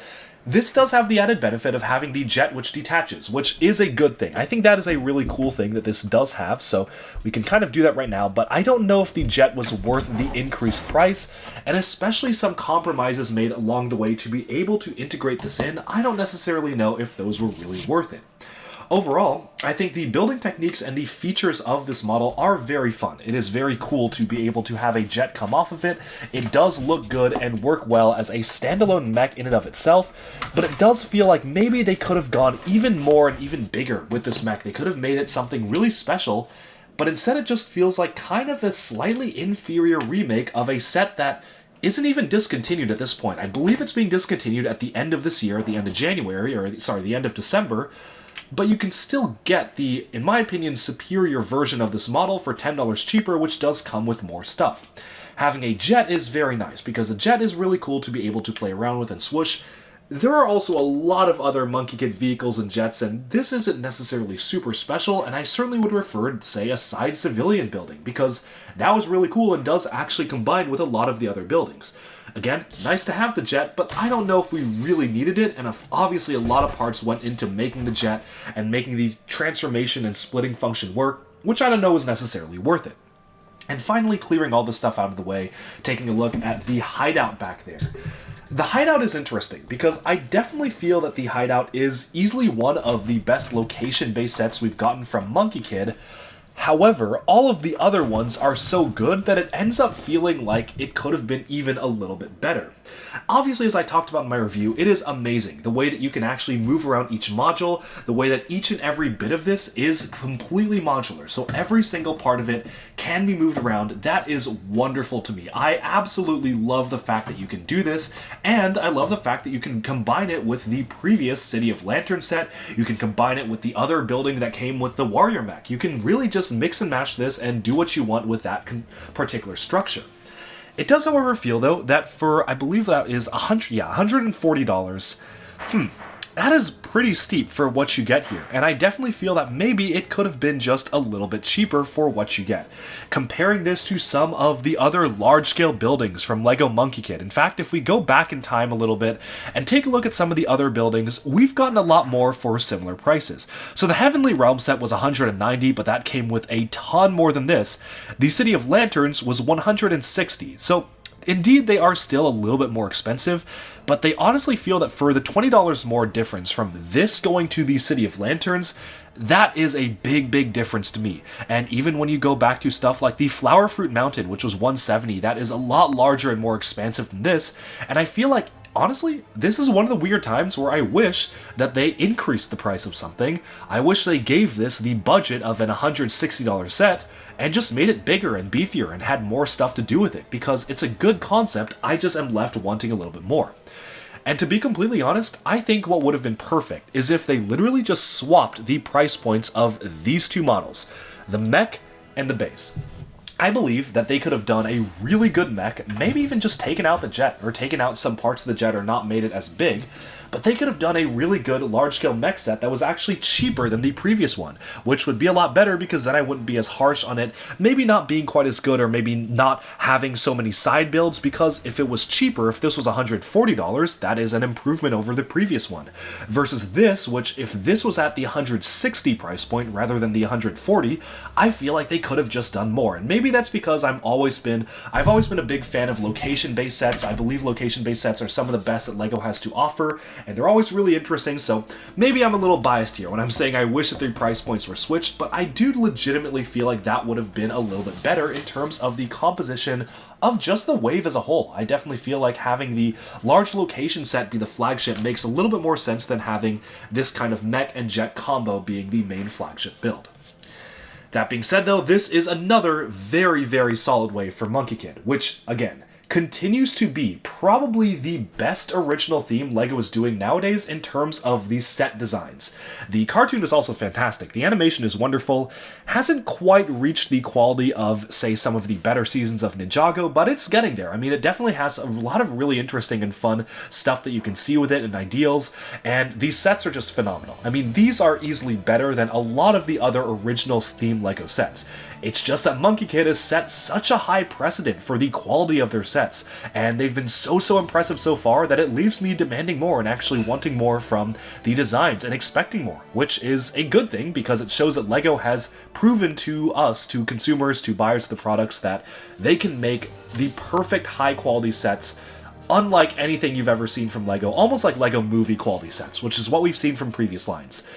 This does have the added benefit of having the jet which detaches, which is a good thing. I think that is a really cool thing that this does have, so we can kind of do that right now, but I don't know if the jet was worth the increased price, and especially some compromises made along the way to be able to integrate this in. I don't necessarily know if those were really worth it. Overall, I think the building techniques and the features of this model are very fun. It is very cool to be able to have a jet come off of it. It does look good and work well as a standalone mech in and of itself, but it does feel like maybe they could have gone even more and even bigger with this mech. They could have made it something really special, but instead it just feels like kind of a slightly inferior remake of a set that isn't even discontinued at this point. I believe it's being discontinued at the end of this year, at the end of January, or sorry, the end of December, but you can still get the, in my opinion, superior version of this model for $10 cheaper, which does come with more stuff. Having a jet is very nice, because a jet is really cool to be able to play around with and swoosh. There are also a lot of other Monkie Kid vehicles and jets, and this isn't necessarily super special, and I certainly would refer to, say, a side civilian building, because that was really cool and does actually combine with a lot of the other buildings. Again, nice to have the jet, but I don't know if we really needed it, and obviously a lot of parts went into making the jet and making the transformation and splitting function work, which I don't know is necessarily worth it. And finally, clearing all this stuff out of the way, taking a look at the Hideout back there. The Hideout is interesting, because I definitely feel that the Hideout is easily one of the best location-based sets we've gotten from Monkie Kid. However, all of the other ones are so good that it ends up feeling like it could have been even a little bit better. Obviously, as I talked about in my review, it is amazing. The way that you can actually move around each module, the way that each and every bit of this is completely modular. So every single part of it can be moved around. That is wonderful to me. I absolutely love the fact that you can do this, and I love the fact that you can combine it with the previous City of Lantern set. You can combine it with the other building that came with the Warrior Mech. You can really just mix and match this and do what you want with that particular structure. It does, however, feel, though, that for, I believe that is $140, that is pretty steep for what you get here, and I definitely feel that maybe it could have been just a little bit cheaper for what you get. Comparing this to some of the other large-scale buildings from LEGO Monkie Kid. In fact, if we go back in time a little bit and take a look at some of the other buildings, we've gotten a lot more for similar prices. So the Heavenly Realm set was $190, but that came with a ton more than this. The City of Lanterns was $160, so indeed, they are still a little bit more expensive, but they honestly feel that for the $20 more difference from this going to the City of Lanterns, that is a big, big difference to me. And even when you go back to stuff like the Flower Fruit Mountain, which was $170, that is a lot larger and more expansive than this, and I feel like honestly, this is one of the weird times where I wish that they increased the price of something. I wish they gave this the budget of an $160 set and just made it bigger and beefier and had more stuff to do with it, because it's a good concept. I just am left wanting a little bit more. And to be completely honest, I think what would have been perfect is if they literally just swapped the price points of these two models, the mech and the base. I believe that they could have done a really good mech, maybe even just taken out the jet, or taken out some parts of the jet or not made it as big, but they could have done a really good large-scale mech set that was actually cheaper than the previous one, which would be a lot better because then I wouldn't be as harsh on it, maybe not being quite as good or maybe not having so many side builds, because if it was cheaper, if this was $140, that is an improvement over the previous one. Versus this, which if this was at the $160 price point rather than the $140, I feel like they could have just done more, and maybe maybe that's because I've always been a big fan of location-based sets. I believe location-based sets are some of the best that LEGO has to offer, and they're always really interesting, so maybe I'm a little biased here when I'm saying I wish that the price points were switched, but I do legitimately feel like that would have been a little bit better in terms of the composition of just the wave as a whole. I definitely feel like having the large location set be the flagship makes a little bit more sense than having this kind of mech and jet combo being the main flagship build. That being said though, this is another very, very solid wave for Monkie Kid, which, again, continues to be probably the best original theme LEGO is doing nowadays in terms of these set designs. The cartoon is also fantastic. The animation is wonderful. Hasn't quite reached the quality of, say, some of the better seasons of Ninjago, but it's getting there. I mean, it definitely has a lot of really interesting and fun stuff that you can see with it and ideals, and these sets are just phenomenal. I mean, these are easily better than a lot of the other original theme LEGO sets. It's just that Monkie Kid has set such a high precedent for the quality of their sets, and they've been so impressive so far that it leaves me demanding more and actually wanting more from the designs and expecting more, which is a good thing because it shows that LEGO has proven to us, to consumers, to buyers of the products, that they can make the perfect high quality sets unlike anything you've ever seen from LEGO, almost like LEGO movie quality sets, which is what we've seen from previous lines.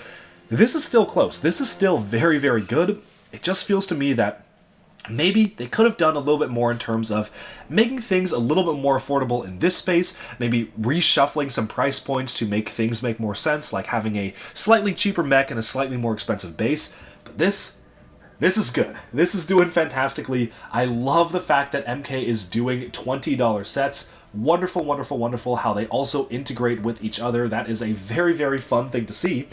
This is still close. This is still very, very good. It just feels to me that maybe they could have done a little bit more in terms of making things a little bit more affordable in this space, maybe reshuffling some price points to make things make more sense, like having a slightly cheaper mech and a slightly more expensive base. But this is good. This is doing fantastically. I love the fact that MK is doing $20 sets. Wonderful, wonderful, wonderful how they also integrate with each other. That is a very, very fun thing to see.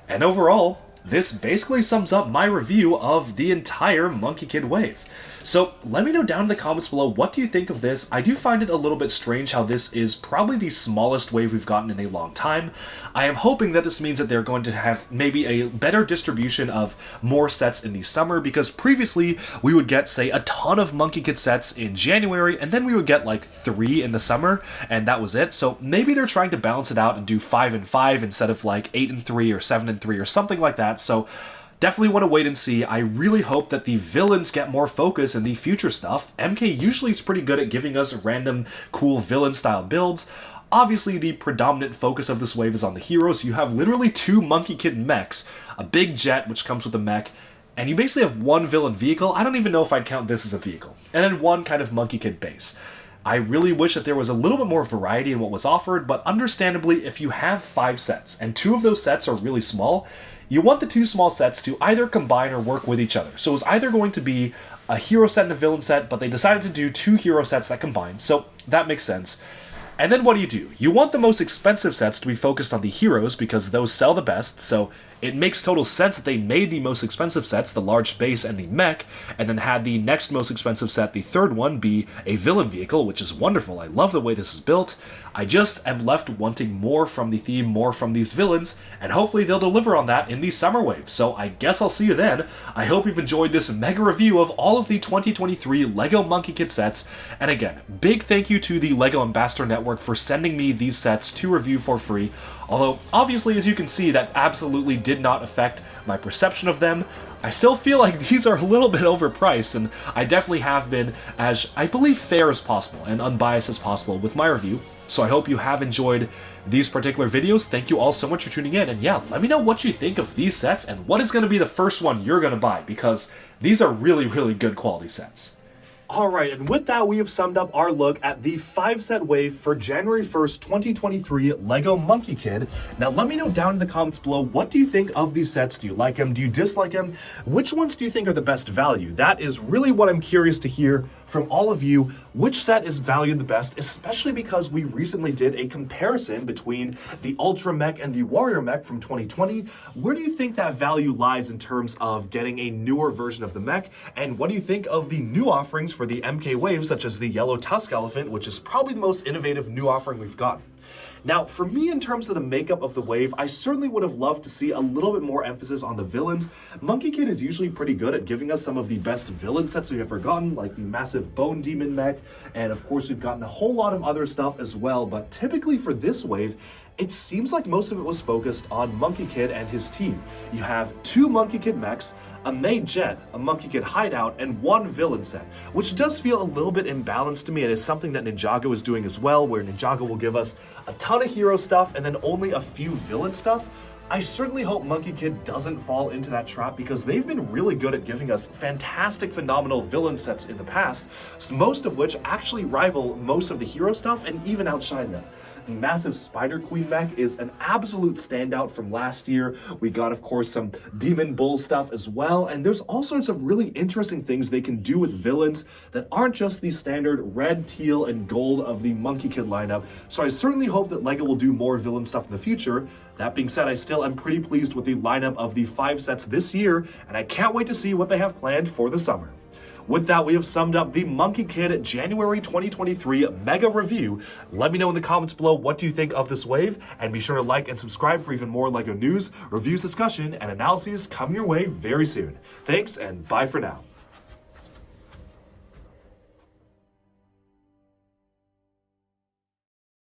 And overall, this basically sums up my review of the entire Monkie Kid wave. So let me know down in the comments below, what do you think of this? I do find it a little bit strange how this is probably the smallest wave we've gotten in a long time. I am hoping that this means that they're going to have maybe a better distribution of more sets in the summer, because previously we would get, say, a ton of Monkie Kid sets in January, and then we would get like 3 in the summer, and that was it. So maybe they're trying to balance it out and do 5 and 5 instead of like 8 and 3 or 7 and 3 or something like that. So definitely want to wait and see. I really hope that the villains get more focus in the future stuff. MK usually is pretty good at giving us random, cool villain-style builds. Obviously, the predominant focus of this wave is on the heroes. You have literally 2 Monkie Kid mechs, a big jet, which comes with a mech, and you basically have 1 villain vehicle. I don't even know if I'd count this as a vehicle. And then 1 kind of Monkie Kid base. I really wish that there was a little bit more variety in what was offered, but understandably, if you have 5 sets, and 2 of those sets are really small, you want the 2 small sets to either combine or work with each other. So it was either going to be a hero set and a villain set, but they decided to do 2 hero sets that combine, so that makes sense. And then what do? You want the most expensive sets to be focused on the heroes because those sell the best, so it makes total sense that they made the most expensive sets, the large base and the mech, and then had the next most expensive set, the third one, be a villain vehicle, which is wonderful. I love the way this is built. I just am left wanting more from the theme, more from these villains, and hopefully they'll deliver on that in the summer wave. So I guess I'll see you then. I hope you've enjoyed this mega review of all of the 2023 LEGO Monkie Kid sets. And again, big thank you to the LEGO Ambassador Network for sending me these sets to review for free. Although, obviously, as you can see, that absolutely did not affect my perception of them. I still feel like these are a little bit overpriced, and I definitely have been as, I believe, fair as possible and unbiased as possible with my review. So I hope you have enjoyed these particular videos. Thank you all so much for tuning in, and yeah, let me know what you think of these sets and what is going to be the first one you're going to buy, because these are really, really good quality sets. Alright, and with that, we have summed up our look at the 5-set wave for January 1st, 2023 LEGO Monkie Kid. Now, let me know down in the comments below, what do you think of these sets? Do you like them? Do you dislike them? Which ones do you think are the best value? That is really what I'm curious to hear from all of you. Which set is valued the best, especially because we recently did a comparison between the Ultra Mech and the Warrior Mech from 2020. Where do you think that value lies in terms of getting a newer version of the mech? And what do you think of the new offerings for the MK wave, such as the yellow Tusk elephant, which is probably the most innovative new offering we've gotten? Now, for me, in terms of the makeup of the wave, I certainly would have loved to see a little bit more emphasis on the villains. Monkey Kid is usually pretty good at giving us some of the best villain sets we've ever gotten, like the massive Bone Demon Mech, and of course we've gotten a whole lot of other stuff as well, but typically for this wave, it seems like most of it was focused on Monkey Kid and his team. You have 2 Monkey Kid mechs, a Mech Jet, a Monkey Kid Hideout, and 1 villain set, which does feel a little bit imbalanced to me. It is something that Ninjago is doing as well, where Ninjago will give us a ton of hero stuff and then only a few villain stuff. I certainly hope Monkey Kid doesn't fall into that trap because they've been really good at giving us fantastic, phenomenal villain sets in the past, most of which actually rival most of the hero stuff and even outshine them. The massive Spider Queen mech is an absolute standout from last year. We got, of course, some Demon Bull stuff as well, and there's all sorts of really interesting things they can do with villains that aren't just the standard red, teal, and gold of the Monkey Kid lineup, so I certainly hope that LEGO will do more villain stuff in the future. That being said, I still am pretty pleased with the lineup of the 5 sets this year, and I can't wait to see what they have planned for the summer. With that, we have summed up the Monkey Kid January 2023 Mega Review. Let me know in the comments below what do you think of this wave, and be sure to like and subscribe for even more LEGO news, reviews, discussion, and analyses coming your way very soon. Thanks, and bye for now.